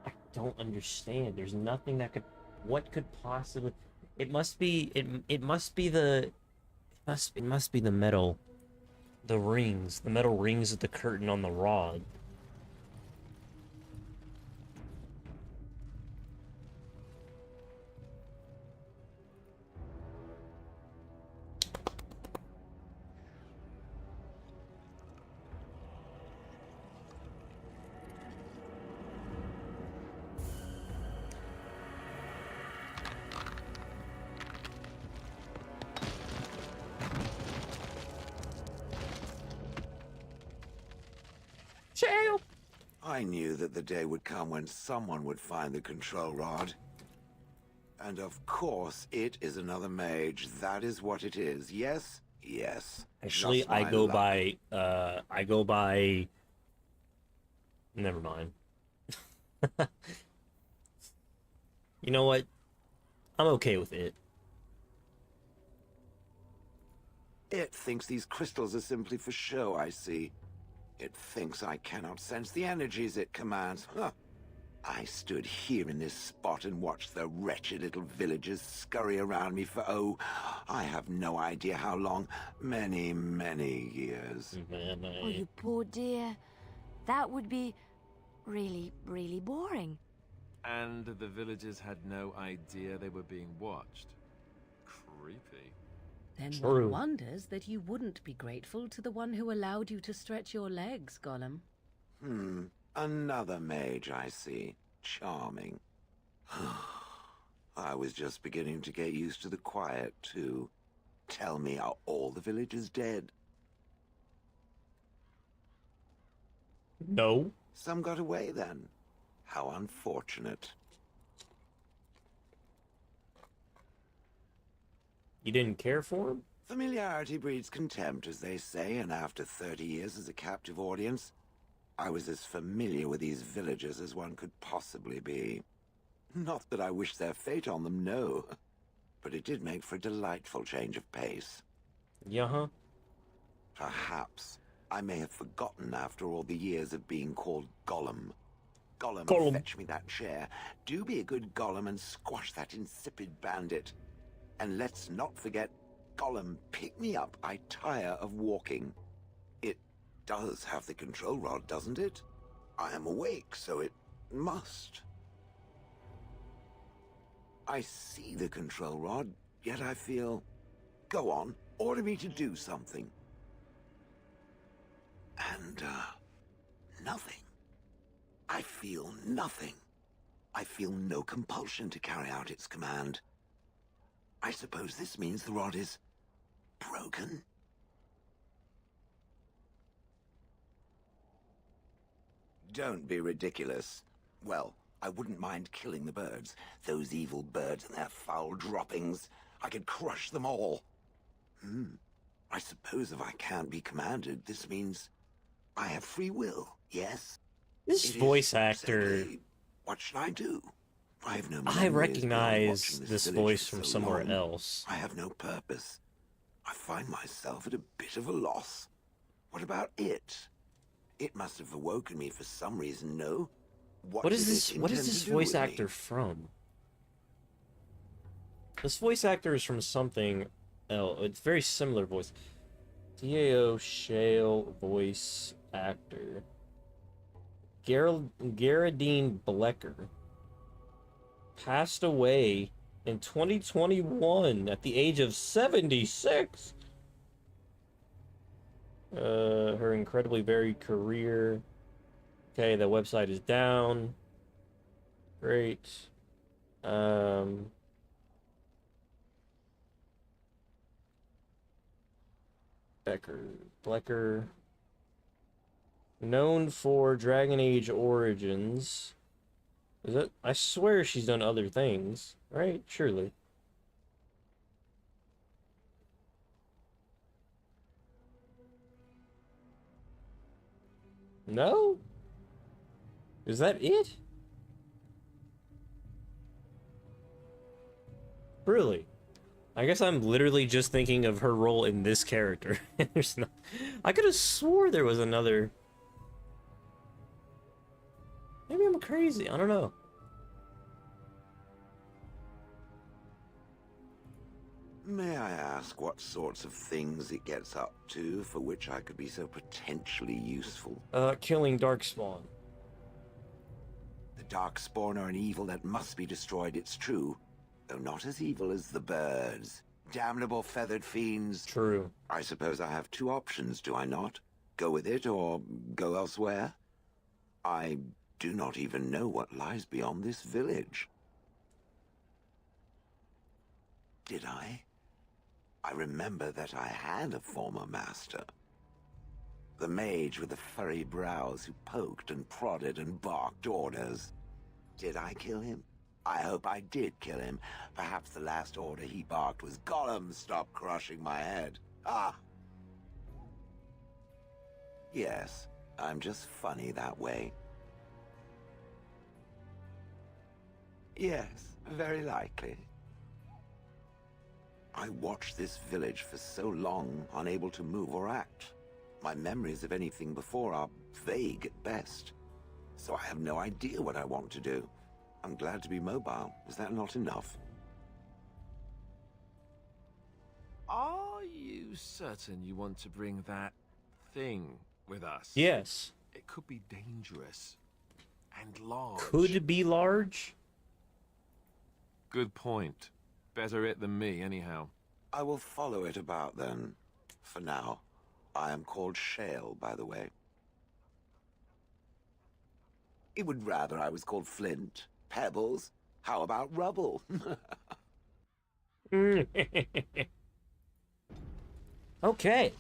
I don't understand. There's nothing that could... What could possibly... It must be... It must be the... It must be the metal... The rings. The metal rings of the curtain on the rod. Shale. I knew that the day would come when someone would find the control rod. And of course, it is another mage. That is what it is. Yes? Yes. Actually, Just I my go luck. by, never mind. You know what? I'm okay with it. It thinks these crystals are simply for show, I see. It thinks I cannot sense the energies it commands. Huh. I stood here in this spot and watched the wretched little villagers scurry around me for, oh, I have no idea how long. Many, many years. Oh, you poor dear. That would be really, really boring. And the villagers had no idea they were being watched. Creepy. Then True. one wonders that you wouldn't be grateful to the one who allowed you to stretch your legs, Gollum. Another mage, I see. Charming. I was just beginning to get used to the quiet, too. Tell me, are all the villagers dead? No. Some got away, then. How unfortunate. You didn't care for him? Familiarity breeds contempt, as they say, and after 30 years as a captive audience, I was as familiar with these villagers as one could possibly be. Not that I wish their fate on them, no. But it did make for a delightful change of pace. Yeah-huh. Perhaps I may have forgotten after all the years of being called Gollum. Gollum, Gollum. fetch me that chair. Do be a good Gollum and squash that insipid bandit. And let's not forget, Gollum, pick me up. I tire of walking. It does have the control rod, doesn't it? I am awake, so it must. I see the control rod, yet I feel... Go on, order me to do something. And, nothing. I feel nothing. I feel no compulsion to carry out its command. I suppose this means the rod is... broken? Don't be ridiculous. Well, I wouldn't mind killing the birds. Those evil birds and their foul droppings. I could crush them all. I suppose if I can't be commanded, this means I have free will, yes? This It is voice actor... simply, what should I do? I have no I memories beyond recognize watching this village voice for from so somewhere long. else. I have no purpose. I find myself at a bit of a loss. What about it? It must have awoken me for some reason, no? What is did this? it What is intend this to do voice with me? actor from? This voice actor is from something else. It's very similar voice. DAO Shale voice actor. Garradine Blecker passed away in 2021 at the age of 76. Her incredibly varied career. Okay, the website is down. Great. Blecker. Known for Dragon Age Origins. Is it? I swear she's done other things, right? Surely. No? Is that it? Really? I guess I'm literally just thinking of her role in this character. There's no... I could have swore there was another... Maybe I'm crazy. I don't know. May I ask what sorts of things it gets up to for which I could be so potentially useful? Killing Darkspawn. The Darkspawn are an evil that must be destroyed, it's true. Though not as evil as the birds. Damnable feathered fiends. True. I suppose I have two options, do I not? Go with it or go elsewhere? I do not even know what lies beyond this village. Did I? I remember that I had a former master. The mage with the furry brows who poked and prodded and barked orders. Did I kill him? I hope I did kill him. Perhaps the last order he barked was, "Gollum, stop crushing my head." Ah! Yes, I'm just funny that way. Yes, very likely. I watched this village for so long, unable to move or act. My memories of anything before are vague at best. So I have no idea what I want to do. I'm glad to be mobile. Is that not enough? Are you certain you want to bring that thing with us? Yes. It could be dangerous. And large. Could be large? Good point. Better it than me, anyhow. I will follow it about then. For now. I am called Shale, by the way. It would rather I was called Flint. Pebbles? How about rubble? Okay.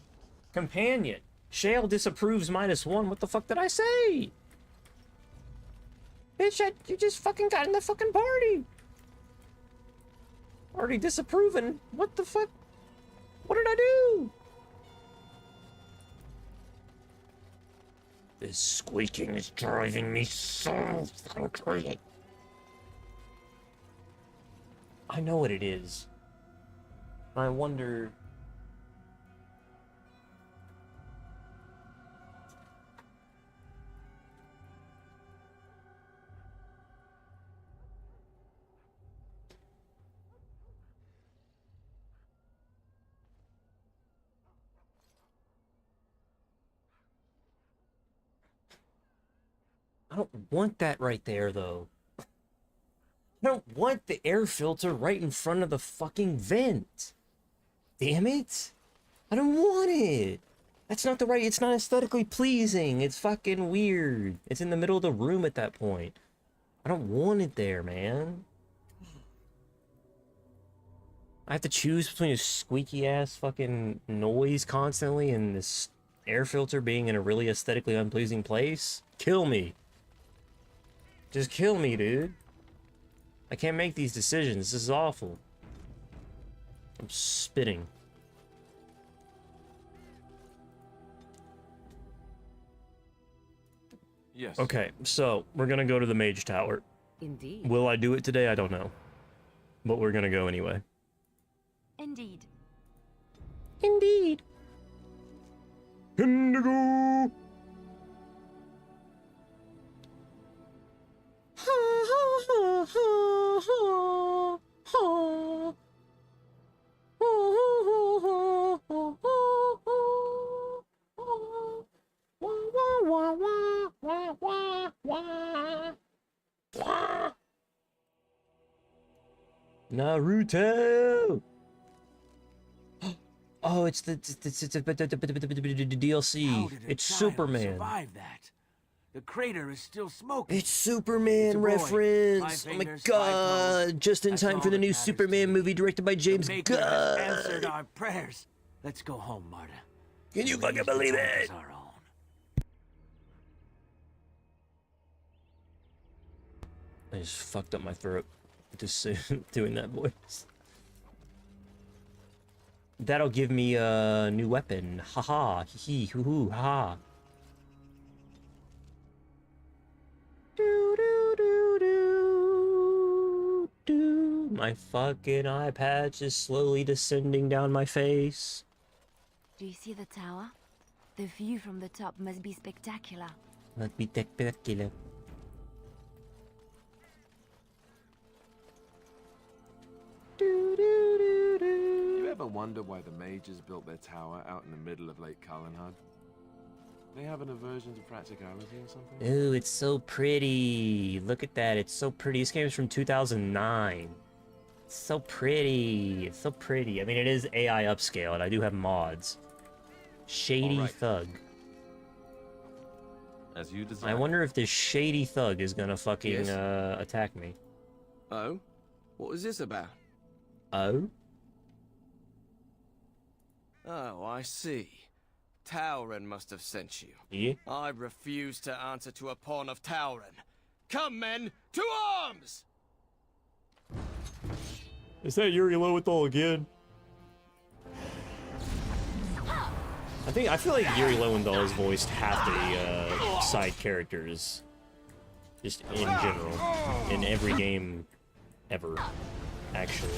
Companion. Shale disapproves -1. What the fuck did I say? Bitch, you just fucking got in the fucking party. Already disapproving. What the fuck? What did I do? This squeaking is driving me so fucking crazy. I know what it is. I wonder... I don't want that right there, though. I don't want the air filter right in front of the fucking vent. Damn it. I don't want it. That's not the right... It's not aesthetically pleasing. It's fucking weird. It's in the middle of the room at that point. I don't want it there, man. I have to choose between a squeaky-ass fucking noise constantly and this air filter being in a really aesthetically unpleasing place? Kill me. Just kill me, dude. I can't make these decisions. This is awful. I'm spitting. Yes. Okay, so we're gonna go to the Mage Tower. Indeed. Will I do it today? I don't know. But we're gonna go anyway. Indeed. Indeed. Indigo. Naruto. Oh, it's the DLC. It's Superman. Survive that. The crater is still smoking. It's Superman reference. Oh my god! Just in time for the new Superman movie directed by James Gunn. Answered our prayers. Let's go home, Marta. Can you fucking believe it? Our own. I just fucked up my throat just doing that voice. That'll give me a new weapon. Haha, hee hoo hoo, ha. My fucking eye patch is slowly descending down my face. Do you see the tower? The view from the top must be spectacular. Must be spectacular. You ever wonder why the mages built their tower out in the middle of Lake Calenhad? They have an aversion to practicality or something? Ooh, it's so pretty. Look at that. It's so pretty. This game is from 2009. It's so pretty. It's so pretty. I mean, it is AI upscaled. I do have mods. Shady Thug. As you desire. I wonder if this shady thug is gonna fucking attack me. Oh? What was this about? Oh? Oh, I see. Tauren must have sent you. Yeah? I refuse to answer to a pawn of Tauren. Come, men, to arms! Is that Yuri Lowenthal again? I feel like Yuri Lowenthal has voiced half the side characters, just in general, in every game ever, actually.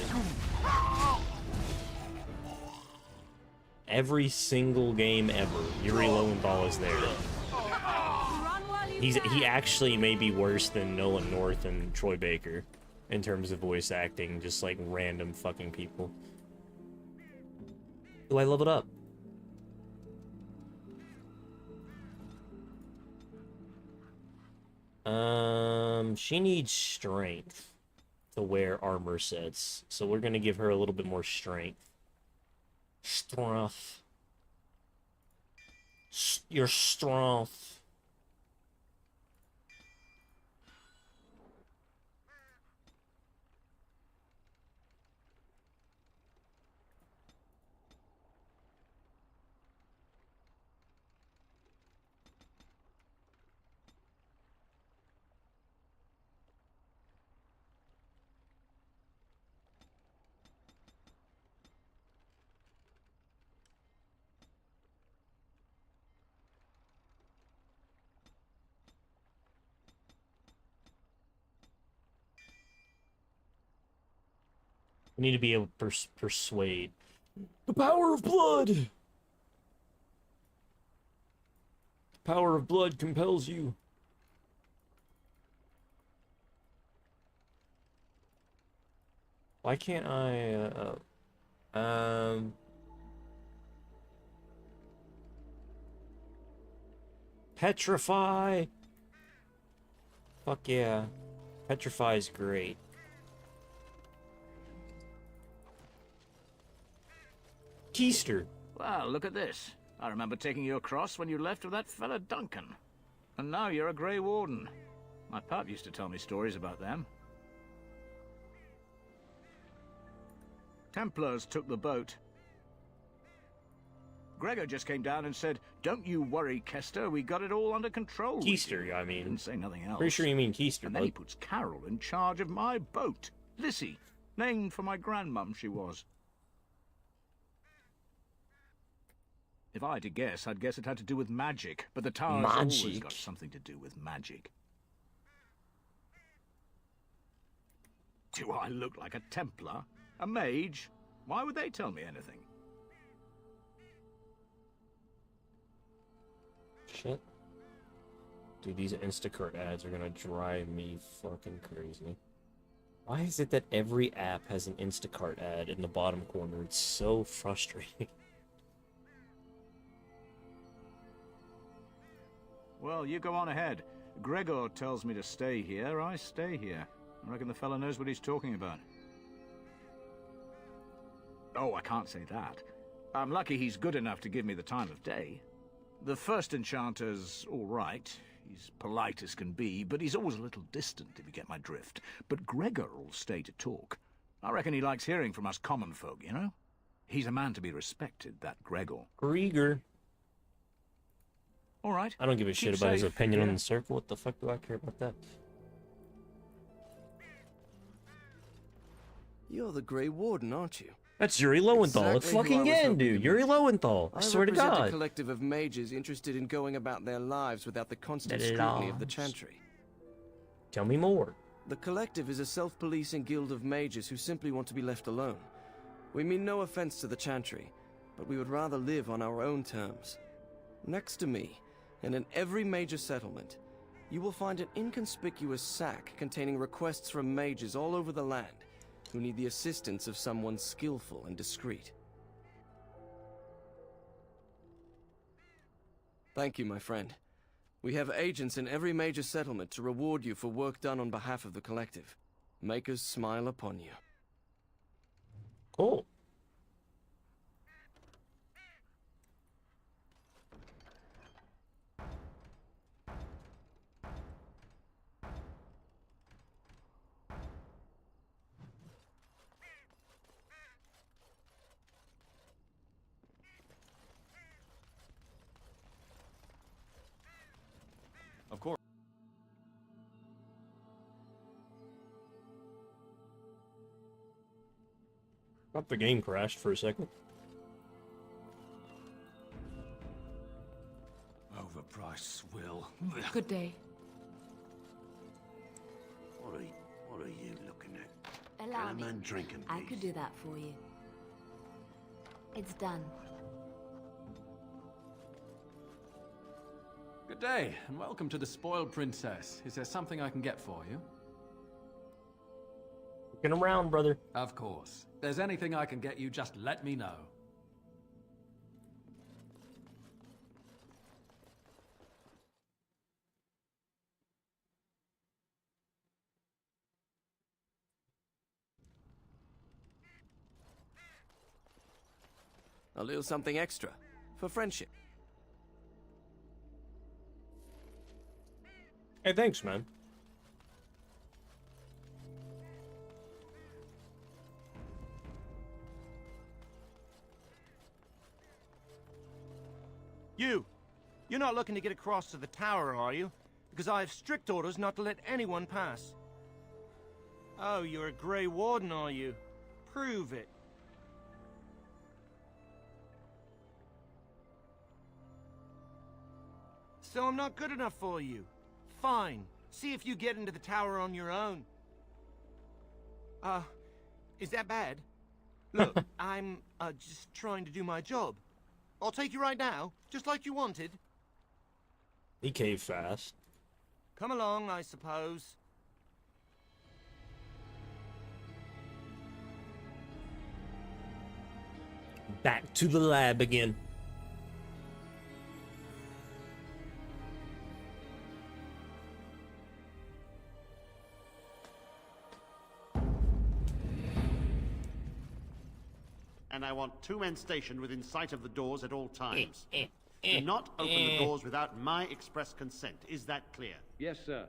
Every single game ever, Yuri Lowenthal is there. He actually may be worse than Nolan North and Troy Baker in terms of voice acting, just like random fucking people. Ooh, I leveled up. She needs strength to wear armor sets, so we're gonna give her a little bit more strength. Strength. Your strength. We need to be able to persuade. The power of blood! The power of blood compels you. Why can't I, Petrify! Fuck yeah. Petrify is great. Keister. Well, look at this. I remember taking you across when you left with that fella Duncan. And now you're a Grey Warden. My pap used to tell me stories about them. Templars took the boat. Gregor just came down and said, "Don't you worry, Kester, we got it all under control." Keister, I mean. Didn't say nothing else. Pretty sure you mean Keister, And then he puts Carol in charge of my boat. Lissy, named for my grandmum she was. If I had to guess, I'd guess it had to do with magic, but the tower's always got something to do with magic. Do I look like a Templar? A mage? Why would they tell me anything? Shit. Dude, these Instacart ads are gonna drive me fucking crazy. Why is it that every app has an Instacart ad in the bottom corner? It's so frustrating. Well, you go on ahead. Gregor tells me to stay here, I stay here. I reckon the fella knows what he's talking about. Oh, I can't say that. I'm lucky he's good enough to give me the time of day. The first enchanter's all right. He's polite as can be, but he's always a little distant, if you get my drift. But Gregor'll stay to talk. I reckon he likes hearing from us common folk, you know? He's a man to be respected, that Gregor. Gregor. All right. I don't give a shit about his opinion on the circle. What the fuck do I care about that? You're the Grey Warden, aren't you? That's Yuri Lowenthal. It's Exactly who I fucking was again, hoping to dude. meet. Yuri Lowenthal. I swear to represent a God. collective of mages interested in going about their lives without the constant scrutiny of the Chantry. Tell me more. The collective is a self-policing guild of mages who simply want to be left alone. We mean no offense to the Chantry, but we would rather live on our own terms. Next to me, and in every major settlement, you will find an inconspicuous sack containing requests from mages all over the land who need the assistance of someone skillful and discreet. Thank you, my friend. We have agents in every major settlement to reward you for work done on behalf of the collective. Make us smile upon you. Cool. Of course. Thought the game crashed for a second. Overpriced swill. Good day. What are you looking at? Allow Can a me. man drink in I peace? could do that for you. It's done. Good day, and welcome to the Spoiled Princess. Is there something I can get for you? Looking around, brother. Of course. If there's anything I can get you, just let me know. A little something extra, for friendship. Hey, thanks, man. You're not looking to get across to the tower, are you? Because I have strict orders not to let anyone pass. Oh, you're a Grey Warden, are you? Prove it. So I'm not good enough for you. Fine. See if you get into the tower on your own. Is that bad? Look, I'm, just trying to do my job. I'll take you right now, just like you wanted. He caved fast. Come along, I suppose. Back to the lab again. And I want 2 men stationed within sight of the doors at all times. Do not open the doors without my express consent. Is that clear? Yes, sir.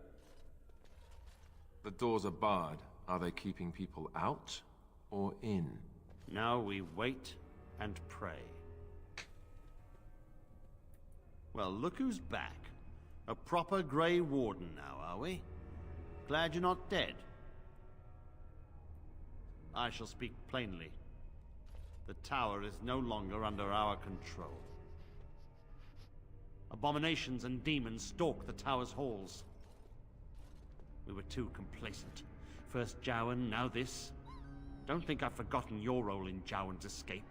The doors are barred. Are they keeping people out or in? Now we wait and pray. Well, look who's back. A proper Grey Warden now, are we? Glad you're not dead. I shall speak plainly. The tower is no longer under our control. Abominations and demons stalk the tower's halls. We were too complacent. First Jowan, now this. Don't think I've forgotten your role in Jowan's escape.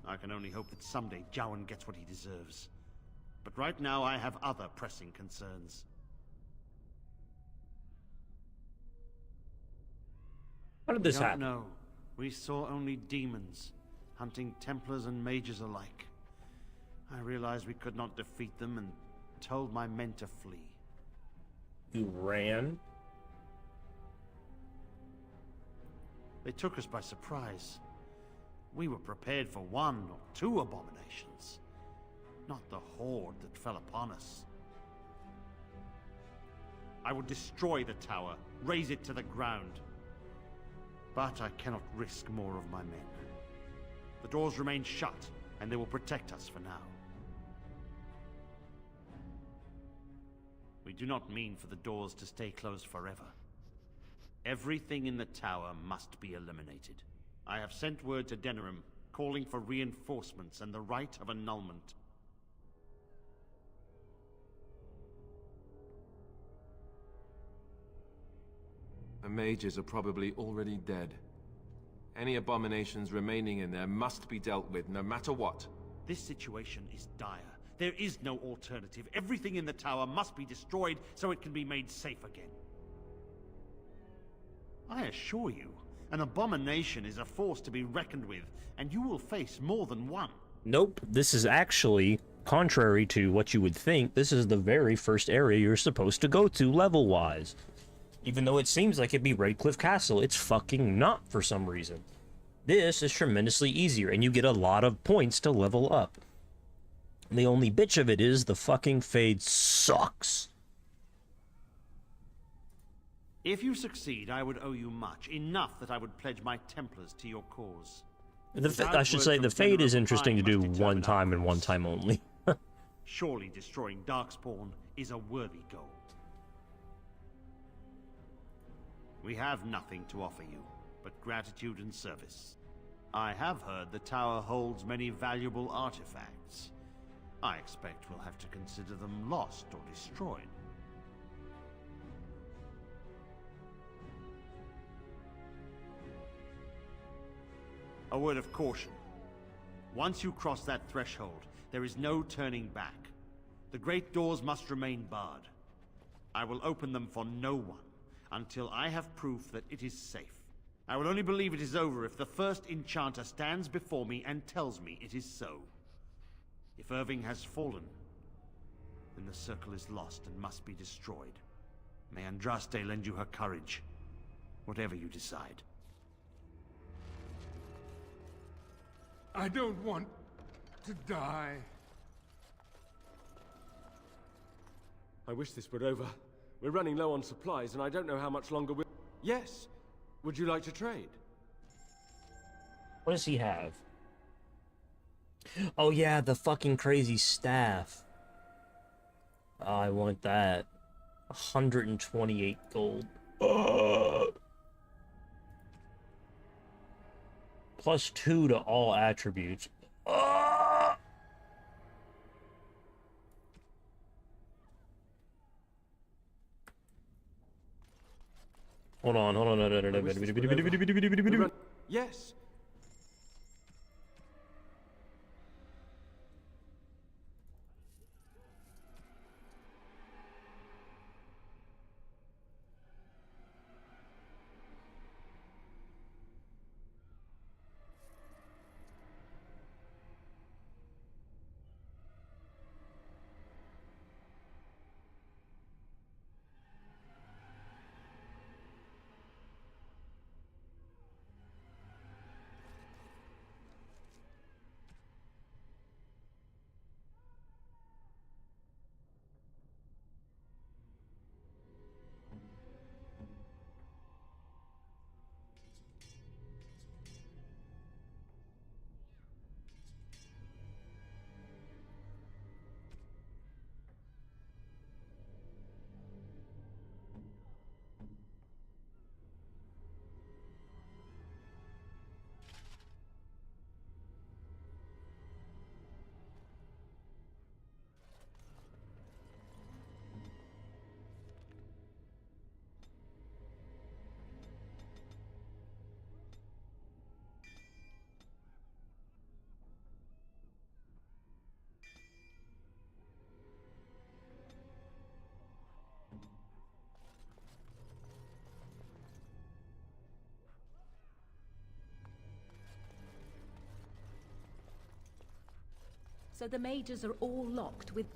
I can only hope that someday Jowan gets what he deserves. But right now I have other pressing concerns. How did this happen? No, we saw only demons, hunting Templars and mages alike. I realized we could not defeat them and told my men to flee. You ran? They took us by surprise. We were prepared for 1 or 2 abominations, not the horde that fell upon us. I will destroy the tower, raze it to the ground. But I cannot risk more of my men. The doors remain shut, and they will protect us for now. We do not mean for the doors to stay closed forever. Everything in the tower must be eliminated. I have sent word to Denerim, calling for reinforcements and the right of annulment. The mages are probably already dead. Any abominations remaining in there must be dealt with, no matter what. This situation is dire. There is no alternative. Everything in the tower must be destroyed so it can be made safe again. I assure you, an abomination is a force to be reckoned with, and you will face more than one. Nope, this is actually, contrary to what you would think, this is the very first area you're supposed to go to level-wise. Even though it seems like it'd be Redcliffe Castle, it's fucking not for some reason. This is tremendously easier, and you get a lot of points to level up. The only bitch of it is the fucking Fade sucks. If you succeed, I would owe you much. Enough that I would pledge my Templars to your cause. I should say, the Fade is interesting to do one time and one time only. Surely destroying Darkspawn is a worthy goal. We have nothing to offer you, but gratitude and service. I have heard the tower holds many valuable artifacts. I expect we'll have to consider them lost or destroyed. A word of caution. Once you cross that threshold, there is no turning back. The great doors must remain barred. I will open them for no one until I have proof that it is safe. I will only believe it is over if the first enchanter stands before me and tells me it is so. If Irving has fallen, then the circle is lost and must be destroyed. May Andraste lend you her courage, whatever you decide. I don't want to die. I wish this were over. We're running low on supplies, and I don't know how much longer we'll... Yes. Would you like to trade? What does he have? Oh yeah, the fucking crazy staff. Oh, I want that. 128 gold. Plus 2 to all attributes. Hold on. Yes. So the mages are all locked with...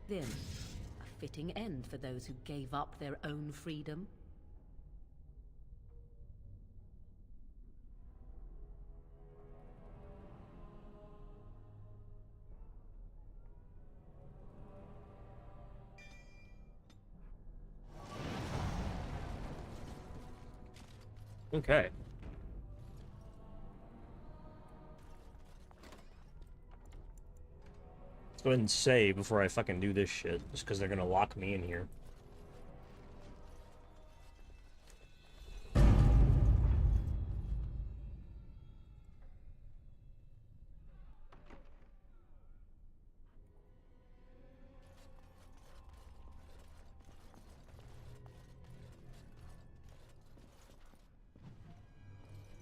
Then, a fitting end for those who gave up their own freedom. Okay. Let's go ahead and save before I fucking do this shit, just because they're gonna lock me in here.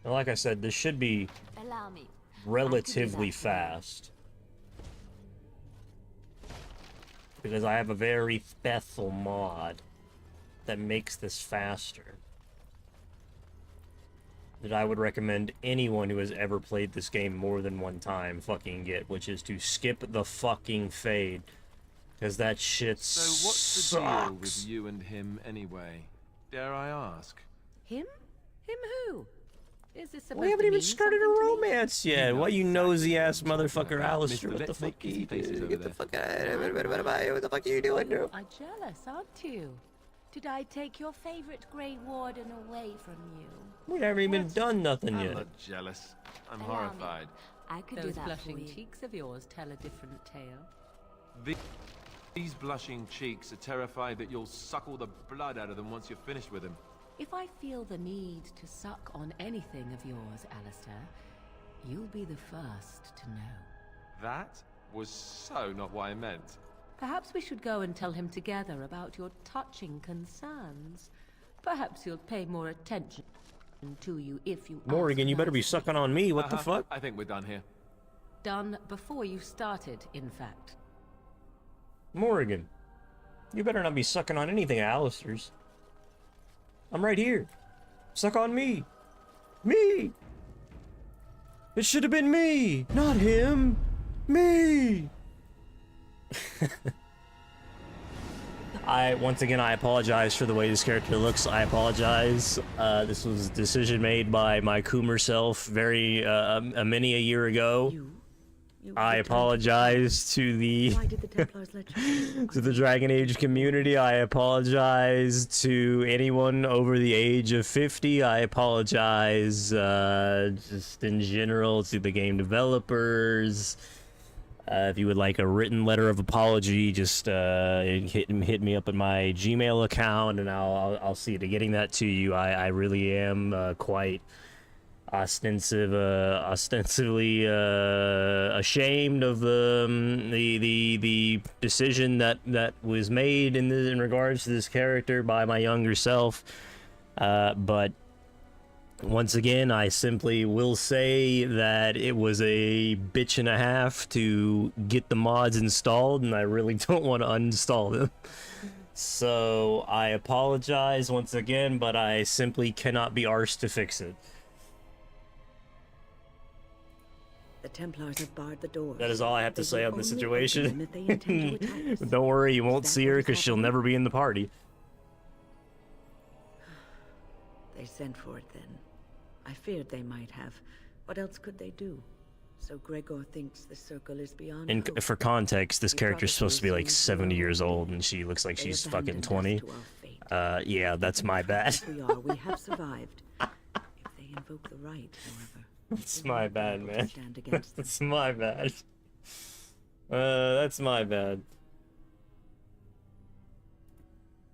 And like I said, this should be Allow me. relatively fast. Because I have a very special mod that makes this faster. That I would recommend anyone who has ever played this game more than one time fucking get, which is to skip the fucking fade. Because that shit So what's the deal with you and him anyway? Dare I ask? Him? Him who? Is this supposed We haven't to even mean started a something to me? romance yet. What, you nosy ass motherfucker, Alistair? What the fuck are you faces doing? over Get the there. fuck out of here. What the fuck are you doing, bro? Are jealous, aren't you? Did I take your favorite Grey Warden away from you? We haven't even done nothing I'm yet. not jealous. I'm Allow me. horrified. I could Those do that blushing for you. cheeks of yours tell a different tale. These blushing cheeks are terrified that you'll suck all the blood out of them once you're finished with him. If I feel the need to suck on anything of yours, Alistair, you'll be the first to know. That was so not what I meant. Perhaps we should go and tell him together about your touching concerns. Perhaps he'll pay more attention to you if you Morrigan, ask you better be nicely. sucking on me. What the fuck? I think we're done here. Done before you started, in fact. Morrigan, you better not be sucking on anything, Alistair's. I'm right here. Suck on me. Me! It should have been me, not him. Me! Once again, I apologize for the way this character looks. I apologize. This was a decision made by my Coomer self many a year ago. I apologize to the Why did the Templars let you? to the Dragon Age community. I apologize to anyone over the age of 50. I apologize just in general to the game developers. If you would like a written letter of apology, just hit me up at my Gmail account, and I'll see to getting that to you. I really am quite ostensively ashamed of the decision that was made in regards to this character by my younger self. But once again, I simply will say that it was a bitch and a half to get the mods installed, and I really don't want to uninstall them. So I apologize once again, but I simply cannot be arsed to fix it. The Templars have barred the doors. That is all I have to They say will on the only situation. open them if they intend to attack us. Don't worry, you won't Is that see her what is because she'll happening? never be in the party. They sent for it then. I feared they might have. What else could they do? So Gregor thinks the circle is beyond And hope. for context, this He character's supposed to be like probably 70 assumes years we old, and she looks like They she's abandoned fucking us 20. to our fate. Yeah, that's my bad. We are. We have survived. If they invoke the right, however. That's we my won't be bad, able to man. stand against them. That's my bad. That's my bad.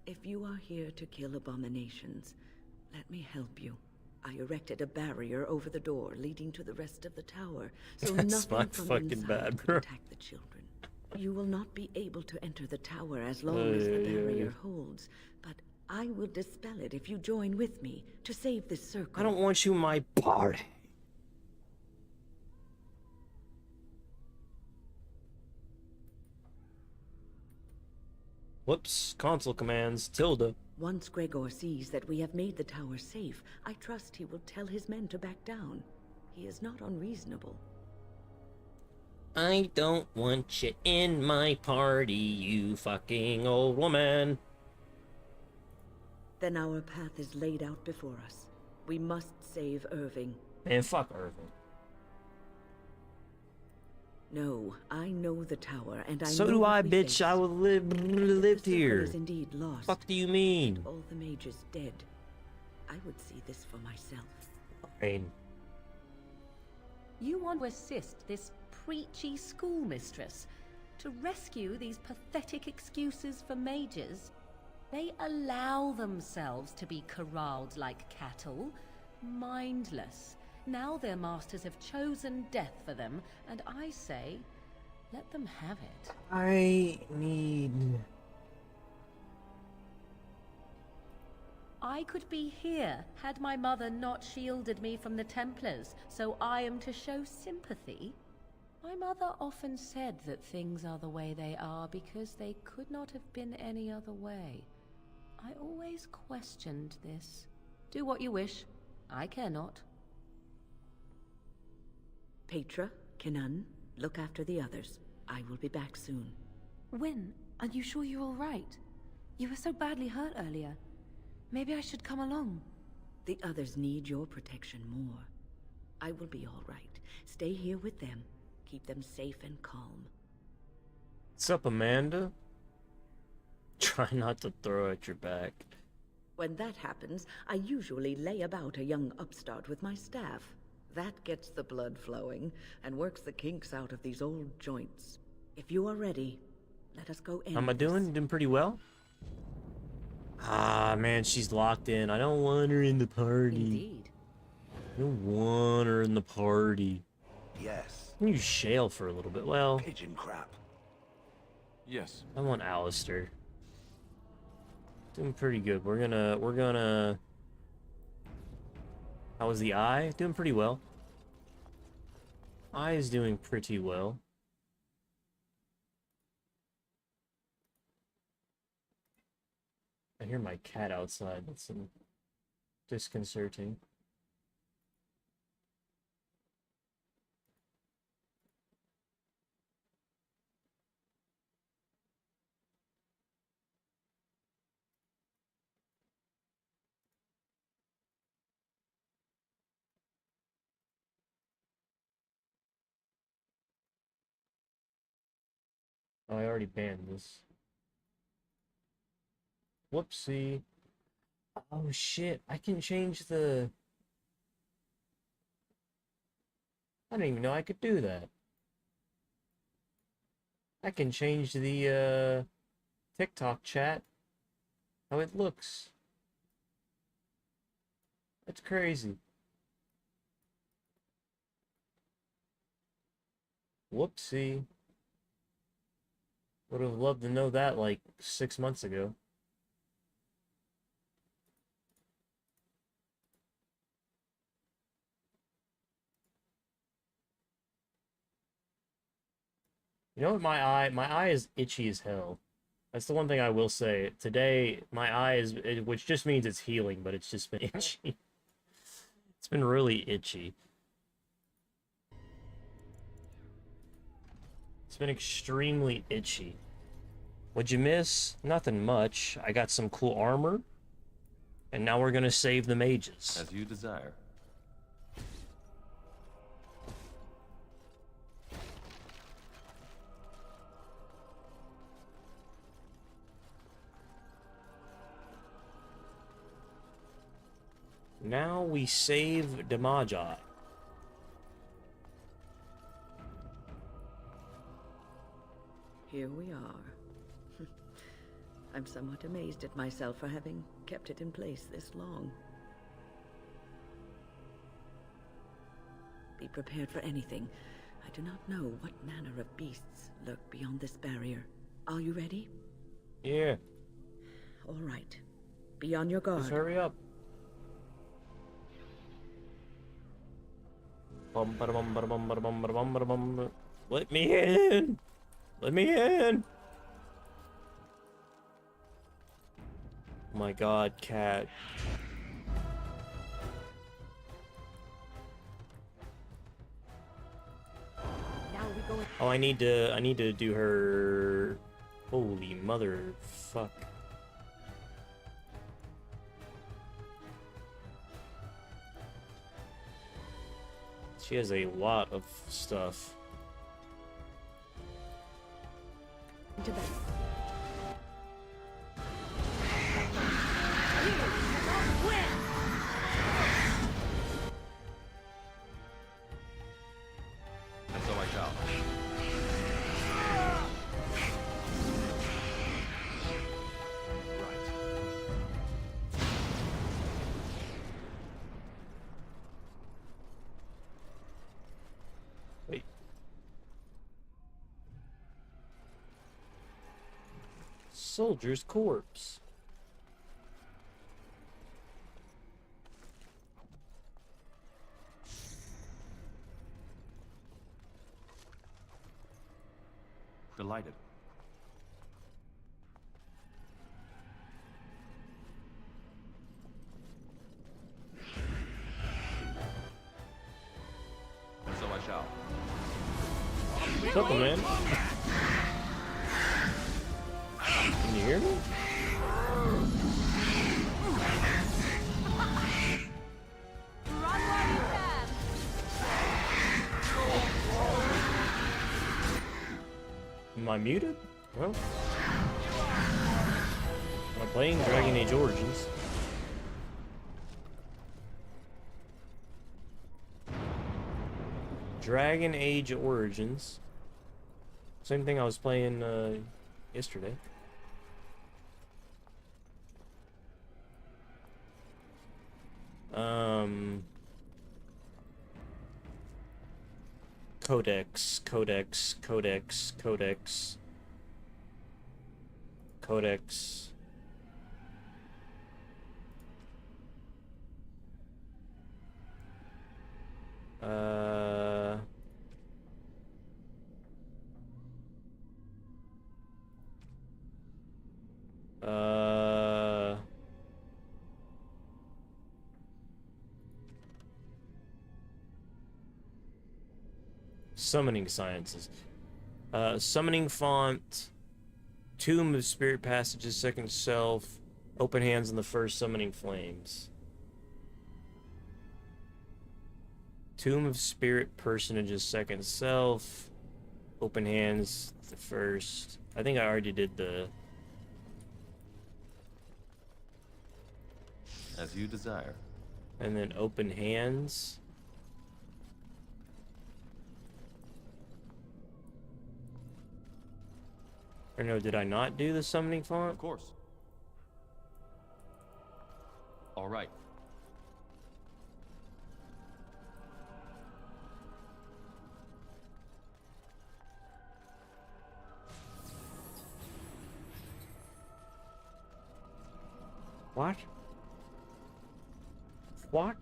If you are here to kill abominations, let me help you. I erected a barrier over the door leading to the rest of the tower, so That's nothing my from fucking inside bad, could bro. attack the children. You will not be able to enter the tower as long as the barrier holds, but I will dispel it if you join with me to save this circle. I don't want you in my party. Whoops, console commands, tilde. Once Gregor sees that we have made the tower safe, I trust he will tell his men to back down. He is not unreasonable. I don't want you in my party, you fucking old woman. Then our path is laid out before us. We must save Irving. Man, fuck Irving. No, I know the tower, and I So know do what I, we bitch. face. I would lived The here. circle is indeed lost. Fuck do you mean? All the mages dead. I would see this for myself. Fine. You want to assist this preachy schoolmistress to rescue these pathetic excuses for mages? They allow themselves to be corralled like cattle, mindless. Now their masters have chosen death for them, and I say, let them have it. I need... I could be here had my mother not shielded me from the Templars, so I am to show sympathy. My mother often said that things are the way they are because they could not have been any other way. I always questioned this. Do what you wish. I care not. Petra, Kinan, look after the others. I will be back soon. When? Are you sure you're all right? You were so badly hurt earlier. Maybe I should come along. The others need your protection more. I will be all right. Stay here with them. Keep them safe and calm. What's up, Amanda? Try not to throw at your back. When that happens, I usually lay about a young upstart with my staff. That gets the blood flowing and works the kinks out of these old joints. If you are ready, let us go in. How am I doing? Doing pretty well? Ah, man, she's locked in. I don't want her in the party. Indeed. I don't want her in the party. Yes. Can you shale for a little bit? Well... Pigeon crap. Yes. I want Alistair. Doing pretty good. We're gonna... How was the eye? Doing pretty well. Eye is doing pretty well. I hear my cat outside. That's disconcerting. Oh, I already banned this. Whoopsie. Oh shit, I can change the... I didn't even know I could do that. I can change the TikTok chat, how it looks. That's crazy. Whoopsie. Would have loved to know that like 6 months ago. You know what, my eye is itchy as hell. That's the one thing I will say. Today, my eye is, which just means it's healing, but it's just been itchy. It's been really itchy. It's been extremely itchy. What'd you miss? Nothing much. I got some cool armor. And now we're gonna save the mages. As you desire. Now we save the Magi. Here we are. I'm somewhat amazed at myself for having kept it in place this long. Be prepared for anything. I do not know what manner of beasts lurk beyond this barrier. Are you ready? Yeah. All right. Be on your guard. Just hurry up. Let me in! Let me in! Oh my god, cat. Now we go. Oh, I need to do her. Holy mother fuck. She has a lot of stuff. To bed. soldier's corpse. Delighted. And so I shall. What's up, man? Can you hear me? Am I muted? Well, I'm playing Dragon Age Origins. Dragon Age Origins. Same thing I was playing yesterday. Codex. Summoning sciences. Summoning font. Tomb of Spirit Passages, second self. Open hands in the first summoning flames. Tomb of Spirit Personages, second self. Open hands, the first. I think I already did the... As you desire. And then open hands. Or no, did I not do the summoning font? Of course. All right. What? What?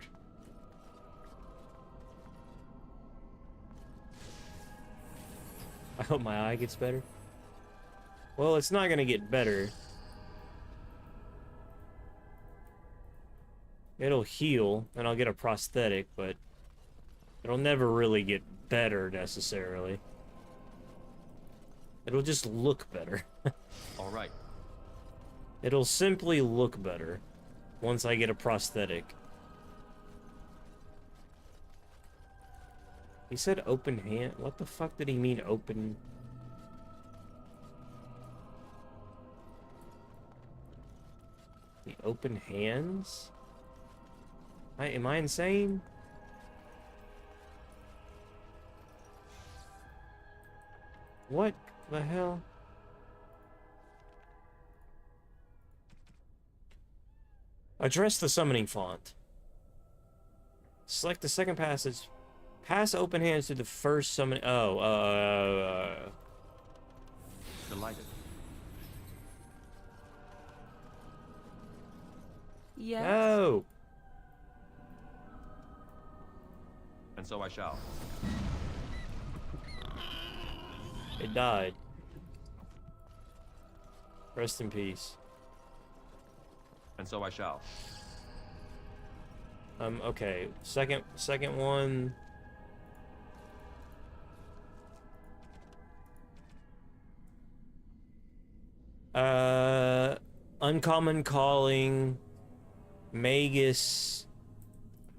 I hope my eye gets better. Well, it's not gonna get better. It'll heal, and I'll get a prosthetic, but it'll never really get better, necessarily. It'll just look better. All right. It'll simply look better once I get a prosthetic. He said open hand? What the fuck did he mean open... The open hands? Am I insane? What the hell? Address the summoning font. Select the second passage. Pass open hands to the first summon. Delighted. Yes. No. And so I shall. It died. Rest in peace. And so I shall. Okay. Second one. Uncommon calling. Magus.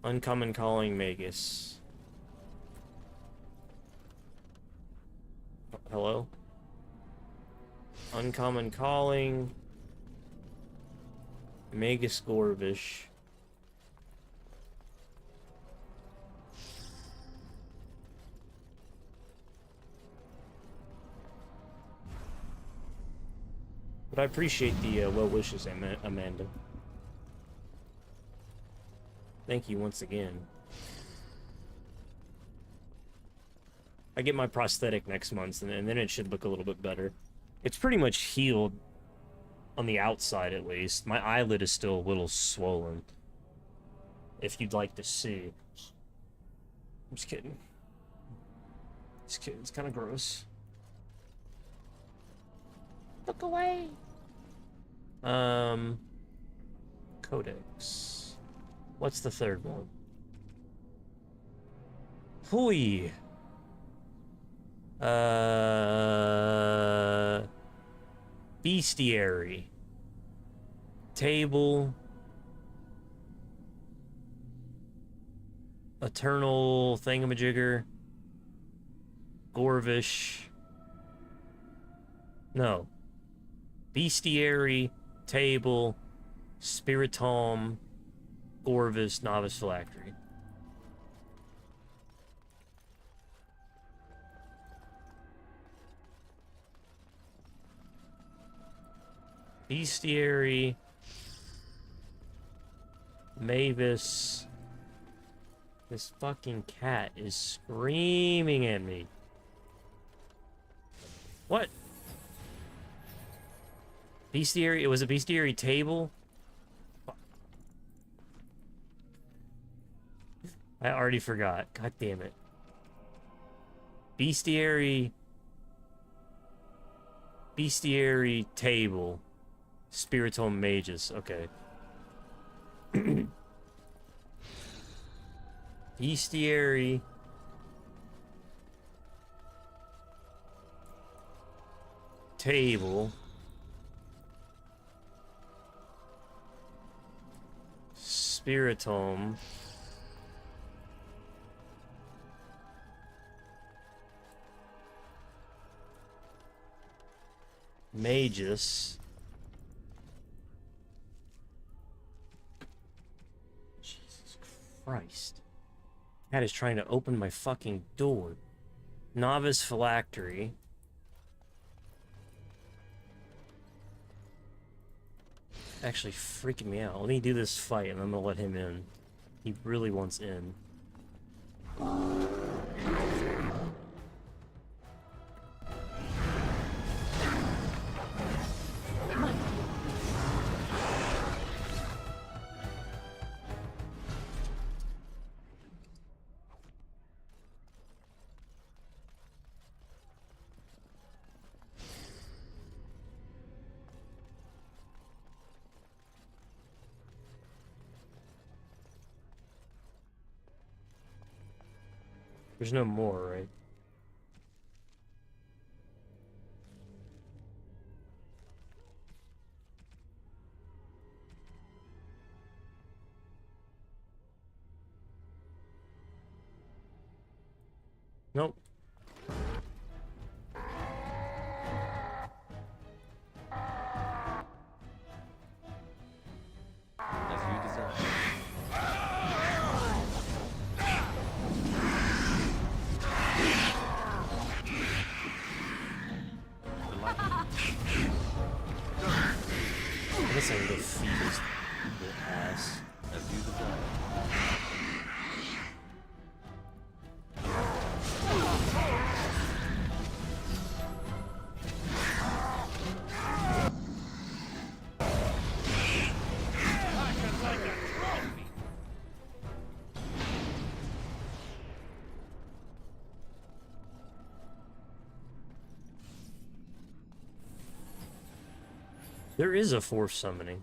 Uncommon calling Magus. Hello? Uncommon calling. Magus Gorvish. But I appreciate the well wishes, Amanda. Thank you once again. I get my prosthetic next month, and then it should look a little bit better. It's pretty much healed On the outside, at least. My eyelid is still a little swollen. If you'd like to see. I'm just kidding. Just kidding. It's kind of gross. Look away. Codex. What's the third one? Hui. Bestiary. Table. Eternal thingamajigger. Gorvish. No. Bestiary, Table, Spiritom, Gorvis, Novice Phylactery. Bestiary, Mavis. This fucking cat is screaming at me. What? Bestiary, it was a bestiary table? I already forgot. God damn it. Bestiary table. Spiritomb mages. Okay. Bestiary table. Spiritomb. Magus. Jesus Christ. Cat is trying to open my fucking door. Novice Phylactery. Actually freaking me out. Let me do this fight and I'm gonna let him in. He really wants in. There's no more, right? Nope. As you desire. I guess I can go feed his little ass. As you desire. There is a fourth summoning.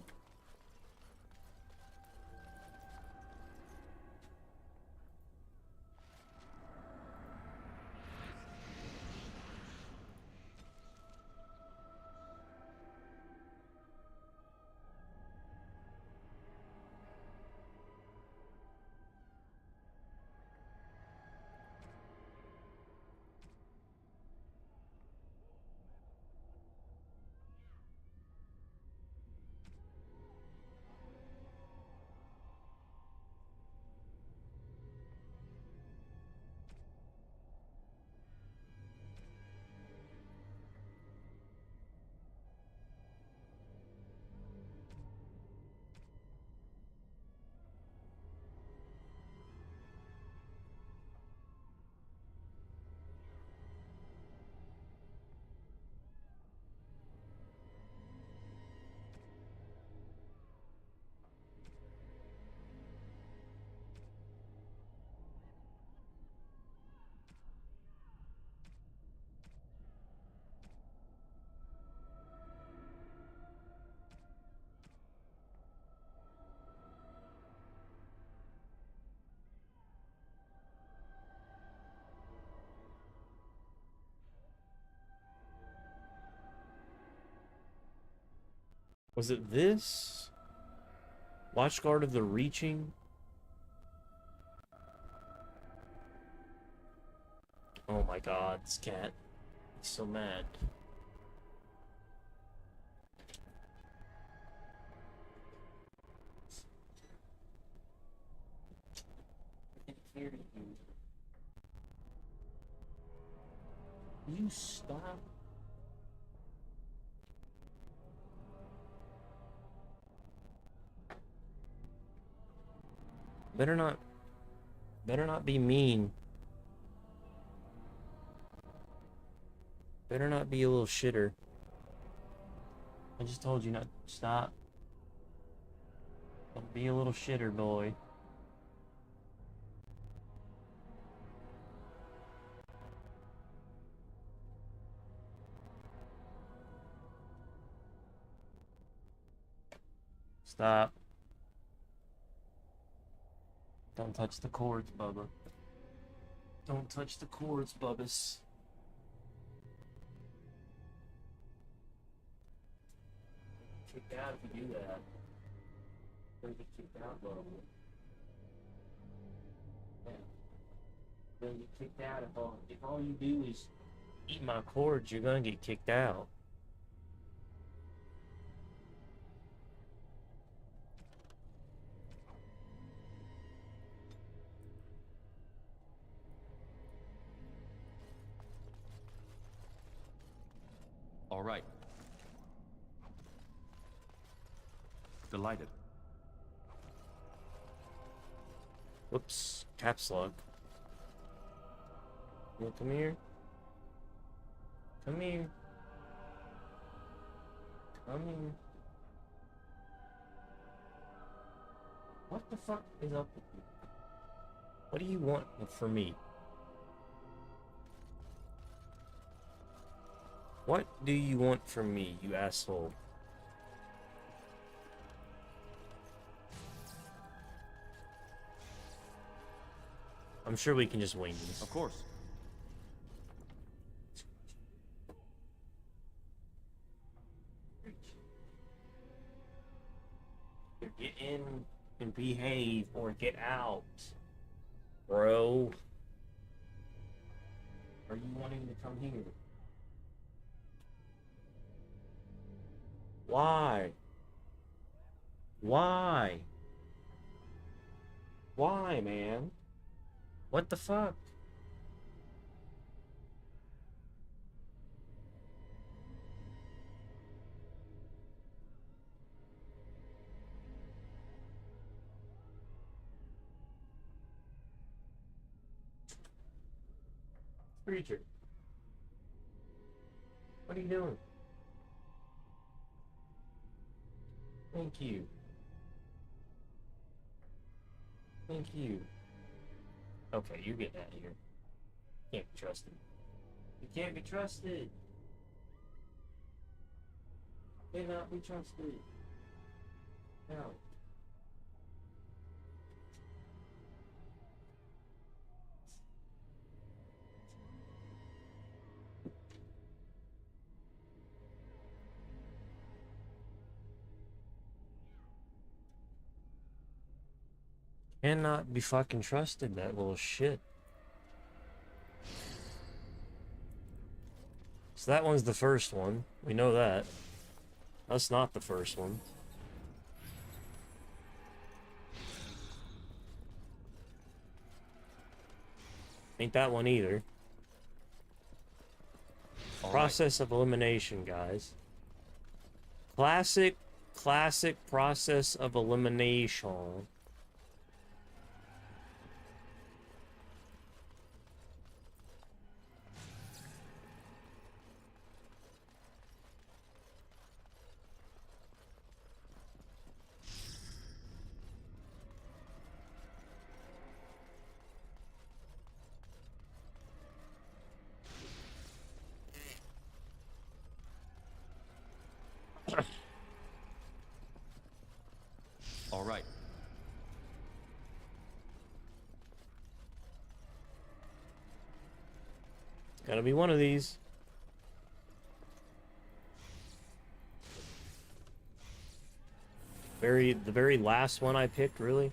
Was it this? Watchguard of the Reaching? Oh my god, this cat. He's so mad. I can hear you. You stop. Better not be mean. Better not be a little shitter. I just told you not to stop. Don't be a little shitter, boy. Stop. Don't touch the cords, Bubba. Don't touch the cords, Bubbas. Kicked out if you do that. You're gonna get kicked out, Bubba. Yeah. You're gonna get kicked out if all you do is eat my cords, you're gonna get kicked out. All right. Delighted. Whoops. Caps lock. You wanna come here? Come here. Come here. What the fuck is up with you? What do you want from me? What do you want from me, you asshole? I'm sure we can just wing these. Of course. Get in and behave or get out, bro. Are you wanting to come here? Why? Why? Why, man? What the fuck? Preacher. What are you doing? Thank you. Thank you. Okay, you get out of here. Can't be trusted. You can't be trusted. Cannot be trusted. No. Cannot be fucking trusted, that little shit. So that one's the first one. We know that. That's not the first one. Ain't that one either. Process of elimination, guys. Classic process of elimination. All right. Gotta be one of these. The very last one I picked, really?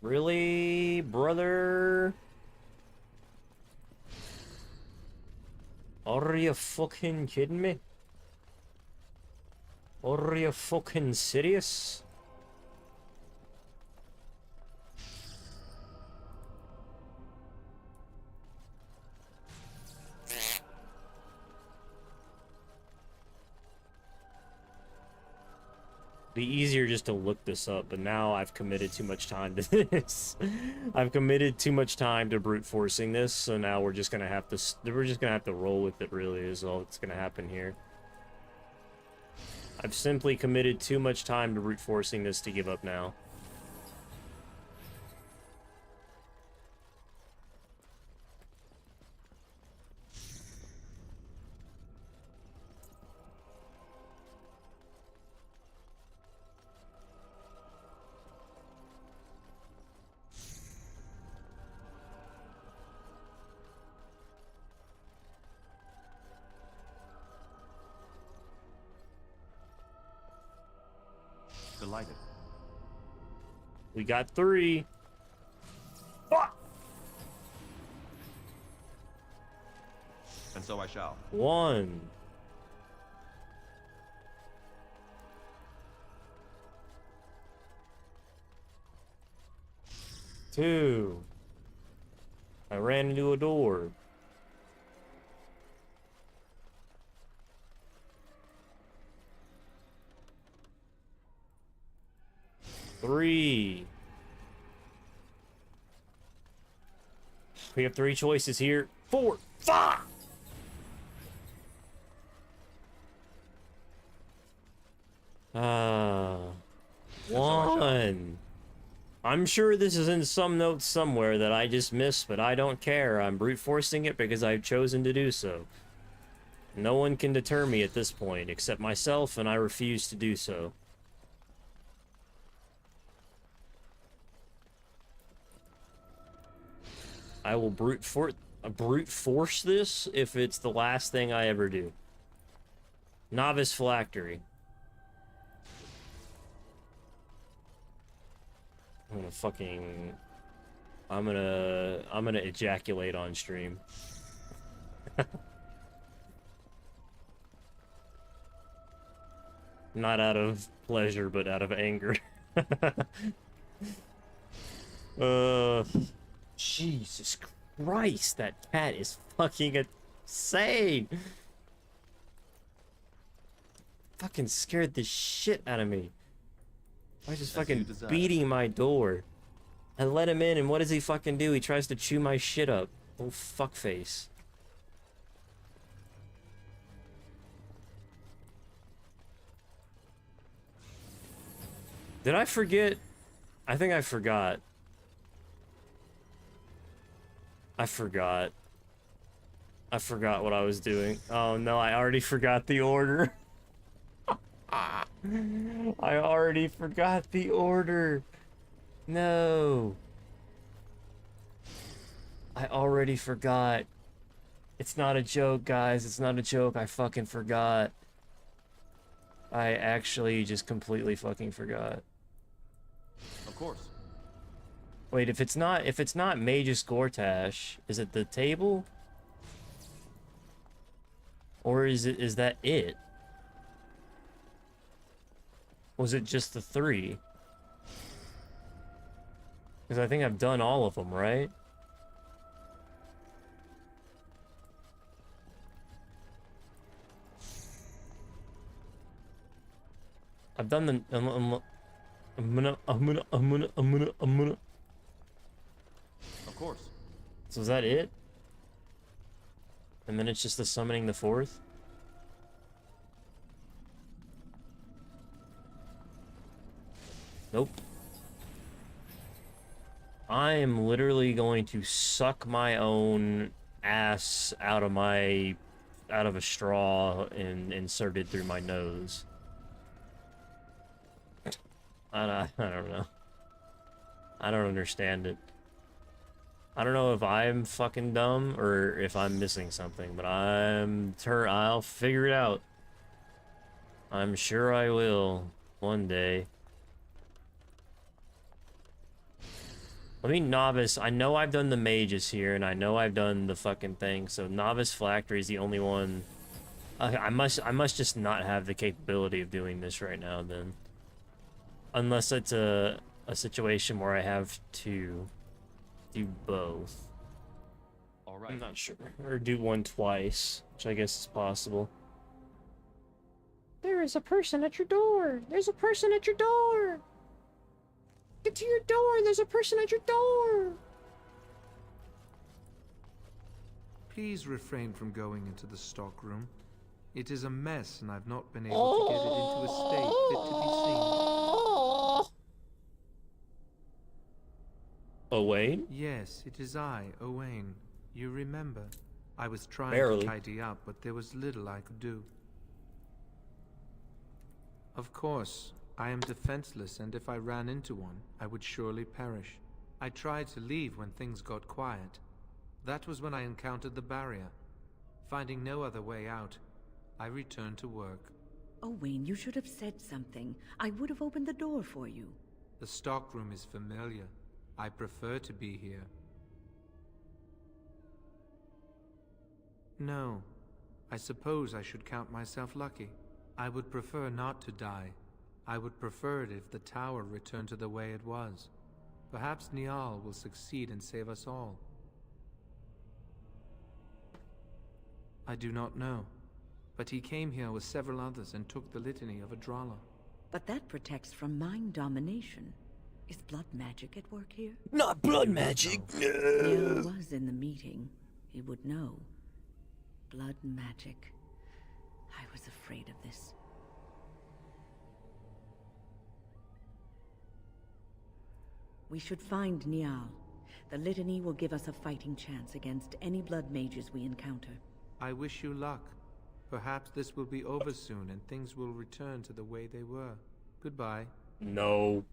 Really, brother? Are you fucking kidding me? Are you fucking serious? Be easier just to look this up, but now I've committed too much time to this. I've committed too much time to brute forcing this, so now we're just gonna have to roll with it. Really, is all that's gonna happen here. I've simply committed too much time to brute forcing this to give up now. Delighted. We got 3. Fuck! And so I shall. 1. 2. I ran into a door. 3. We have 3 choices here. 4. Fuck! One. I'm sure this is in some notes somewhere that I just missed, but I don't care. I'm brute forcing it because I've chosen to do so. No one can deter me at this point except myself, and I refuse to do so. I will brute force this if it's the last thing I ever do. Novice phylactery. I'm gonna ejaculate on stream. Not out of pleasure, but out of anger. Jesus Christ, that cat is fucking insane. Fucking scared the shit out of me. I just fucking beating my door. I let him in, and what does he fucking do? He tries to chew my shit up. Little fuckface. Did I forget? I think I forgot. I forgot what I was doing. Oh no, I already forgot the order. I already forgot the order. No. I already forgot. It's not a joke, guys. It's not a joke. I fucking forgot. I actually just completely fucking forgot. Of course. Wait, if it's not Magus Gortash, is it the table? Or is that it? Was it just the 3? Because I think I've done all of them, right? I've done the... I'm gonna... Of course. So is that it? And then it's just the summoning the 4th? Nope. I am literally going to suck my own ass out of a straw and insert it through my nose. I don't know. I don't understand it. I don't know if I'm fucking dumb or if I'm missing something, but I'll figure it out. I'm sure I will. One day. Let me novice. I know I've done the mages here, and I know I've done the fucking thing. So novice phylactery is the only one. I must just not have the capability of doing this right now then. Unless it's a situation where I have to do both. All right. I'm not sure. Or do one twice, which I guess is possible. There is a person at your door. There's a person at your door. Get to your door. There's a person at your door. Please refrain from going into the stockroom. It is a mess, and I've not been able to get it into a state fit to be seen. Owain? Yes, it is I, Owain. You remember. I was trying Barely. to tidy up, but there was little I could do. Of course, I am defenseless, and if I ran into one, I would surely perish. I tried to leave when things got quiet. That was when I encountered the barrier. Finding no other way out, I returned to work. Oh, Wayne, you should have said something. I would have opened the door for you. The stockroom is familiar. I prefer to be here. No. I suppose I should count myself lucky. I would prefer not to die. I would prefer it if the tower returned to the way it was. Perhaps Niall will succeed and save us all. I do not know. But he came here with several others and took the litany of Adralla. But that protects from mind domination. Is blood magic at work here? Not blood magic! Neil was in the meeting. He would know. Blood magic. I was afraid of this. We should find Niall. The litany will give us a fighting chance against any blood mages we encounter. I wish you luck. Perhaps this will be over soon and things will return to the way they were. Goodbye. No.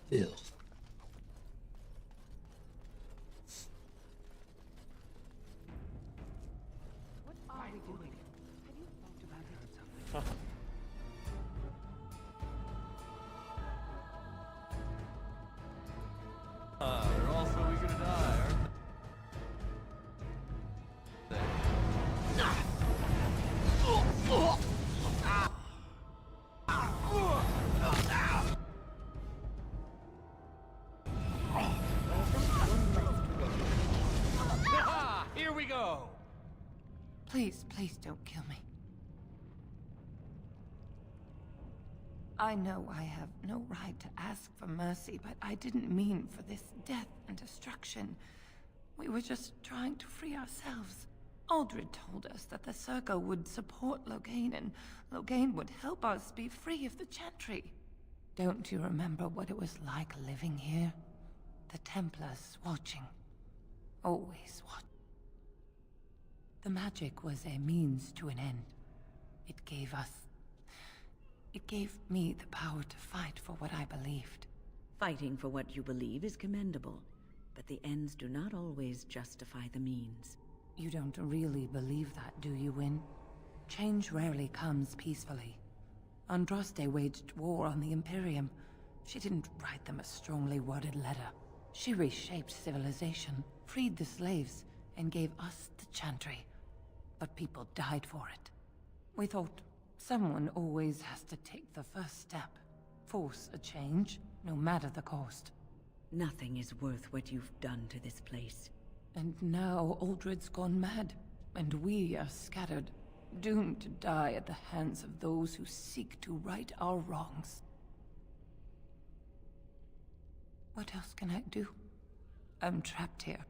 Filth. What are we doing? Have you thought about it? They're all so eager to die, aren't they? Here we go! Please, please don't kill me. I know I have no right to ask for mercy, but I didn't mean for this death and destruction. We were just trying to free ourselves. Aldred told us that the Circle would support Loghain, and Loghain would help us be free of the Chantry. Don't you remember what it was like living here? The Templars watching. Always watching. The magic was a means to an end. It gave me the power to fight for what I believed. Fighting for what you believe is commendable, but the ends do not always justify the means. You don't really believe that, do you, Wynne? Change rarely comes peacefully. Andraste waged war on the Imperium. She didn't write them a strongly worded letter. She reshaped civilization, freed the slaves, and gave us the Chantry. But people died for it. We thought someone always has to take the first step. Force a change, no matter the cost. Nothing is worth what you've done to this place. And now Aldred's gone mad, and we are scattered, doomed to die at the hands of those who seek to right our wrongs. What else can I do? I'm trapped here.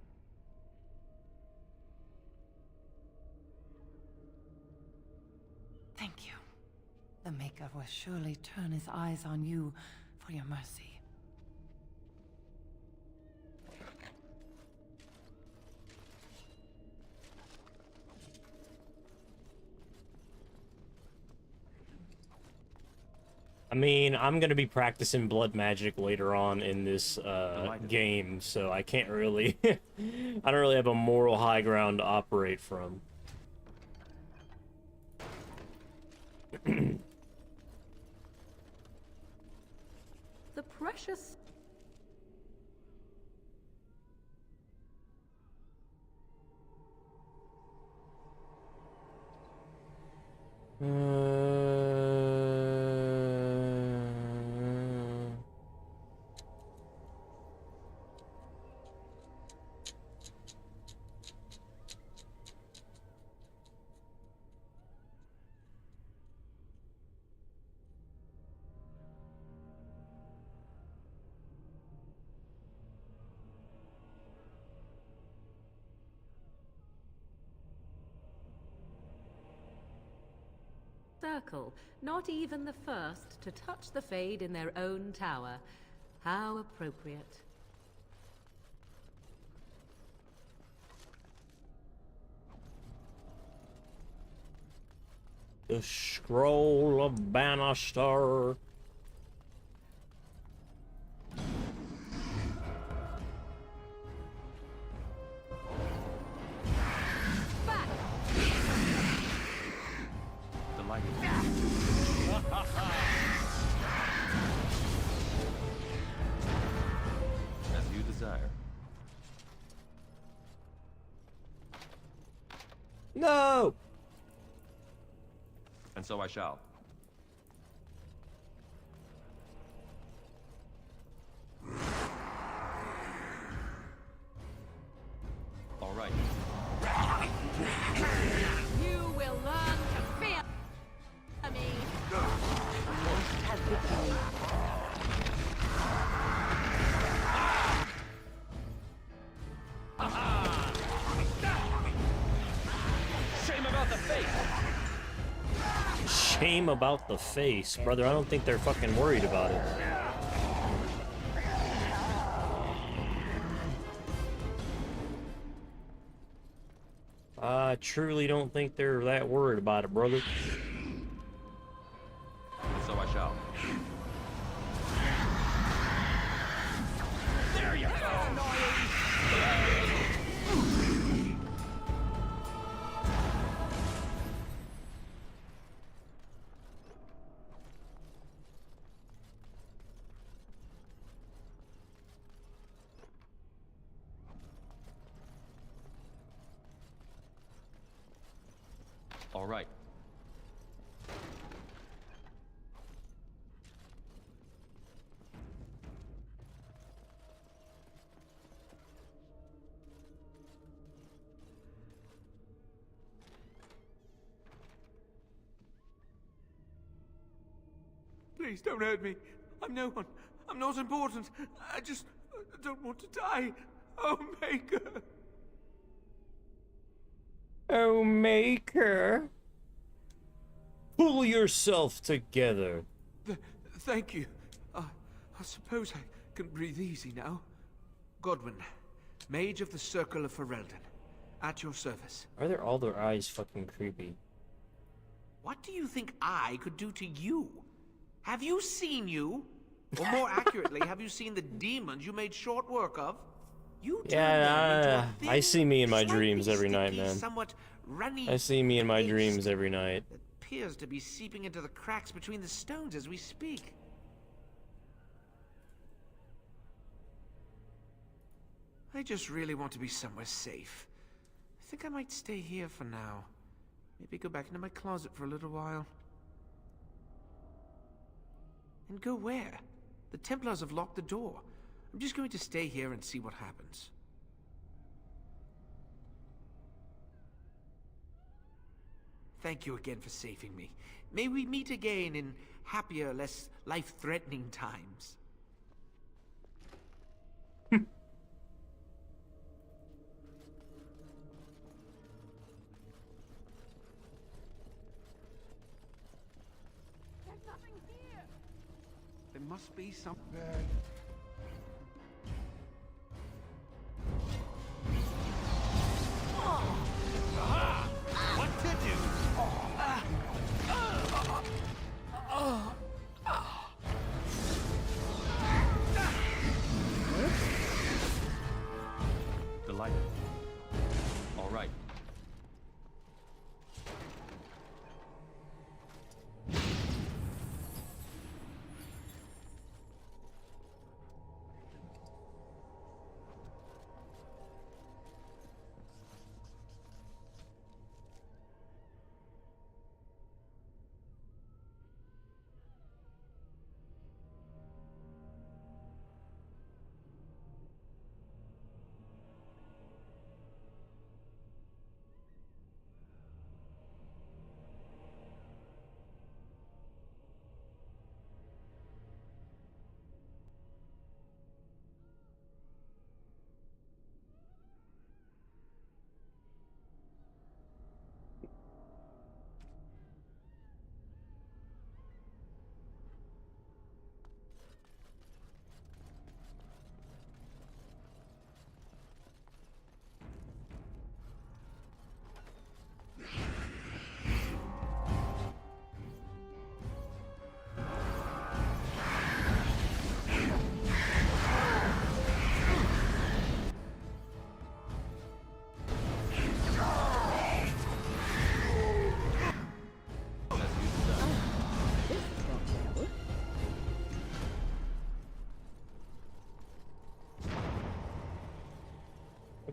Thank you. The Maker will surely turn his eyes on you for your mercy. I mean, I'm gonna be practicing blood magic later on in this game, so I can't really... I don't really have a moral high ground to operate from. The precious... Circle, not even the first to touch the Fade in their own tower. How appropriate. The Scroll of Bannister. As you desire. No! And so I shall. All right. You will learn to fear me. Have victory. Shame about the face. Shame about the face, brother. I don't think they're fucking worried about it. I truly don't think they're that worried about it, brother. And so I shall. There you go! All right. Please don't hurt me. I'm no one. I'm not important. I just don't want to die. Oh, Maker. Oh, Maker. Pull yourself together. Thank you. I suppose I can breathe easy now. Godwin, Mage of the Circle of Ferelden. At your service. Why are all their eyes fucking creepy? What do you think I could do to you? Have you seen you? Or more accurately, have you seen the demons you made short work of? You turned them into a thin, I see me in my slightly dreams every night, sticky, man. somewhat runny I see me in my dreams every night. that appears to be seeping into the cracks between the stones as we speak. I just really want to be somewhere safe. I think I might stay here for now. Maybe go back into my closet for a little while. And go where? The Templars have locked the door. I'm just going to stay here and see what happens. Thank you again for saving me. May we meet again in happier, less life-threatening times. There must be some... What to do? Delighted. All right.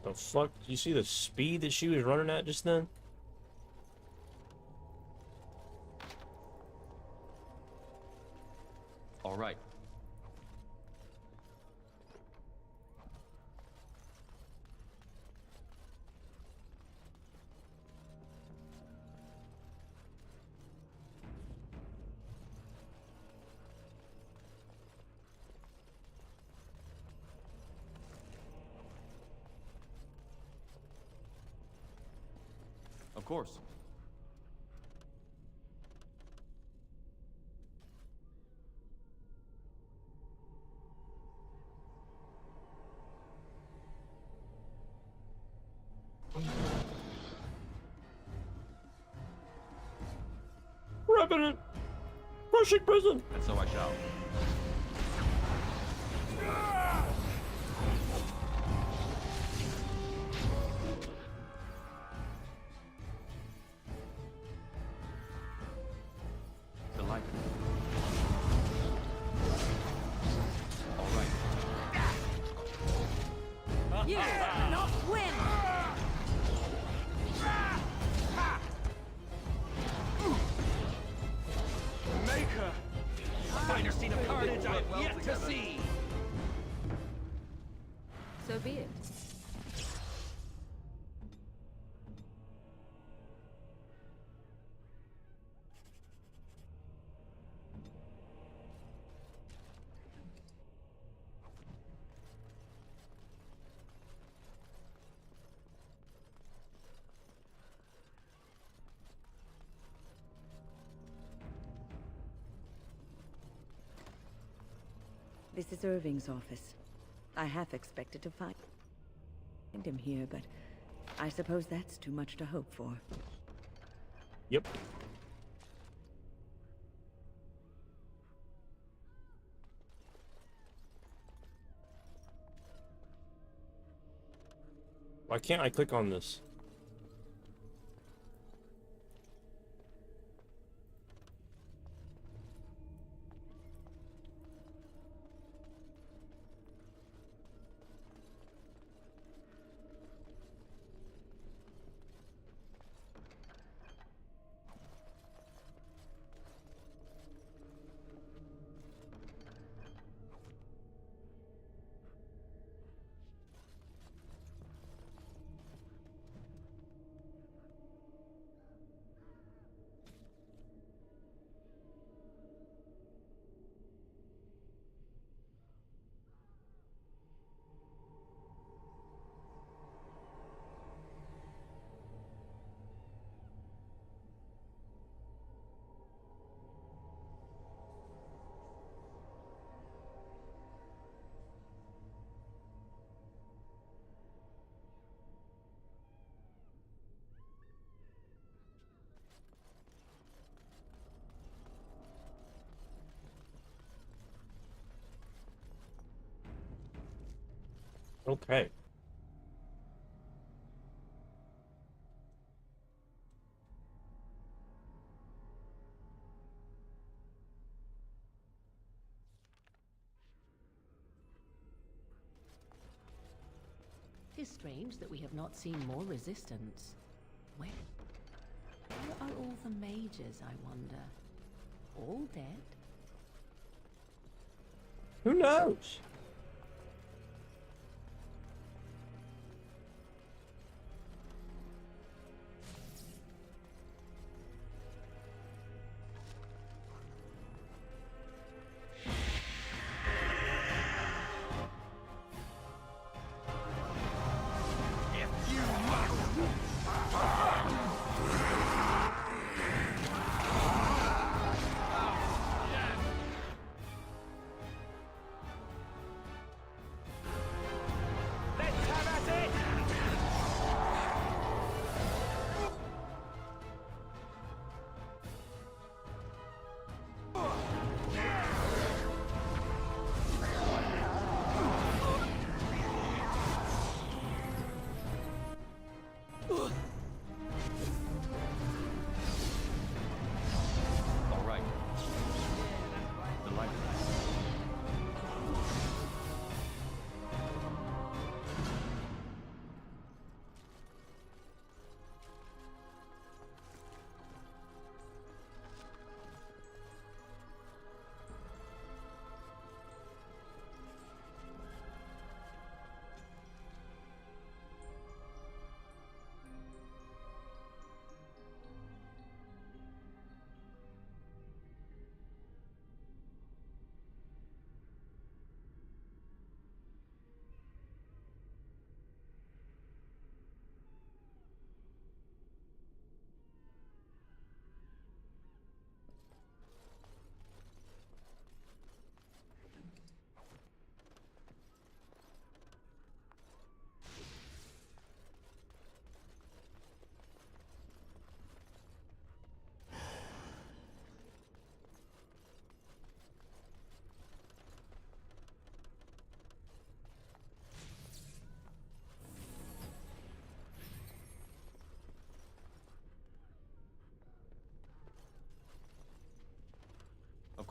What the fuck? Did you see the speed that she was running at just then? All right. Of course. Revenant! Crushing prison! And so I shall. Delighted. All right. You cannot win! Maker! Finer scene of carnage I've yet to see! So be it. This is Irving's office. I half expected to find him here, but I suppose that's too much to hope for. Yep. Why can't I click on this? Okay. Tis strange that we have not seen more resistance. Where are all the mages, I wonder? All dead? Who knows?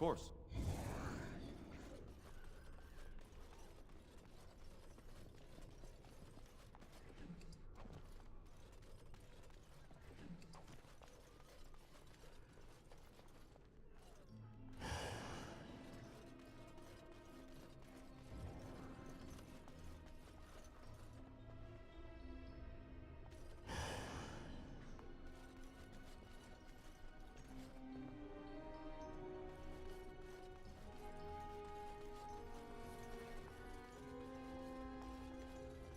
course.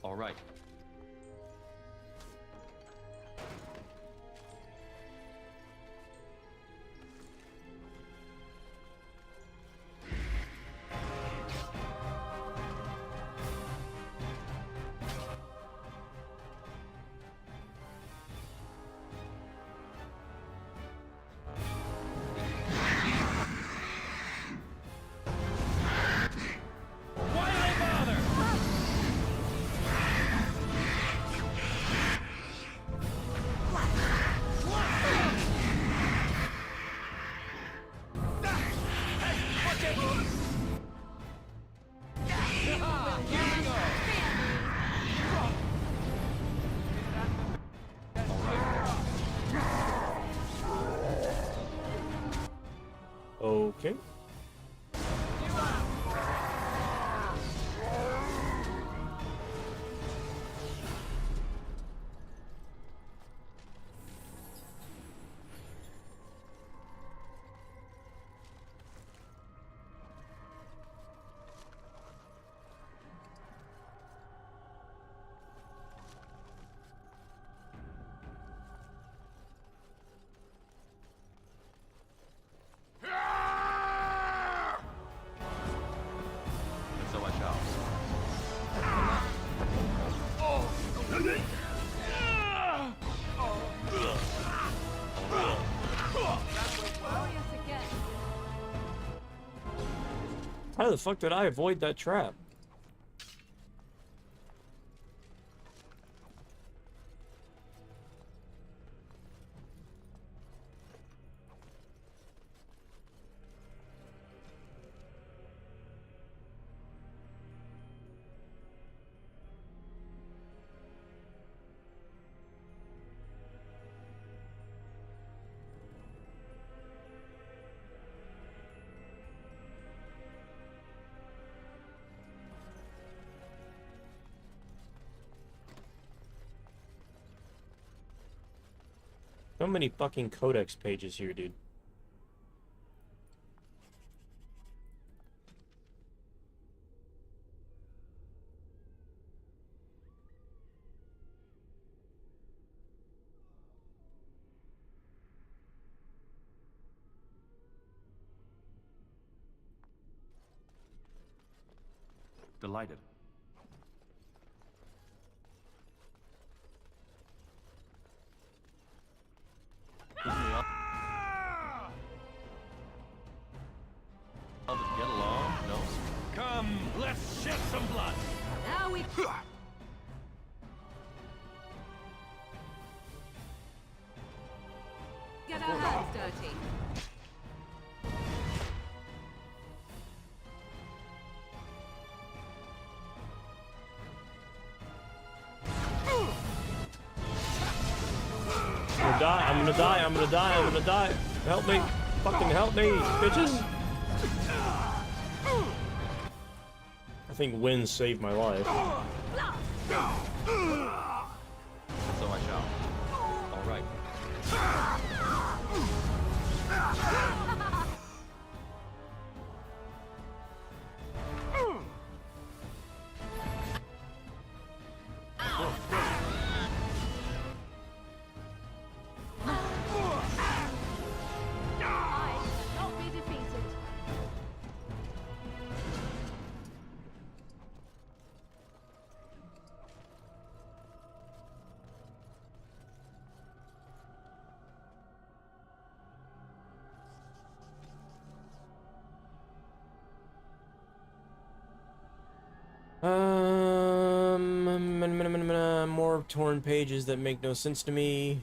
All right. Okay. So I shall. How the fuck did I avoid that trap? So many fucking codex pages here, dude. Delighted. Get along? No? Come, let's shed some blood. Now we... Get our hands dirty. I'm gonna die, I'm gonna die, I'm gonna die, I'm gonna die. Help me. Fucking help me, bitches. I think Win saved my life. So I shall. All right. More torn pages that make no sense to me.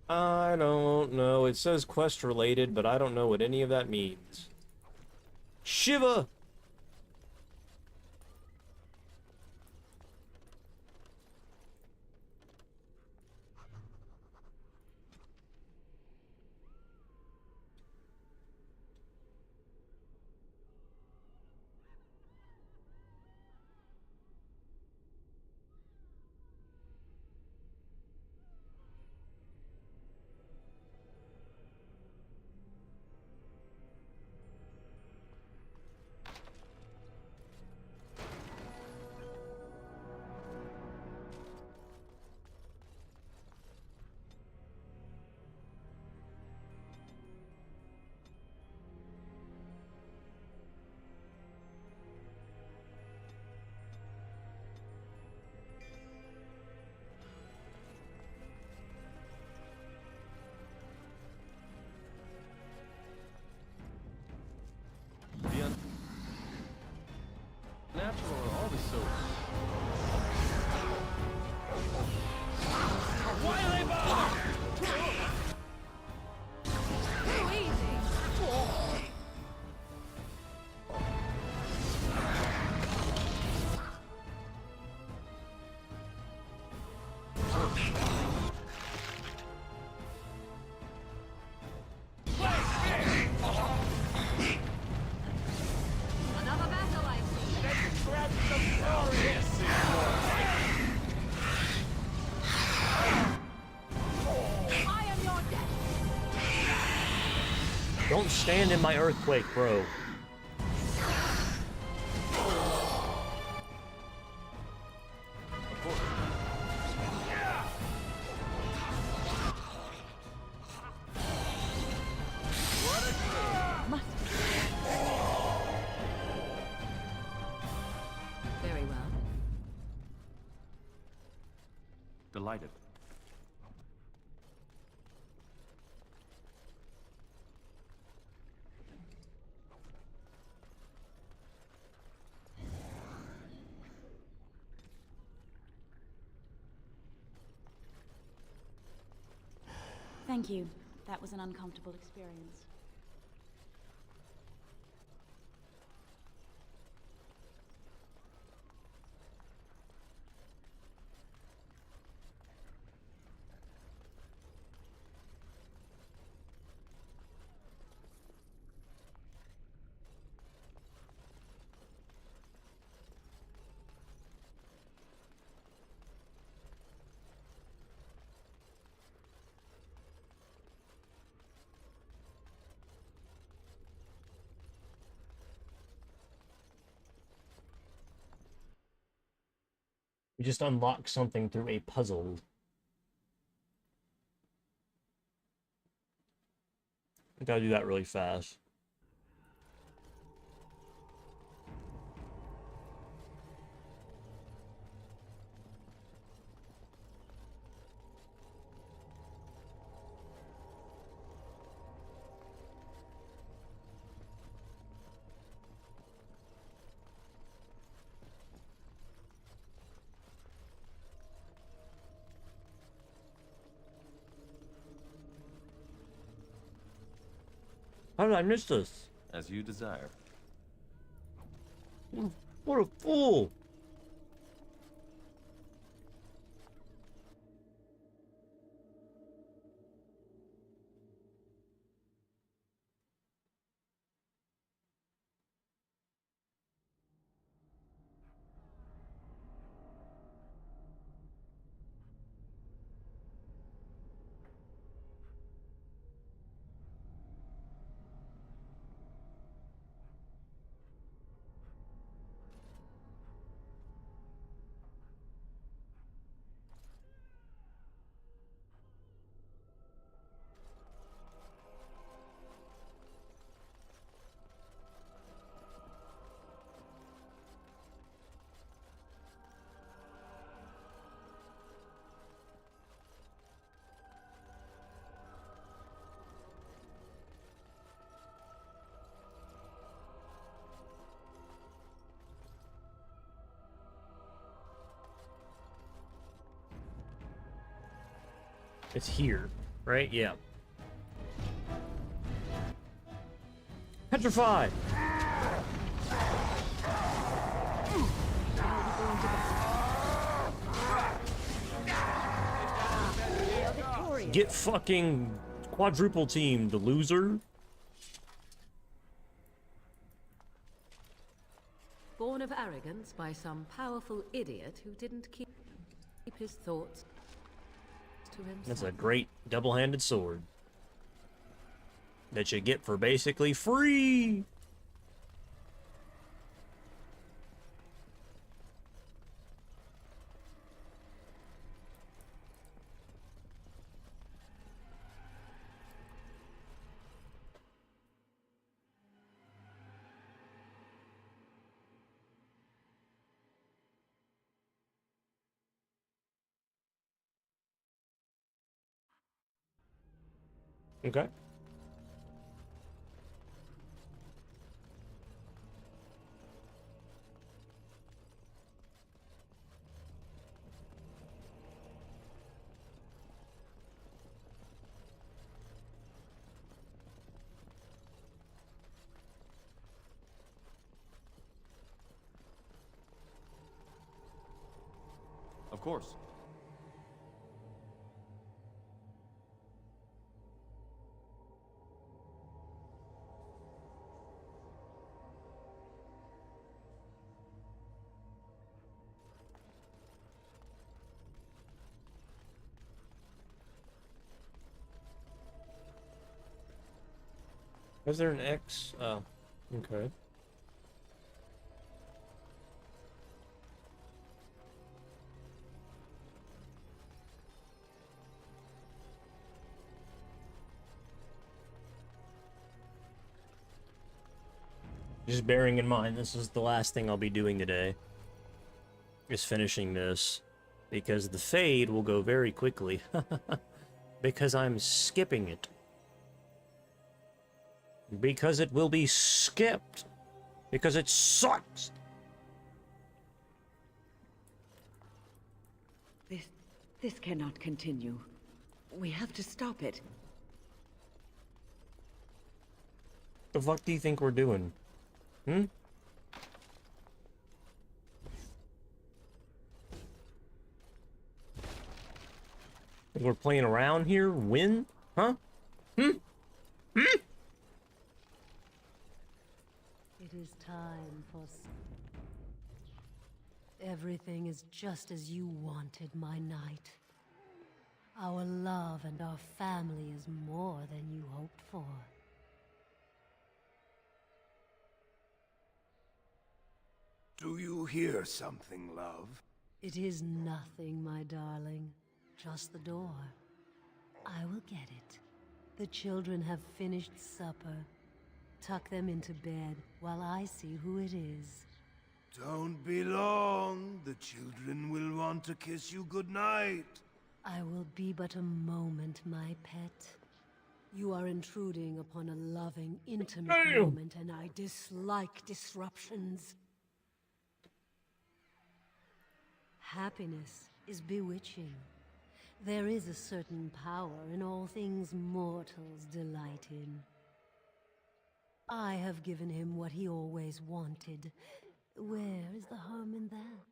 I don't know. It says quest related, but I don't know what any of that means. Shiva! Natural or all the soap. Why they bother? Too easy. Another battle, I see. Grab some glorious. I am your death. Don't stand in my earthquake, bro. Very well. Delighted. Thank you. That was an uncomfortable experience. We just unlocked something through a puzzle. I gotta do that really fast. How did I miss this? As you desire. What a fool! It's here. Right? Yeah. Petrify! Get fucking quadruple teamed, loser. Born of arrogance by some powerful idiot who didn't keep his thoughts to himself. That's a great double-handed sword that you get for basically free. Okay. Of course. Was there an X? Oh, okay. Just bearing in mind, this is the last thing I'll be doing today, is finishing this, because the fade will go very quickly, because I'm skipping it. Because it will be skipped. Because it sucks. This cannot continue. We have to stop it. The fuck do you think we're doing? Hmm? We're playing around here? Win? Huh? Hmm? Hmm? It is time for... Everything is just as you wanted, my knight. Our love and our family is more than you hoped for. Do you hear something, love? It is nothing, my darling. Just the door. I will get it. The children have finished supper. Tuck them into bed while I see who it is. Don't be long. The children will want to kiss you goodnight. I will be but a moment, my pet. You are intruding upon a loving, intimate moment, and I dislike disruptions. Happiness is bewitching. There is a certain power in all things mortals delight in. I have given him what he always wanted. Where is the harm in that?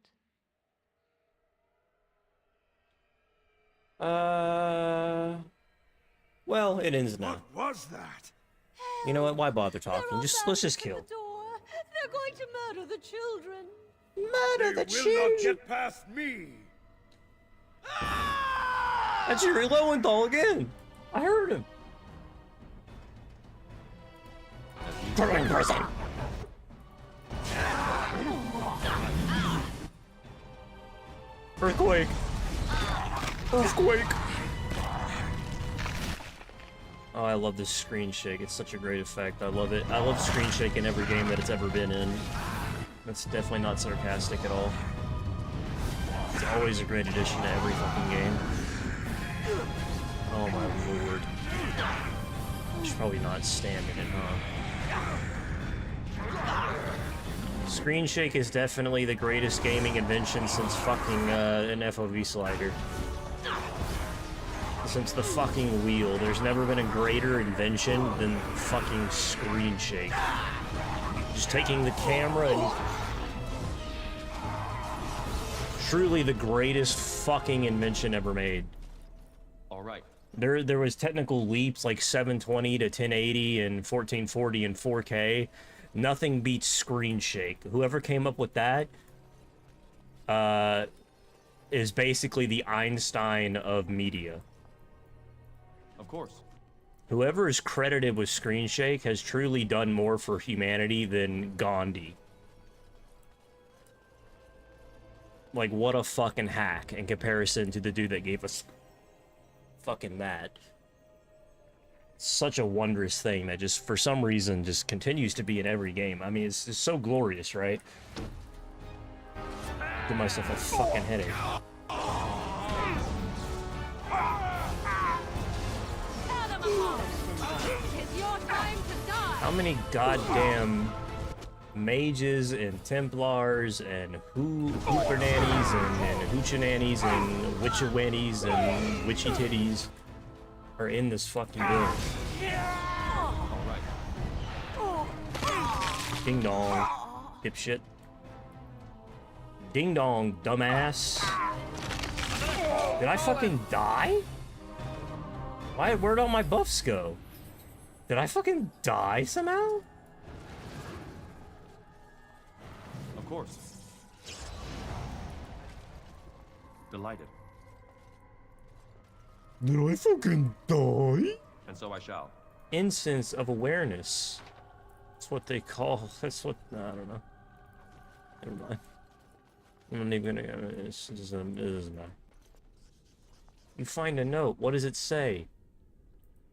Well, it ends now. What was that? You know what? Why bother talking? Let's just kill. They're going to murder the children. Murder the children! They will not get past me! That's Yuri Lowenthal again! I heard him! Put him in prison! Earthquake! Earthquake! Oh, I love this screen shake. It's such a great effect. I love it. I love screen shake in every game that it's ever been in. That's definitely not sarcastic at all. It's always a great addition to every fucking game. Oh my lord. I should probably not stand in it, huh? Screen shake is definitely the greatest gaming invention since fucking an FOV slider. since the fucking wheel. There's never been a greater invention than fucking screen shake. Just taking the camera and... Truly the greatest fucking invention ever made. Alright. There was technical leaps like 720 to 1080 and 1440 and 4K. Nothing beats screen shake. Whoever came up with that is basically the Einstein of media. Of course. Whoever is credited with screen shake has truly done more for humanity than Gandhi. Like, what a fucking hack in comparison to the dude that gave us fucking that. Such a wondrous thing that just, for some reason, just continues to be in every game. I mean, it's so glorious, right? Give myself a fucking headache. How many goddamn mages and Templars and hoopernannies and hoochinannies and witchawannies and witchy titties are in this fucking game? Ding dong, dipshit. Ding dong, dumbass. Did I fucking die? Where'd all my buffs go? Did I fucking die somehow? Of course. Delighted. Did I fucking die? And so I shall. Instance of awareness. That's what they call. That's what. I don't know. Never mind. I'm not even gonna. It doesn't matter. You find a note. What does it say?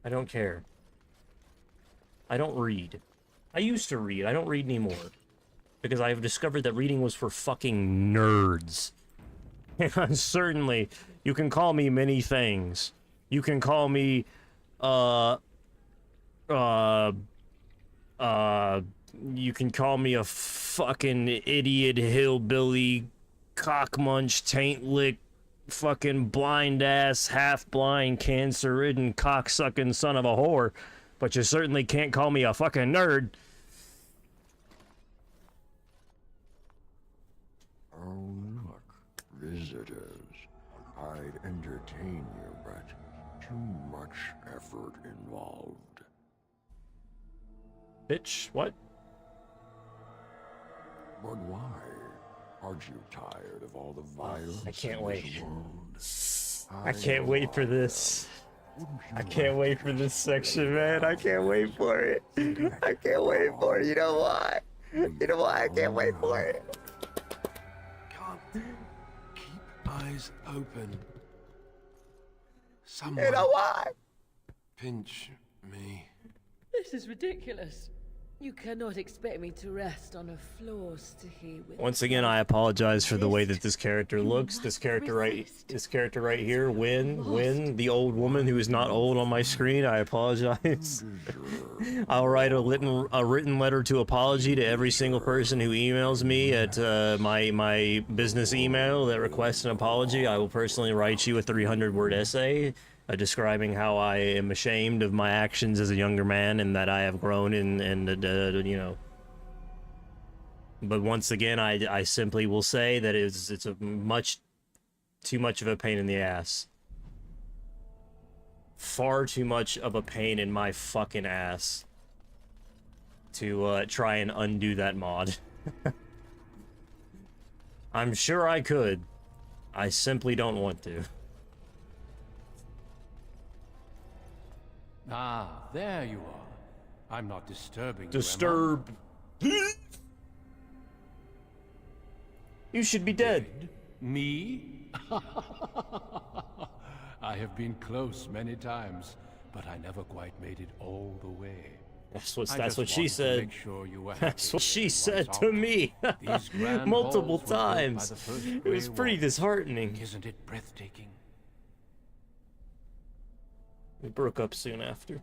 I don't care. I don't read. I used to read. I don't read anymore. Because I've discovered that reading was for fucking nerds. And certainly, you can call me many things. You can call me, you can call me a fucking idiot, hillbilly, cockmunch, taint-lick, fucking blind-ass, half-blind, cancer-ridden, cocksucking son of a whore. But you certainly can't call me a fucking nerd. Oh, look, visitors. I'd entertain you, but too much effort involved. Bitch, what? But why? Aren't you tired of all the violence? I can't in wait. this world? I can't wait for this. I can't wait for this section, man. I can't wait for it. I can't wait for it. You know why? You know why I can't wait for it? Can't keep eyes open. Someone You know why? pinch me. This is ridiculous. You cannot expect me to rest on a floor, Sticky. Once again, I apologize for the way that this character looks. This character right here, Win, the old woman who is not old on my screen. I apologize. I'll write a written letter to apology to every single person who emails me at my business email that requests an apology. I will personally write you a 300-word essay describing how I am ashamed of my actions as a younger man and that I have grown and you know. But once again, I simply will say that it's a too much of a pain in the ass. Far too much of a pain in my fucking ass to try and undo that mod. I'm sure I could. I simply don't want to. Ah, there you are. I'm not disturbing you, Disturb. You should be dead. Me? I have been close many times, but I never quite made it all the way. That's what she said. That's what she said to me. These grand multiple halls were built by times. the first It Grey was pretty Walkers. disheartening. Isn't it breathtaking? We broke up soon after.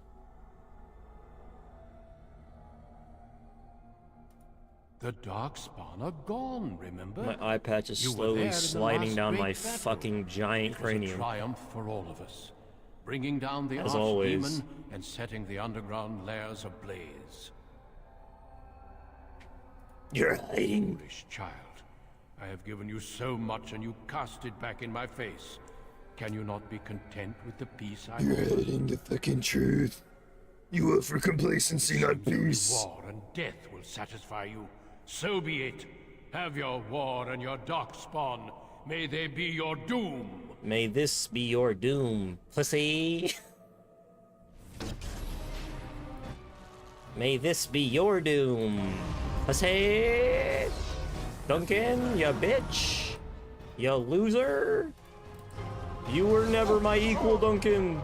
The Darkspawn are gone, remember? My eye patch is You were there slowly in the sliding last down great my battle. fucking giant It was a cranium. triumph for all of us. bringing down the As always. archdemon and setting the underground lairs ablaze. You're hiding. Foolish child. I have given you so much and you cast it back in my face. Can you not be content with the peace I You're offer? hiding the fucking truth. You offer complacency, not peace. War and death will satisfy you. So be it. Have your war and your darkspawn. May they be your doom. May this be your doom, pussy. May this be your doom, pussy. Duncan, you bitch. You loser. You were never my equal, Duncan.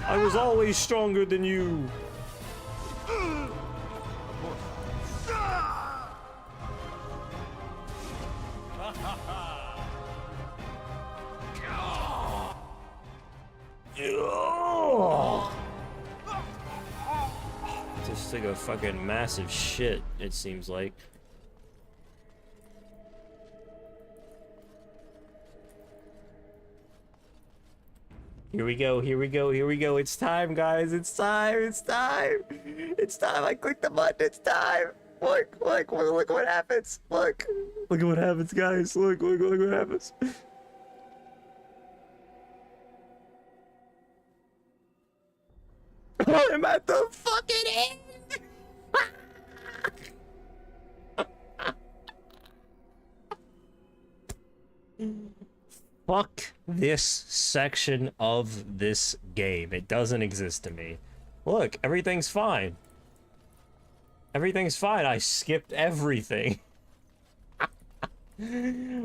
I was always stronger than you. Just took a fucking massive shit, it seems like. Here we go, here we go, here we go. It's time, guys. It's time, it's time. It's time. I clicked the button. It's time. Look what happens. Look at what happens, guys. Look what happens. I'm at the fucking end. Fuck this section of this game. It doesn't exist to me. Look, everything's fine. Everything's fine. I skipped everything.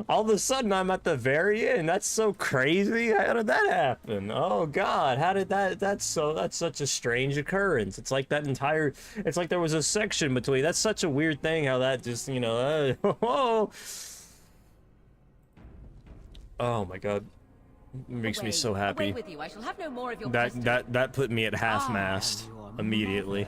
All of a sudden, I'm at the very end. That's so crazy. How did that happen? Oh God, how did that? That's such a strange occurrence. It's like that entire. It's like there was a section between. That's such a weird thing. How that just, you know. Oh my God, it makes me so happy. Away with you. I shall have no more of your That put me at half-mast immediately.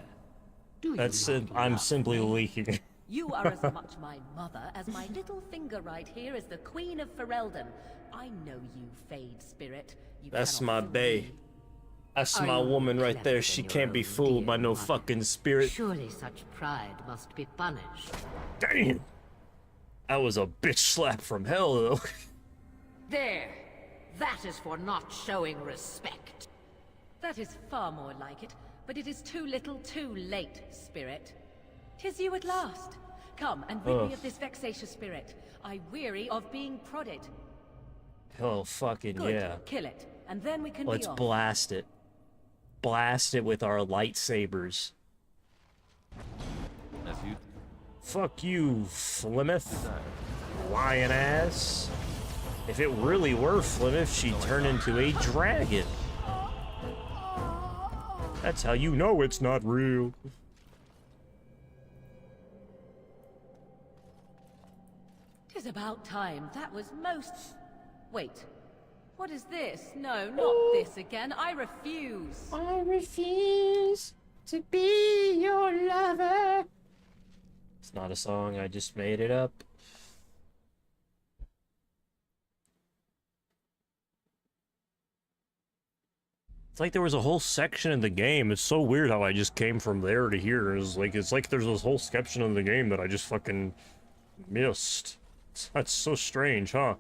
I'm simply leaking. You are as much my mother as my little finger right here is the Queen of Ferelden. I know you, Fade Spirit. You That's cannot my fool bae. me. That's Are my you woman right clever there. than She your can't be own fooled by dear no mother? fucking spirit. Surely such pride must be punished. Damn. That was a bitch slap from hell, though. There! That is for not showing respect. That is far more like it, but it is too little too late, Spirit. 'Tis you at last. Come and rid me of this vexatious spirit. I weary of being prodded. Oh, fucking Good. yeah. Kill it, and then we can Let's be off. blast it. Blast it with our lightsabers. That's you. Fuck you, Flemeth. Lion ass. If it really were Flemeth, she'd turn into a dragon. That's how you know it's not real. Tis about time. That was most... Wait. What is this? No, not this again. I refuse. I refuse to be your lover. It's not a song, I just made it up. It's like there was a whole section in the game. It's so weird how I just came from there to here. It's like there's this whole section of the game that I just fucking missed. That's so strange, huh?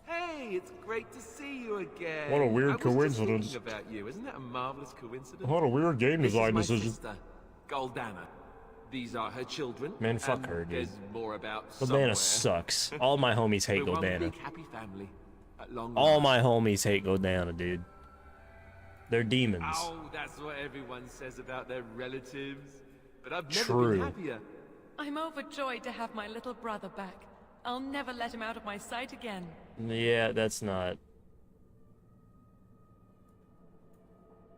Hey, it's great to see you again. What a weird I was coincidence. Just thinking about you. Isn't that a marvelous coincidence? What a weird game design this is my decision. sister, Goldana. These are her children. Man, fuck and her, dude. There's more about Goldana somewhere. sucks. All my homies hate We're one Goldana. big happy family. At long All last. my homies hate Goldana, dude. They're demons. Oh, that's what everyone says about their relatives. But I've never True. been happier. I'm overjoyed to have my little brother back. I'll never let him out of my sight again. Yeah, that's not.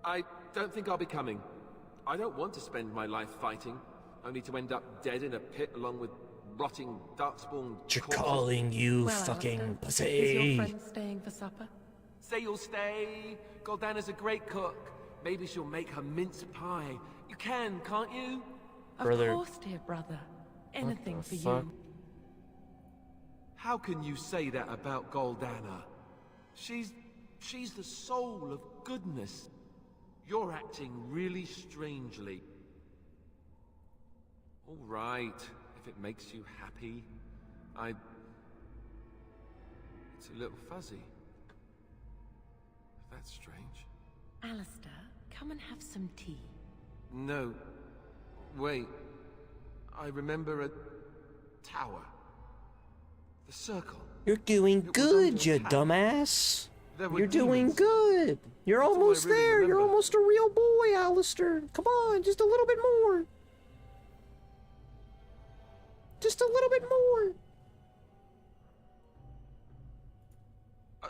I don't think I'll be coming. I don't want to spend my life fighting, only to end up dead in a pit along with rotting darkspawn You're corpses. calling you Well, fucking Alistair, pussy. is your friend staying for supper? Say you'll stay. Goldana's a great cook. Maybe she'll make her mince pie. You can, can't you? Brother. Of course, dear brother. Anything for fuck? you. How can you say that about Goldana? She's the soul of goodness. You're acting really strangely. All right, if it makes you happy. It's a little fuzzy. That's strange. Alistair, come and have some tea. No. Wait. I remember a tower. The circle. You're doing good, you dumbass. You're doing good. You're almost there. You're almost a real boy, Alistair. Come on, just a little bit more. Just a little bit more.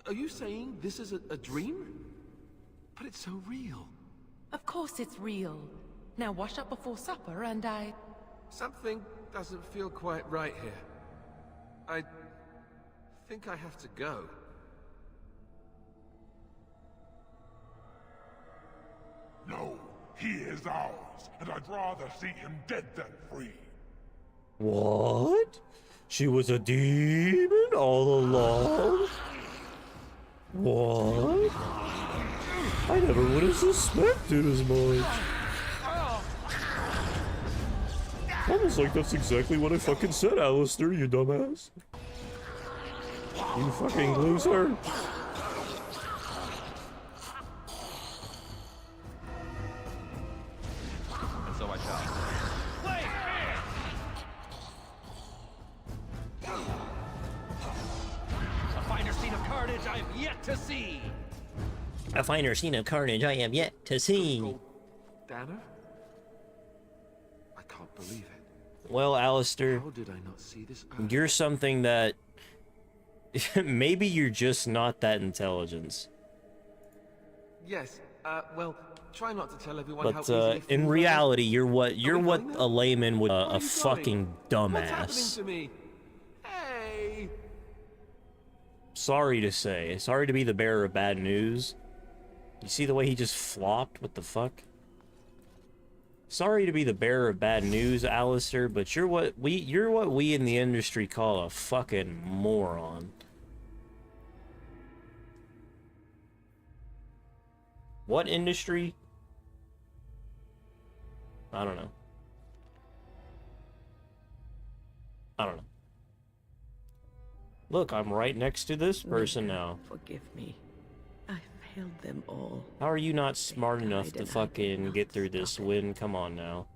Are you saying this is a dream? But it's so real. Of course it's real. Now wash up before supper and Something doesn't feel quite right here. I think I have to go. No, he is ours, and I'd rather see him dead than free. What? She was a demon all along? What? I never would have suspected as much. Almost like that's exactly what I fucking said, Alistair, you dumbass. You fucking loser. And so I shall. A finer scene of carnage I have yet to see. A finer scene of carnage I have yet to see. Danner? I can't believe it. Well, Alistair, How did I not see this? you're something that maybe you're just not that intelligent. Yes. Well, try not to tell everyone how But easily in fools reality, you're what a layman would a you fucking going? What's happening dumbass. to me? Hey! Sorry to say. Sorry to be the bearer of bad news. You see the way he just flopped? What the fuck? Sorry to be the bearer of bad news, Alistair, but you're what we in the industry call a fucking moron. What industry? I don't know. I don't know. Look, I'm right next to this person now. Forgive me. I failed them all. How are you not smart enough to fucking get through this win? Come on now.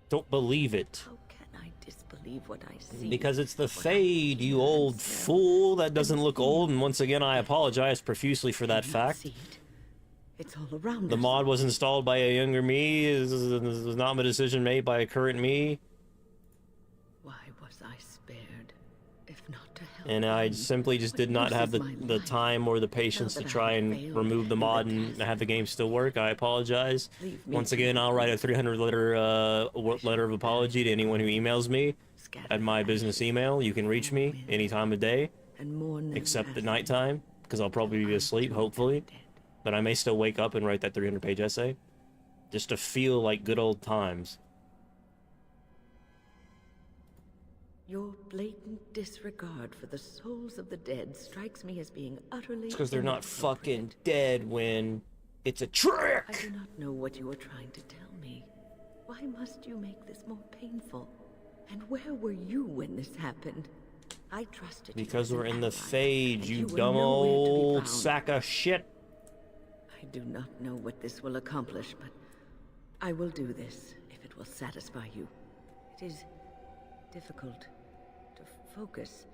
Don't believe it. How can I disbelieve what I see? Because it's the Fade, you old fool. That doesn't look old, and once again, I apologize profusely for that fact. It's all around The us. mod was installed by a younger me. This was not a decision made by a current me. Why was I spared, if not to help? And I simply just did not have the time or the patience to try and remove the mod and have the game still work. I apologize. Once again, I'll write a 300-letter letter of apology to anyone who emails me at my business email. You can reach me any time of day, except at nighttime, because I'll probably be asleep, hopefully. But I may still wake up and write that 300-page essay, just to feel like good old times. Your blatant disregard for the souls of the dead strikes me as being utterly It's because they're not fucking dead when it's a trick! I do not know what you are trying to tell me. Why must you make this more painful? And where were you when this happened? I trusted you. Because as we're an in the ally, Fade, and you were dumb nowhere to be old found. sack of shit. I do not know what this will accomplish, but I will do this if it will satisfy you. It is difficult to focus.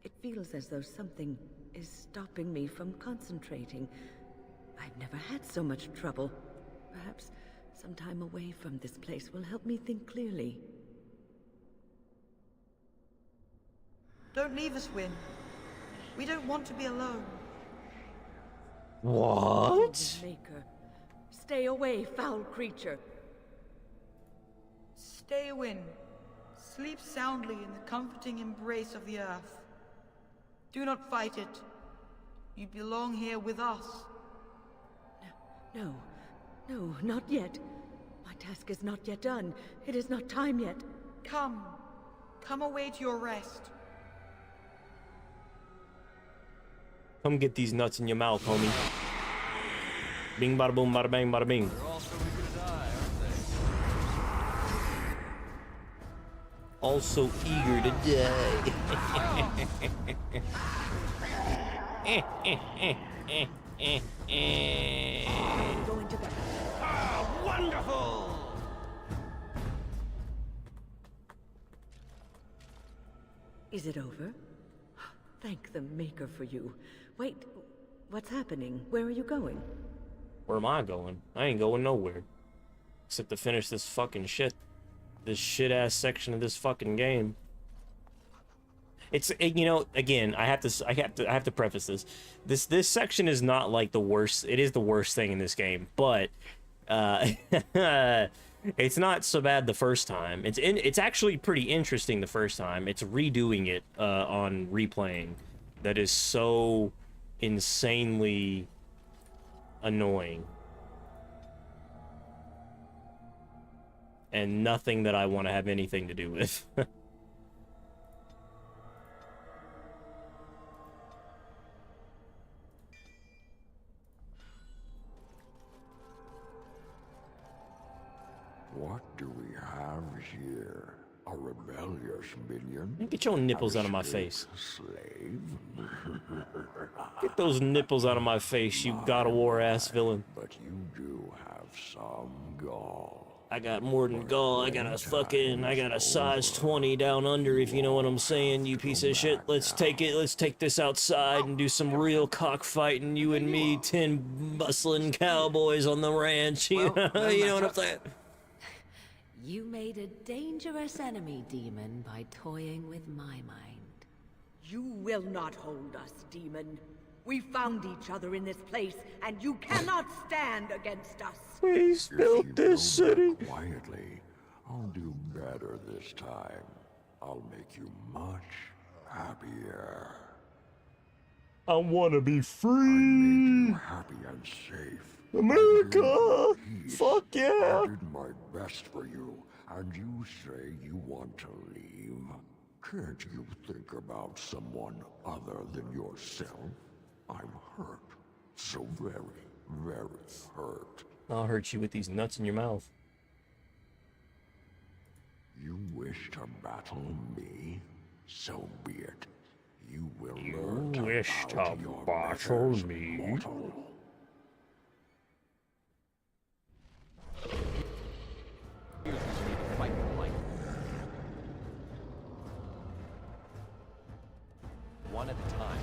It feels as though something is stopping me from concentrating. I've never had so much trouble. Perhaps some time away from this place will help me think clearly. Don't leave us, Wynne. We don't want to be alone. What? Maker, stay away, foul creature. Stay, Wynne. Sleep soundly in the comforting embrace of the earth. Do not fight it. You belong here with us. No, no, not yet. My task is not yet done. It is not time yet. Come. Come away to your rest. Come get these nuts in your mouth, homie. Bing, bada boom, bada bang, bada bing. They're all so eager to die, aren't they? Also eager to die. Going to bed. Ah, wonderful! Is it over? Thank the Maker for you. Wait, what's happening? Where are you going? Where am I going? I ain't going nowhere. Except to finish this fucking shit. This shit-ass section of this fucking game. You know, again, I have to preface this. This section is not like the worst. It is the worst thing in this game, but it's not so bad the first time. It's actually pretty interesting the first time. It's redoing it on replaying that is so insanely annoying. And nothing that I want to have anything to do with. What do we have here? A rebellious minion? Get your nipples out of my face. Slave? Get those nipples out of my face, you God of War ass villain. But you do have some gall. I got more than gall. I got a size 20 down under, if you know what I'm saying, you piece of shit. Let's take this outside and do some real cockfighting, you and me, 10 bustling cowboys on the ranch. You know what I'm saying? You made a dangerous enemy, demon, by toying with my mind. You will not hold us, demon. We found each other in this place, and you cannot stand against us. We built this city. Quietly, I'll do better this time. I'll make you much happier. I want to be free. I made you happy and safe. America! Fuck yeah! I did my best for you, and you say you want to leave? Can't you think about someone other than yourself? I'm hurt. So very, very hurt. I'll hurt you with these nuts in your mouth. You wish to battle me? So be it. You will learn to wish bow to your battle betters, me? mortal. One at a time.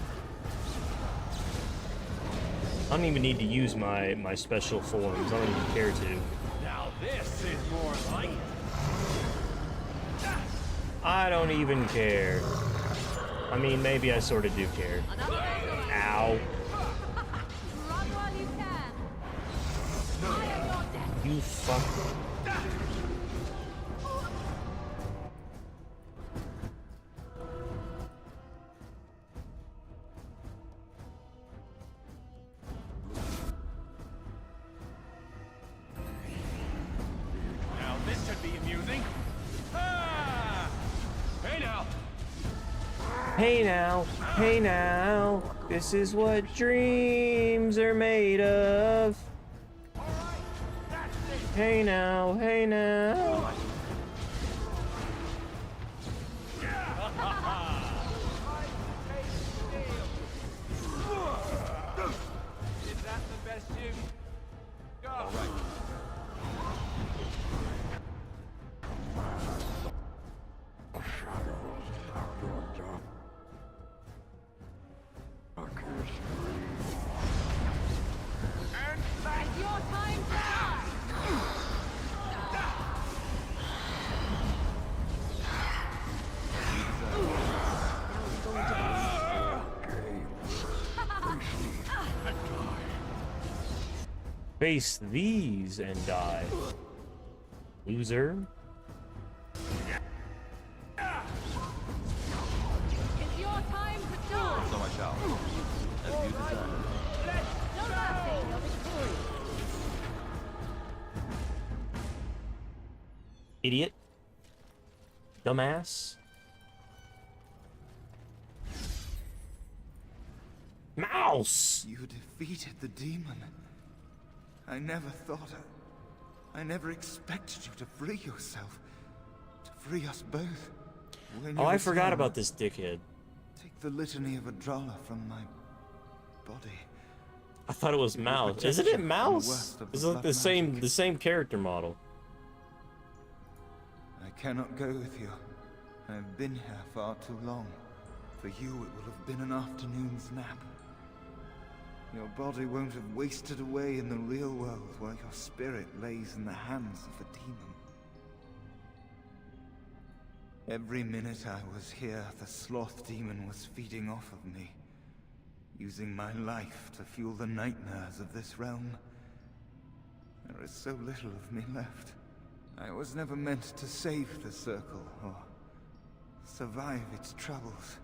I don't even need to use my special forms. I don't even care to. Now this is more like it. I don't even care. I mean, maybe I sort of do care. Ow. Run while you can. You fuck. Now this should be amusing. Ah! Hey now. Hey now, hey now, this is what dreams are made of. Hey now, hey now. Is that the best you? Go. All right. It's your time to die. Face these and die. Loser. It's your time to die. So I shall. As you desire. No mercy, your victory. Idiot. Dumbass. Mouse! You defeated the demon. I never thought I never expected you to free yourself. To free us both. When Oh, you I forgot return, about this dickhead. take the litany of Adrala from my body. I thought it was Mouse. protect Isn't you it from the Mouse? worst of It's the like the black same character model. I cannot go with you. I've been here far too long. For you, it will have been an afternoon's nap. Your body won't have wasted away in the real world while your spirit lays in the hands of a demon. Every minute I was here, the sloth demon was feeding off of me, using my life to fuel the nightmares of this realm. There is so little of me left. I was never meant to save the Circle, or survive its troubles.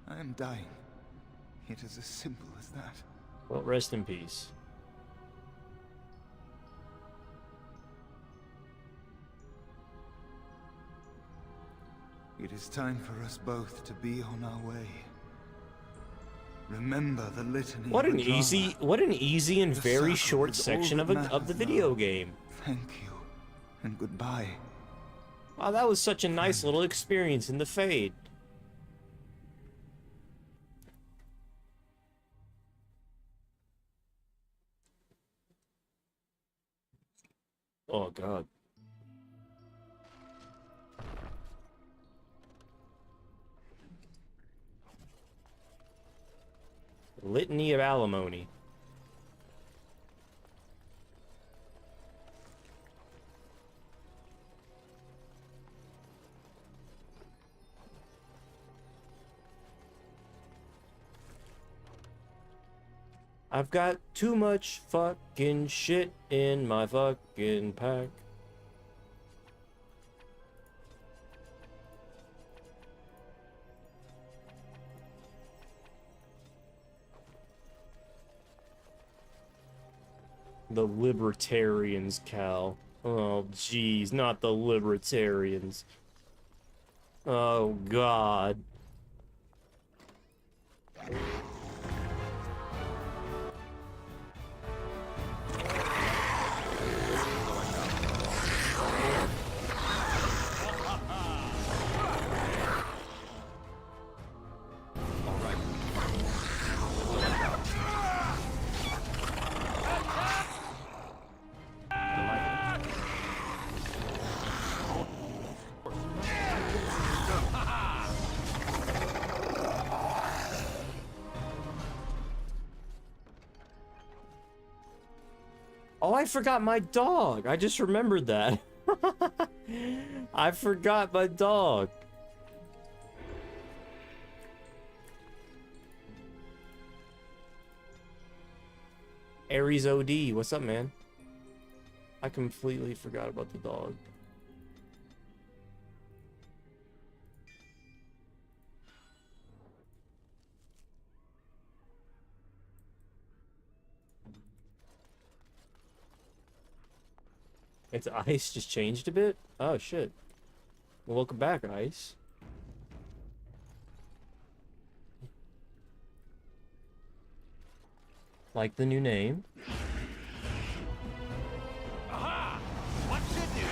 I am dying. It is as simple as that. Well, rest in peace. It is time for us both to be on our way. Remember the litany. What an of Adrala. what an easy and The very circle short is all section that of matters the now. video game. Thank you, and goodbye. Wow, that was such a nice little experience in the Fade. Oh God. Litany of Alimony. I've got too much fucking shit in my fucking pack. The libertarians, Cal. Oh, jeez, not the libertarians. Oh, God. Oh, I forgot my dog. I just remembered that. I forgot my dog. Aries OD, what's up, man? I completely forgot about the dog. Its ice just changed a bit? Oh, shit. Well, welcome back, Ice. Like the new name. Aha! What should you?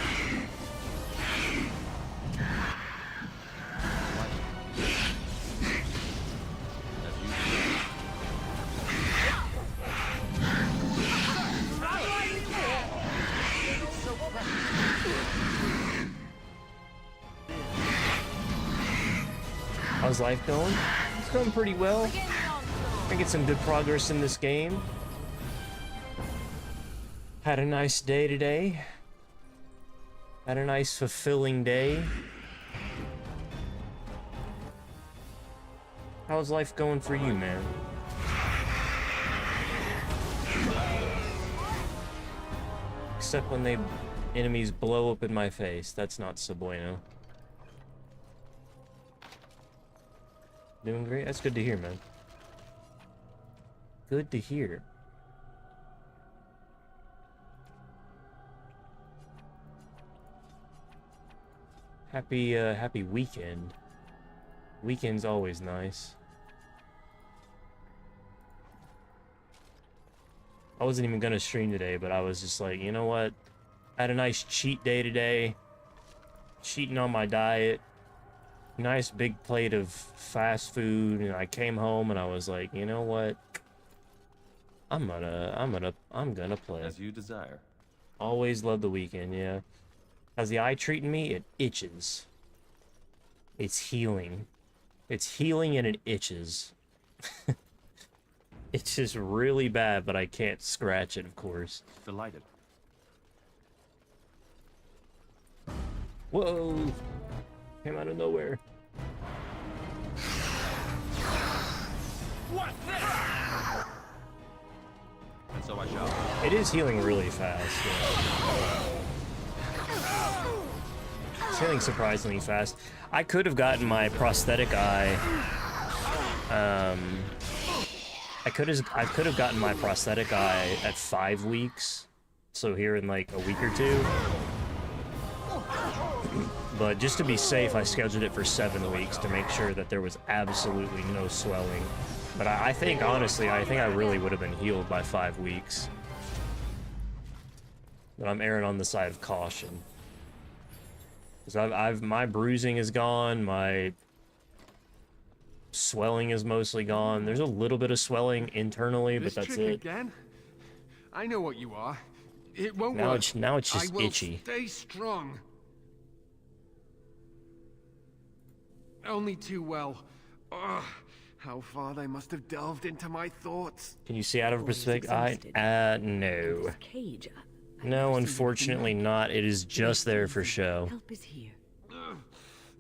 How's life going? It's going pretty well. Making some good progress in this game. Had a nice day today. Had a nice fulfilling day. How's life going for you, man? Except when they enemies blow up in my face. That's not so bueno. Doing great? That's good to hear, man. Good to hear. Happy weekend. Weekend's always nice. I wasn't even gonna stream today, but I was just like, you know what? I had a nice cheat day today. Cheating on my diet. Nice big plate of fast food, and I came home and I was like, you know what? I'm gonna play. As you desire. Always love the weekend, yeah. How's the eye treating me? It itches. It's healing. It's healing and it itches. It's just really bad, but I can't scratch it, of course. Delighted. Whoa! Came out of nowhere. What's this? And so I shall. It is healing really fast. Yeah. It's healing surprisingly fast. I could have gotten my prosthetic eye. I could have gotten my prosthetic eye at 5 weeks. So here in like a week or two. But just to be safe, I scheduled it for 7 weeks to make sure that there was absolutely no swelling. But I think, honestly, I think I really would have been healed by 5 weeks. But I'm erring on the side of caution. Because my bruising is gone, my swelling is mostly gone. There's a little bit of swelling internally, but that's it. Again? I know what you are. It won't Now work. now it's just I will itchy. Stay strong. Only too well. Ugh, how far they must have delved into my thoughts. Can you see out of a perspective? No. Cage. No, unfortunately not. It is just there for show. Help is here.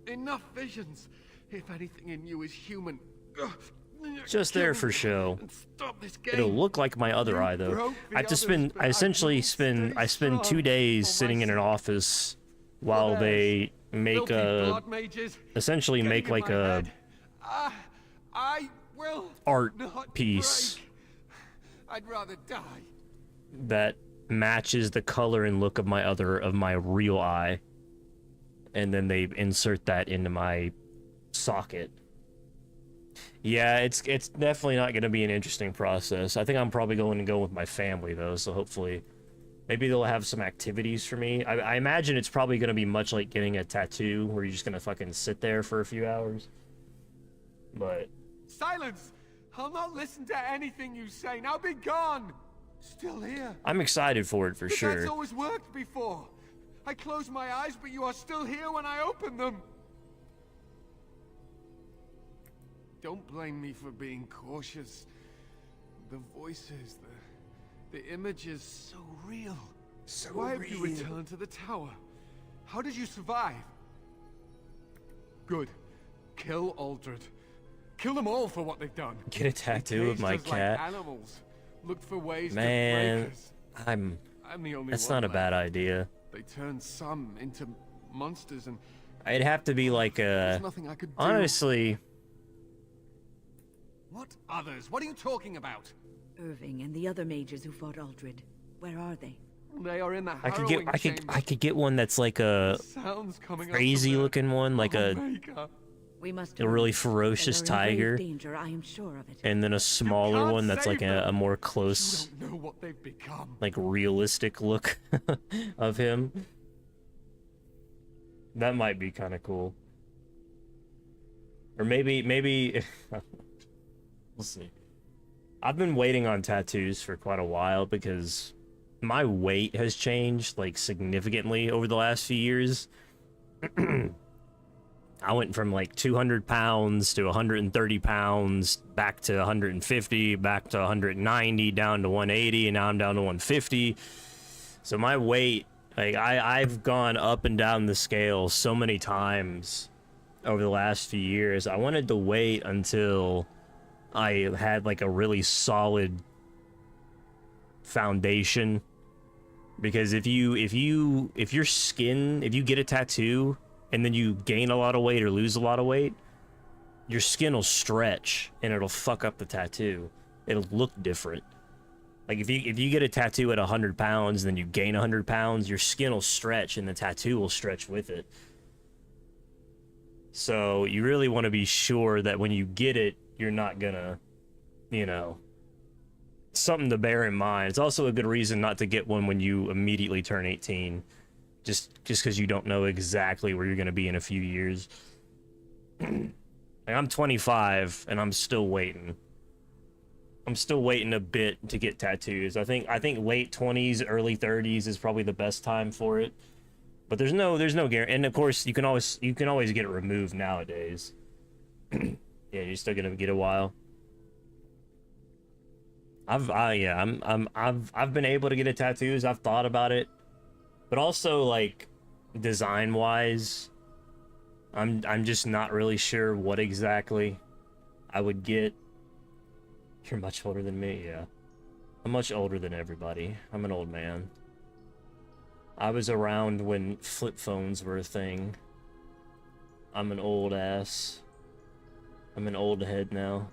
Enough visions. If anything in you is human. Just there for show. It'll look like my other eye though. I have to spend. I spend 2 days sitting in an office while they make a essentially make like a I will art not piece break. I'd rather die. that matches the color and look of my real eye, and then they insert that into my socket. Yeah, it's definitely not going to be an interesting process. I think I'm probably going to go with my family though, so hopefully maybe they'll have some activities for me. I imagine it's probably going to be much like getting a tattoo where you're just going to fucking sit there for a few hours. But Silence! I'll not listen to anything you say. Now be gone! Still here. I'm excited for it for But sure. That's always worked before. I close my eyes, but you are still here when I open them. Don't blame me for being cautious. The voices, the images, so real. So Why have you real. returned to the tower? How did you survive? Good. Kill Aldred. Kill them all for what they've done. Get a tattoo of my Caged us cat. Like animals. Looked for ways to Man, break us. I'm the only that's one not a left. bad idea. They turned some into monsters, and I'd have to be like there's nothing I could do. honestly, What others? What are you talking about? Irving and the other mages who fought Aldred. Where are they? They are in the I harrowing could get one that's like a Sounds coming up crazy from looking one, like a We must a really hurry. ferocious They are in grave tiger, danger, I am sure of it. and then a smaller can't one that's save like a more close, You don't know what they've become. like realistic look of him. That might be kind of cool. Or maybe we'll see. I've been waiting on tattoos for quite a while because my weight has changed like significantly over the last few years. I went from like 200 pounds to 130 pounds, back to 150, back to 190, down to 180, and now I'm down to 150. So my weight, like I've gone up and down the scale so many times over the last few years. I wanted to wait until I had like a really solid foundation, because if your skin, if you get a tattoo and then you gain a lot of weight or lose a lot of weight, your skin will stretch and it'll fuck up the tattoo. It'll look different. Like if you get a tattoo at 100 pounds and then you gain 100 pounds, your skin will stretch and the tattoo will stretch with it. So you really want to be sure that when you get it, you're not gonna, something to bear in mind. It's also a good reason not to get one when you immediately turn 18. Just because you don't know exactly where you're going to be in a few years. Like, I'm 25 and I'm still waiting. I'm still waiting a bit to get tattoos. I think late 20s, early 30s is probably the best time for it. But there's no guarantee. And of course, you can always get it removed nowadays. Yeah, you're still gonna get a while. I've been able to get a tattoos. I've thought about it. But also, like, design-wise, I'm just not really sure what exactly I would get. You're much older than me, yeah. I'm much older than everybody. I'm an old man. I was around when flip phones were a thing. I'm an old ass. I'm an old head now.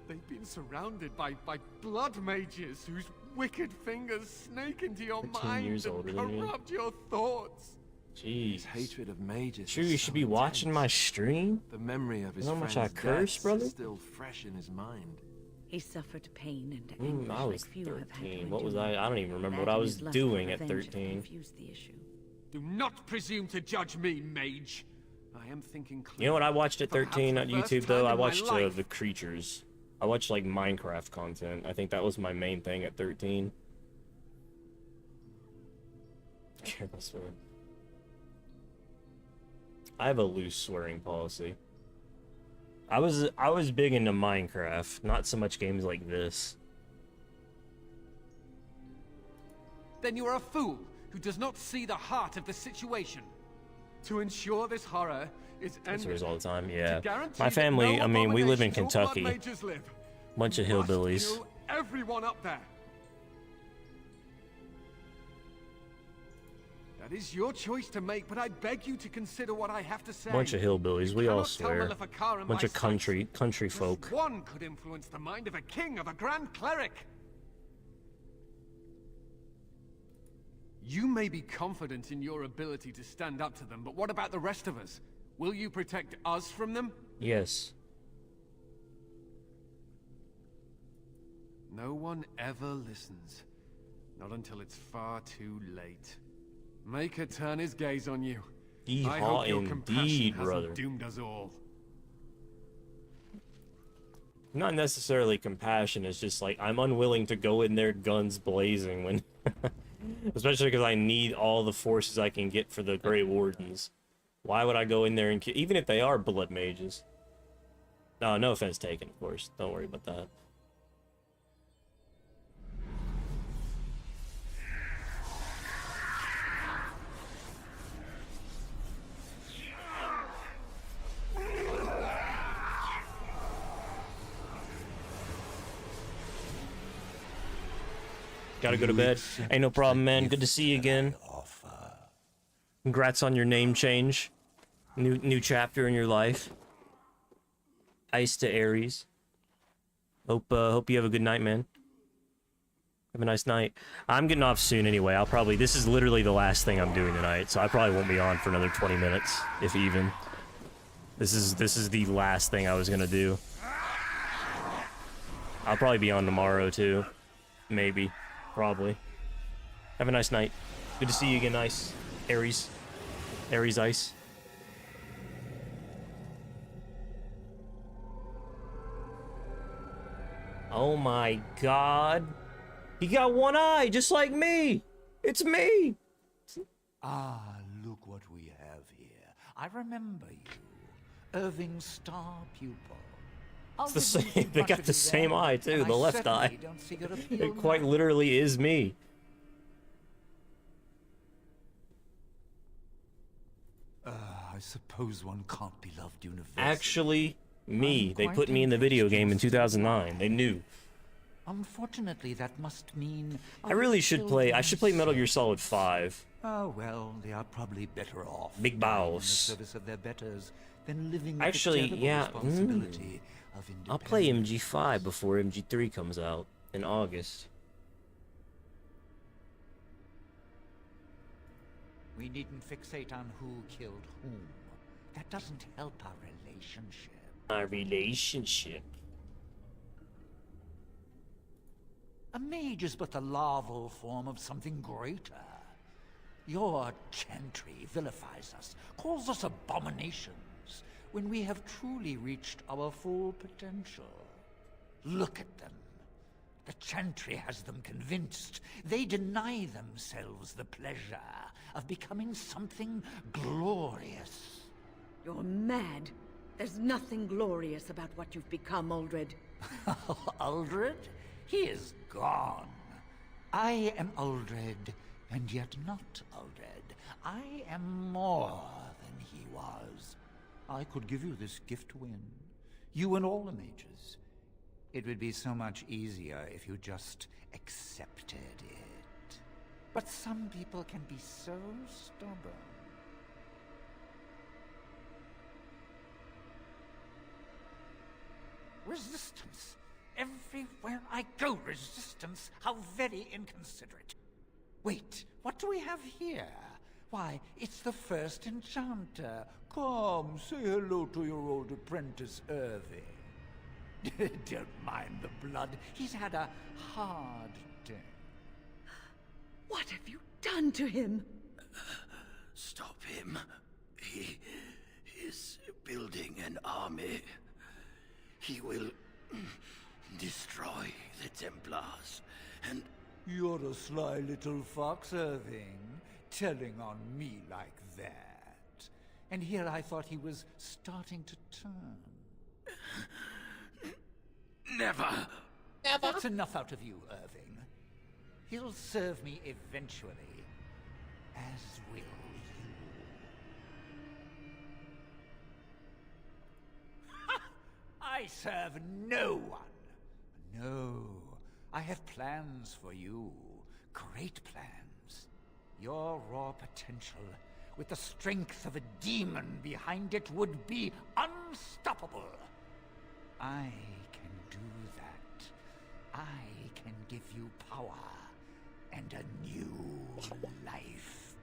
They've been surrounded by blood mages whose wicked fingers snake into your 13 mind years and older than me. corrupt your thoughts. Jeez. His hatred of mages. Sure, you should be watching my stream. The memory of his You know how much I friend's curse, deaths brother? is still fresh in his mind. He suffered pain and anguish I was like few have had to 13. What was endure. I don't even remember That what I and was his lust for doing at revenge have 13. confused the issue. Do not presume to judge me, mage. I am thinking clearly. You know what I watched at 13 on Perhaps the YouTube first though? time I in my watched life. the creatures. I watched like Minecraft content. I think that was my main thing at 13. Careful swearing. I have a loose swearing policy. I was big into Minecraft, not so much games like this. Then you are a fool who does not see the heart of the situation. To ensure this horror is I ended. swears all the time, yeah. guarantee My that family, no I mean, we live in abominations or blood Kentucky. mages live, Bunch of you must hillbillies. kill everyone up there. That is your choice to make, but I beg you to consider what I have to say. Bunch of hillbillies, we all cannot tell swear. Maleficara in Bunch my of country Just folk. one could influence the mind of a king, of a grand cleric. You may be confident in your ability to stand up to them, but what about the rest of us? Will you protect us from them? Yes. No one ever listens. Not until it's far too late. Make her turn his gaze on you. I hope your compassion Indeed, hasn't brother. doomed us all. Not necessarily compassion, it's just like I'm unwilling to go in there guns blazing when especially because I need all the forces I can get for the Grey Wardens. Why would I go in there and kill, even if they are blood mages? No, no offense taken, of course. Don't worry about that. Gotta go to bed. Ain't no problem, man. Good to see you again. Congrats on your name change. New chapter in your life. Ice to Aries. Hope you have a good night, man. Have a nice night. I'm getting off soon anyway. This is literally the last thing I'm doing tonight, so I probably won't be on for another 20 minutes, if even. This is the last thing I was gonna do. I'll probably be on tomorrow too. Maybe. Probably. Have a nice night. Good to see you again, Ice. Aries. Aries Ice. Oh my god. He got one eye, just like me. It's me. Ah, look what we have here. I remember you. Irving's star pupil. It's the same. They got the same eye too, the left eye. It quite literally is me. I suppose one can't be loved universally. Actually, me. They put me in the video game in 2009. They knew. Unfortunately, that must mean... I really should play. I should play Metal Gear Solid 5. Oh, well, they are probably better off. Big dying in the bows. service of their betters than living with Actually, the terrible yeah. responsibility of I'll play MG5 before MG3 comes out in August. We needn't fixate on who killed whom. that doesn't help our relationship. Our relationship. A mage is but the larval form of something greater. Your chantry vilifies us, calls us abominations, when we have truly reached our full potential. Look at them. The chantry has them convinced. They deny themselves the pleasure of becoming something glorious. You're mad. There's nothing glorious about what you've become, Uldred. Uldred? He is gone. I am Uldred, and yet not Uldred. I am more than he was. I could give you this gift to win. You and all the mages. It would be so much easier if you just accepted it. But some people can be so stubborn. Resistance. Everywhere I go, resistance. How very inconsiderate. Wait, what do we have here? Why, it's the first enchanter. Come, say hello to your old apprentice, Irving. Don't mind the blood. He's had a hard day. What have you done to him? Stop him. He is building an army. He will destroy the Templars, and... You're a sly little fox, Irving, telling on me like that. And here I thought he was starting to turn. Never! Never? That's enough out of you, Irving. He'll serve me eventually, as will you. I serve no one. No, I have plans for you. Great plans. Your raw potential, with the strength of a demon behind it, would be unstoppable. I can do that. I can give you power and a new life.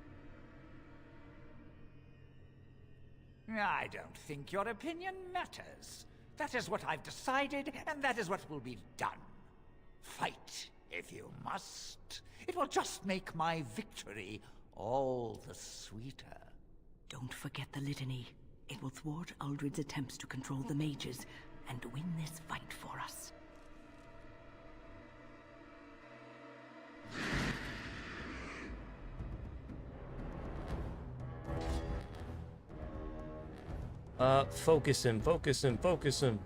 I don't think your opinion matters. That is what I've decided, and that is what will be done. Fight, if you must. It will just make my victory all the sweeter. Don't forget the litany. It will thwart Uldred's attempts to control the mages and win this fight for us. Focus him, focus him, focus him.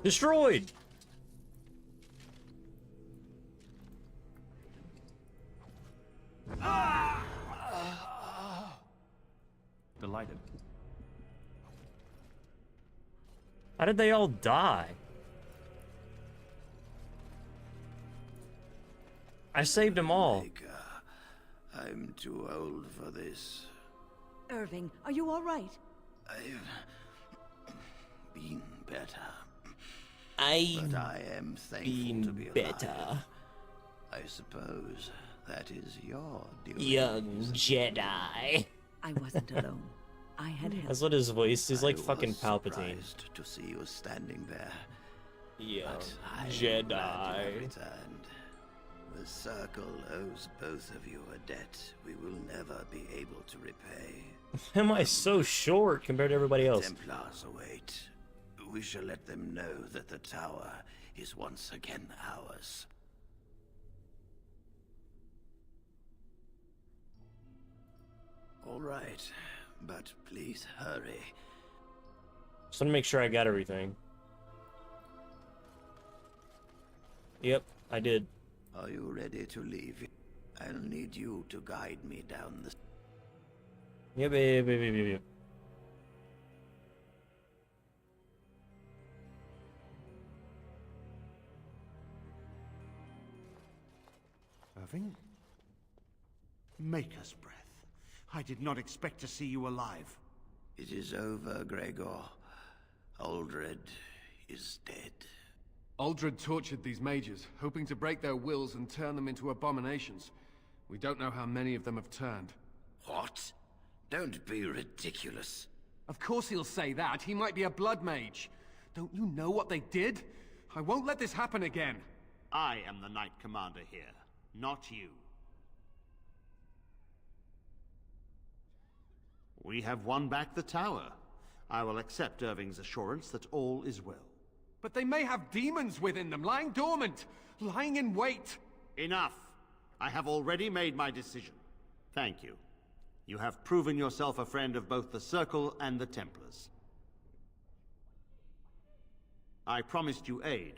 Destroyed! Delighted. How did they all die? I saved them all. I'm too old for this. Irving, are you all right? I've been better. But I am thankful to be alive. I suppose that is your duty. Young Jedi. I wasn't alone. I had help. That's what his voice is like. I Fucking was Palpatine. surprised to see you standing there, Yeah, But I'm Jedi. glad you have returned. The Circle owes both of you a debt we will never be able to repay. Why am I so short compared to everybody else? Templars await. We shall let them know that the tower is once again ours. All right, but please hurry. Just want to make sure I got everything. Yep, I did. Are you ready to leave? I'll need you to guide me down the... Yep. Irving? Maker's breath. I did not expect to see you alive. It is over, Gregor. Aldred is dead. Aldred tortured these mages, hoping to break their wills and turn them into abominations. We don't know how many of them have turned. What? Don't be ridiculous. Of course he'll say that. He might be a blood mage. Don't you know what they did? I won't let this happen again. I am the Knight Commander here, not you. We have won back the tower. I will accept Irving's assurance that all is well. But they may have demons within them, lying dormant, lying in wait. Enough. I have already made my decision. Thank you. You have proven yourself a friend of both the Circle and the Templars. I promised you aid,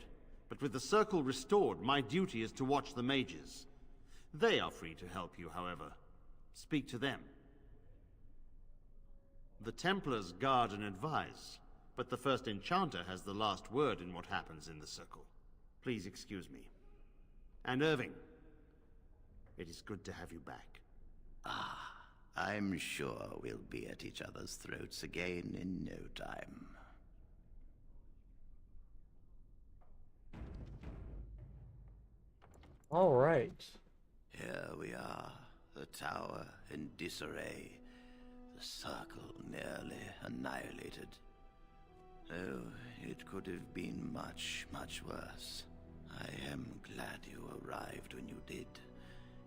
but with the Circle restored, my duty is to watch the mages. They are free to help you, however. Speak to them. The Templars guard and advise, but the first enchanter has the last word in what happens in the Circle. Please excuse me. And Irving, it is good to have you back. Ah, I'm sure we'll be at each other's throats again in no time. All right. Here we are, the tower in disarray, the Circle nearly annihilated. Oh, it could have been much, much worse. I am glad you arrived when you did.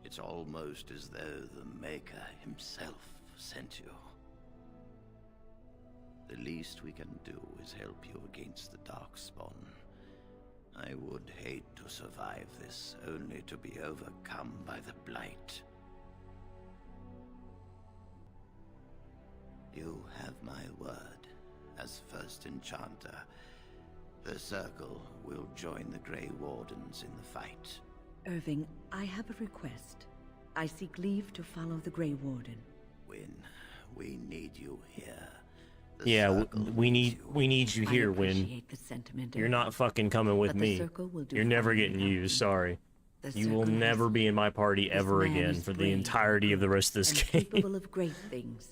It's almost as though the Maker himself sent you. The least we can do is help you against the Darkspawn. I would hate to survive this, only to be overcome by the Blight. You have my word. As first enchanter, the Circle will join the Grey Wardens in the fight. Irving, I have a request. I seek leave to follow the Grey Warden. Wynne, we need you here. Yeah, we need you here, Wynne. Appreciate the sentiment, You're Irving, not fucking coming with but the me. Circle will do You're never fine getting without used. Sorry. The You will Circle never be in my party ever man again is for the brave, entirety of the rest of this and game. capable of great things.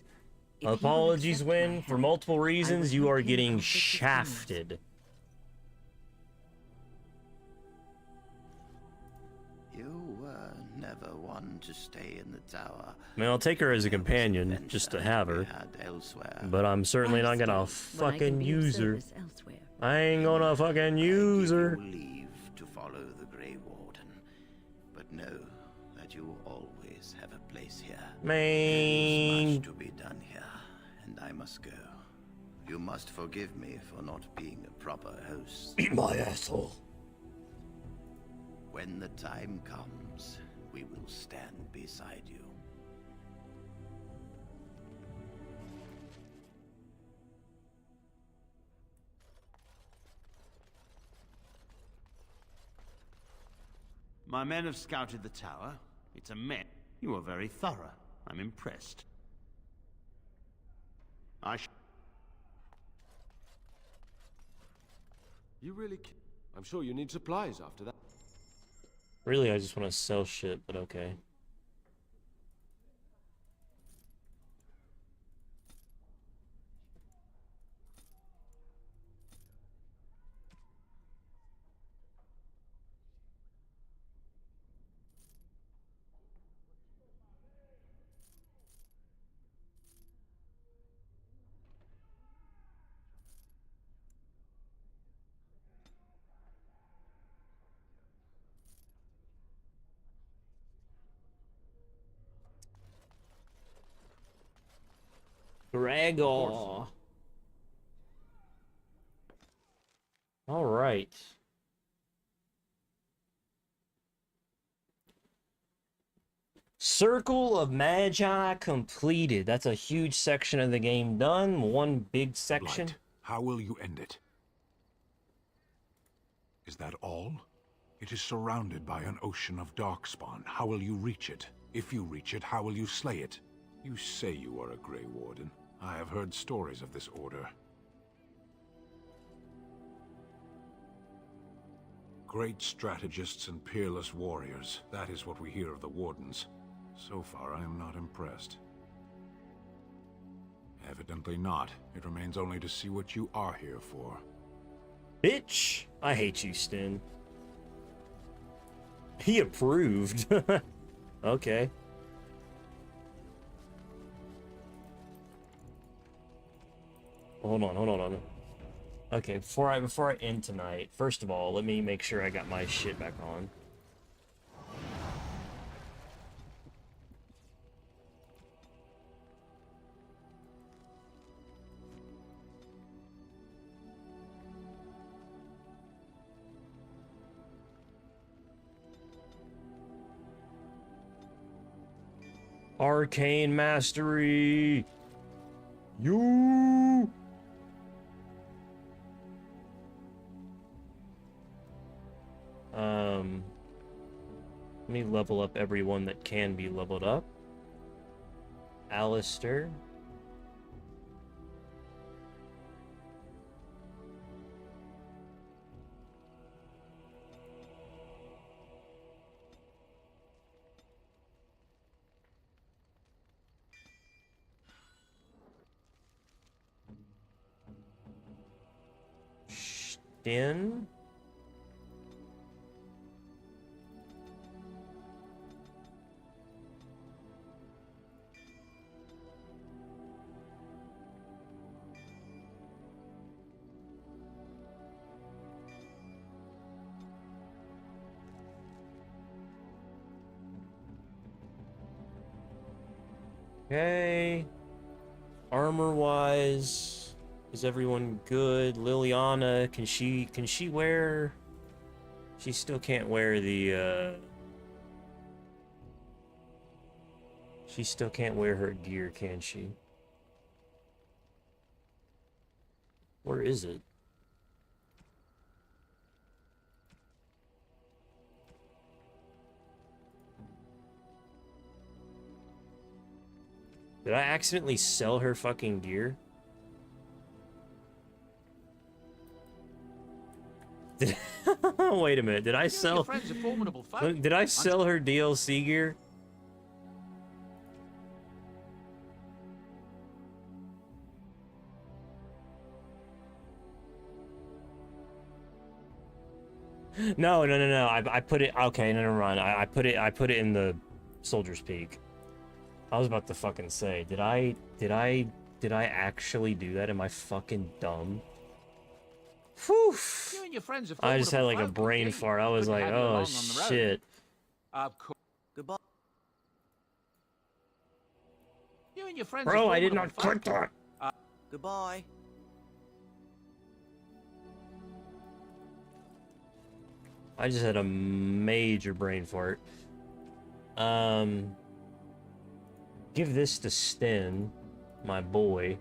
If he will Apologies, accept my Wynne. For help, multiple reasons, you help are him getting accomplish his shafted. You were never one to stay in the tower. I mean, I'll take her as a companion, just to have her. But I'm certainly not gonna fucking use her. I ain't gonna fucking use her. Leave to follow the Grey Warden, but know that you always have a place here. There is much to be done here, and I must go. You must forgive me for not being a proper host. Eat my asshole. When the time comes, we will stand beside you. My men have scouted the tower. It's a mess. You are very thorough. I'm impressed. You really I'm sure you need supplies after that. Really, I just want to sell shit, but okay. Gregor. All right. Circle of Magi completed. That's a huge section of the game done. One big section. Blight, how will you end it? Is that all? It is surrounded by an ocean of darkspawn. How will you reach it? If you reach it, how will you slay it? You say you are a Grey Warden. I have heard stories of this order. Great strategists and peerless warriors. That is what we hear of the Wardens. So far, I am not impressed. Evidently not. It remains only to see what you are here for. Bitch! I hate you, Sten. He approved. Okay. Hold on. Okay, before I end tonight, first of all, let me make sure I got my shit back on. Arcane Mastery! You! Let me level up everyone that can be leveled up. Alistair. Sten. Okay. Armor-wise, is everyone good? Liliana, can she wear? She still can't wear the she still can't wear her gear, can she? Where is it? Did I accidentally sell her fucking gear? Wait a minute, did I sell... Did I sell her DLC gear? No. I put it... Okay, never mind. I put it in the Soldier's Peak. I was about to fucking say, did I actually do that? Am I fucking dumb? Whew. You and your friends are I just had like a formidable brain folk, fart. I was Couldn't like, have you along oh on the road. shit. Goodbye. You and your friends Bro, are I did formidable not click folk. that. Goodbye. I just had a major brain fart. Give this to Sten, my boy.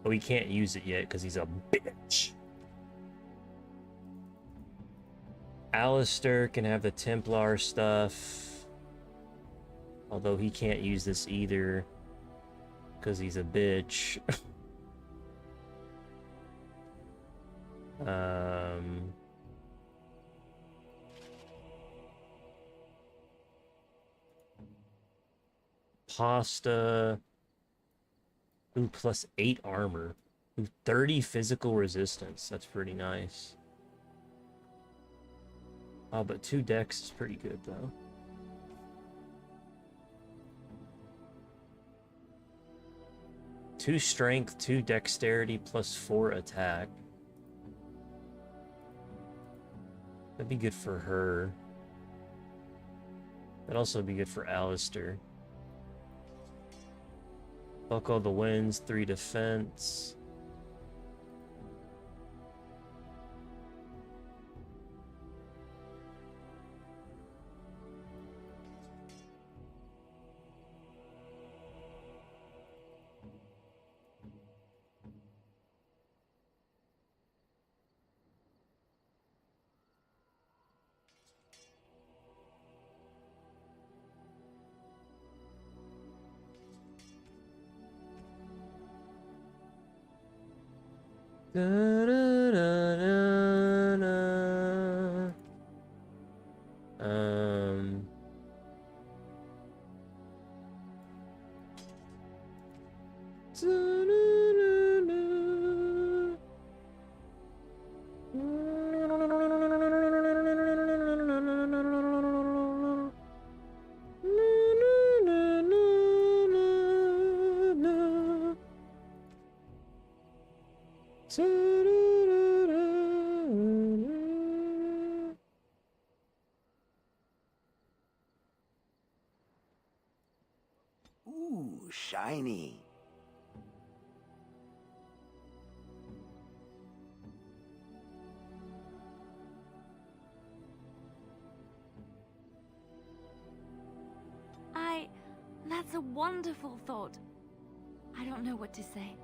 But we can't use it yet because he's a bitch. Alistair can have the Templar stuff. Although he can't use this either because he's a bitch. Pasta. Ooh, plus 8 armor. Ooh, 30 physical resistance. That's pretty nice. Oh, but 2 dex is pretty good, though. Two strength, 2 dexterity, plus 4 attack. That'd be good for her. That'd also be good for Alistair. Fuck all the wins, 3 defense. Da, da, da, da, da. Da, da, Ooh, shiny. That's a wonderful thought. I don't know what to say.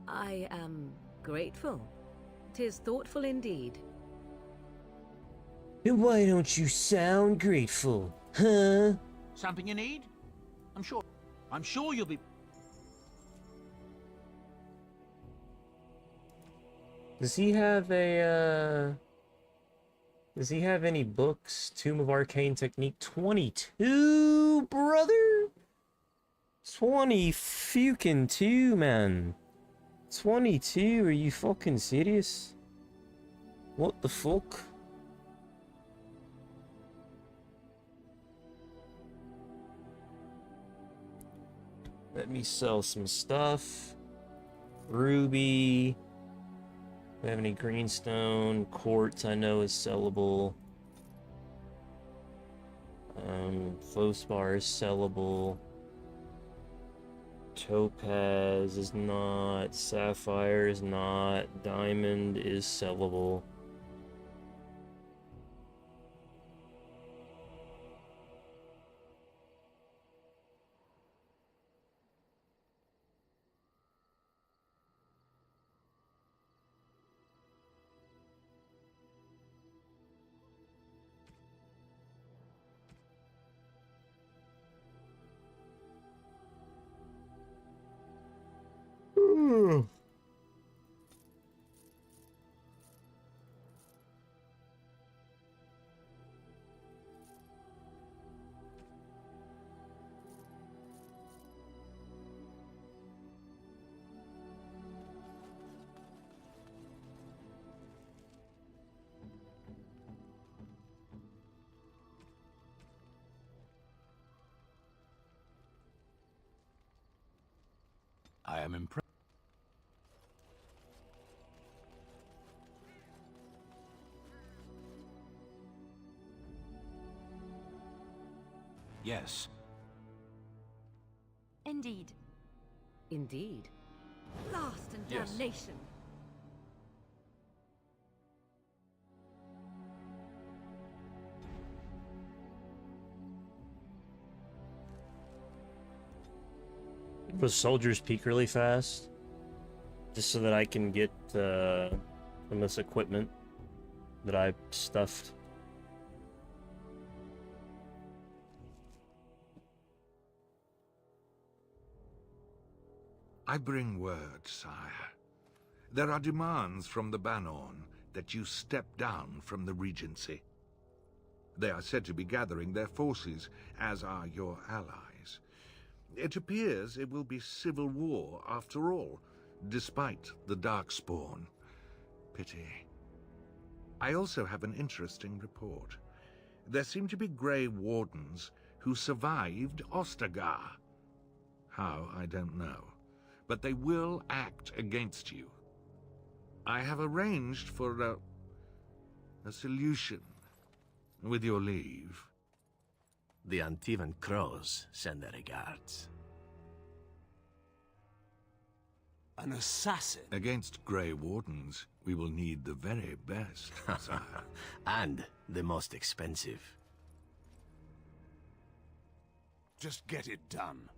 I am grateful. 'Tis thoughtful indeed. And why don't you sound grateful, huh? Something you need? I'm sure you'll be... Does he have any books? Tomb of Arcane Technique 22, brother? 20 fucking 2, man. 22, are you fucking serious? What the fuck? Let me sell some stuff. Ruby. Do we have any greenstone? Quartz I know is sellable. Fosbar is sellable. Topaz is not. Sapphire is not. Diamond is sellable. I am impressed. Yes. Indeed. Indeed. Blast and Yes. damnation. The soldiers peak really fast, just so that I can get some of this equipment that I stuffed. I bring word, sire. There are demands from the Banorn that you step down from the Regency. They are said to be gathering their forces, as are your allies. It appears it will be civil war after all, despite the Darkspawn. Pity. I also have an interesting report. There seem to be Grey Wardens who survived Ostagar. How, I don't know. But they will act against you. I have arranged for a solution, with your leave. The Antivan crows send their regards. An assassin? Against Grey Wardens, we will need the very best, sire. And the most expensive. Just get it done.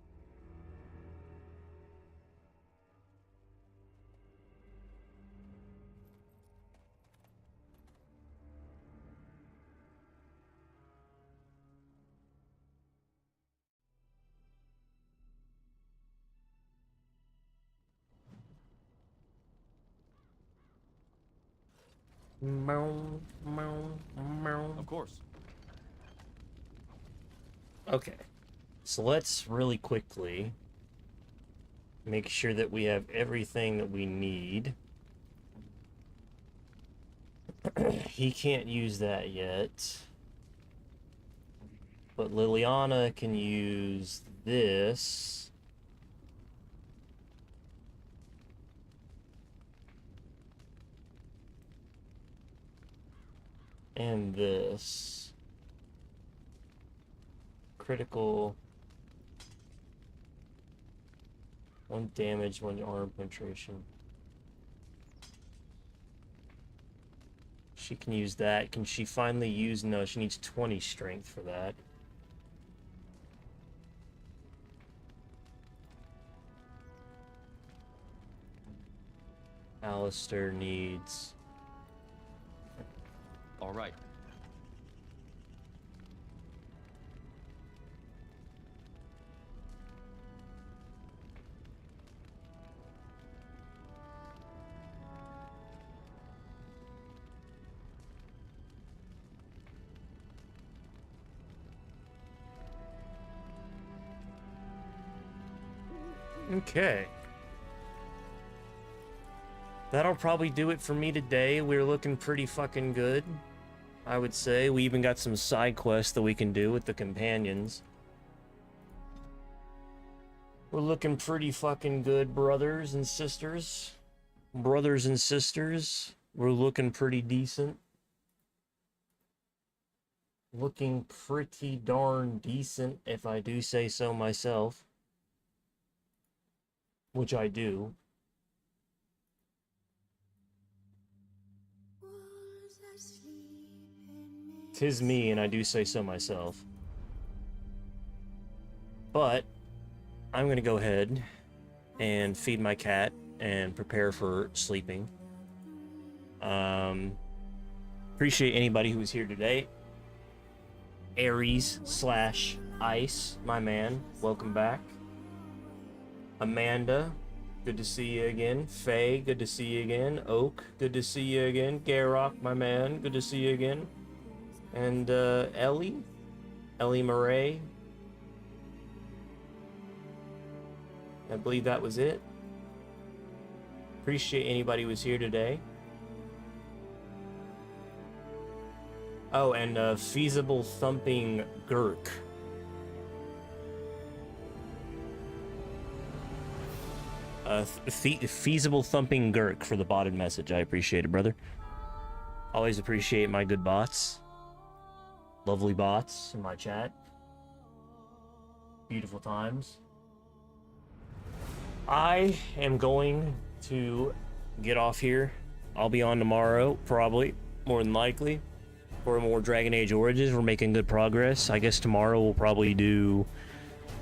Of course. Okay, so let's really quickly make sure that we have everything that we need. He can't use that yet, but Liliana can use this. And this. Critical. 1 damage, 1 arm penetration. She can use that. Can she finally use... No, she needs 20 strength for that. Alistair needs... All right. Okay. That'll probably do it for me today. We're looking pretty fucking good, I would say. We even got some side quests that we can do with the companions. We're looking pretty fucking good, brothers and sisters. Brothers and sisters. We're looking pretty decent. Looking pretty darn decent, if I do say so myself. Which I do. Tis me, and I do say so myself. But I'm gonna go ahead and feed my cat and prepare for sleeping. Appreciate anybody who was here today. Aries/Ice, my man, welcome back. Amanda, good to see you again. Faye, good to see you again. Oak, good to see you again. Garrock, my man, good to see you again. And Ellie Murray. I believe that was it. Appreciate anybody who was here today. Oh, and Feasible Thumping Gurk. Feasible Thumping Gurk for the botted message. I appreciate it, brother. Always appreciate my good bots. Lovely bots in my chat. Beautiful times. I am going to get off here. I'll be on tomorrow, probably, more than likely, for more Dragon Age Origins. We're making good progress. I guess tomorrow we'll probably do...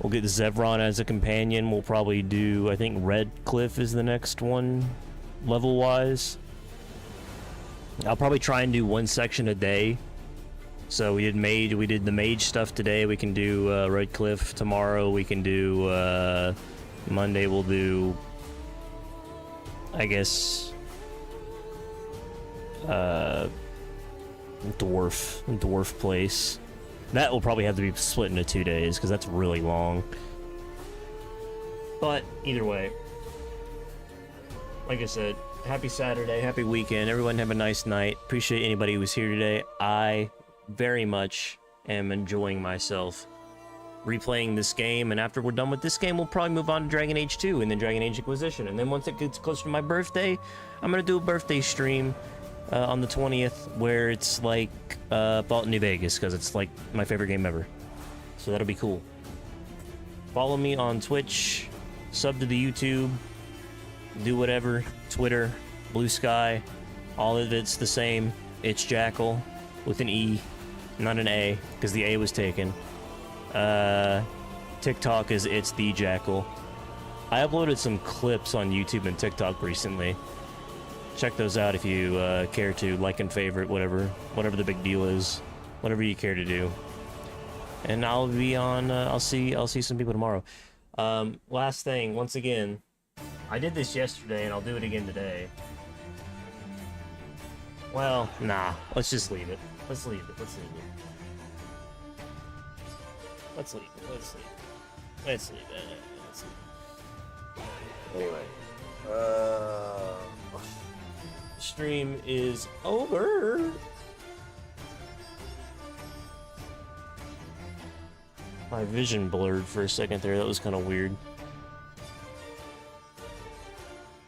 We'll get Zevron as a companion. We'll probably do, I think, Red Cliff is the next one, level-wise. I'll probably try and do 1 section a day. So we did the mage stuff today. We can do Red Cliff tomorrow. We can do Monday. We'll do, I guess, dwarf place. That will probably have to be split into 2 days because that's really long. But either way, like I said, happy Saturday, happy weekend. Everyone have a nice night. Appreciate anybody who was here today. I very much am enjoying myself replaying this game, and after we're done with this game, we'll probably move on to Dragon Age 2 and then Dragon Age Inquisition. And then once it gets closer to my birthday, I'm gonna do a birthday stream on the 20th, where it's like Fallout New Vegas, because it's like my favorite game ever. So that'll be cool. Follow me on Twitch, sub to the YouTube, do whatever, Twitter, Blue Sky, all of it's the same. It's Jackel with an E, not an A, because the A was taken. TikTok is It's the Jackel. I uploaded some clips on YouTube and TikTok recently. Check those out if you care to like and favorite, whatever the big deal is, whatever you care to do. And I'll be on. I'll see some people tomorrow. Last thing, once again, I did this yesterday, and I'll do it again today. Well, nah. Let's just leave it. Let's leave it. Let's leave it. Let's leave it. Let's leave it. Let's leave it. Let's leave it. Anyway, stream is over. My vision blurred for a second there. That was kind of weird.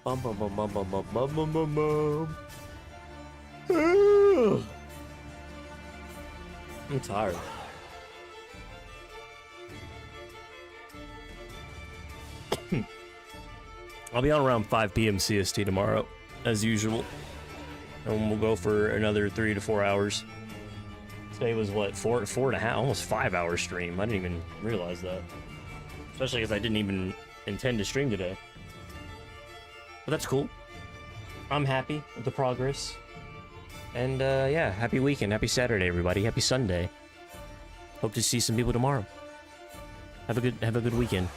Bum bum bum bum bum bum bum bum bum bum. I'm tired. I'll be on around 5 p.m. CST tomorrow, as usual. And we'll go for another 3 to 4 hours. Today was what, 4.5, almost 5 hour stream. I didn't even realize that. Especially because I didn't even intend to stream today. But that's cool. I'm happy with the progress. And yeah, happy weekend, happy Saturday, everybody. Happy Sunday. Hope to see some people tomorrow. Have a good weekend.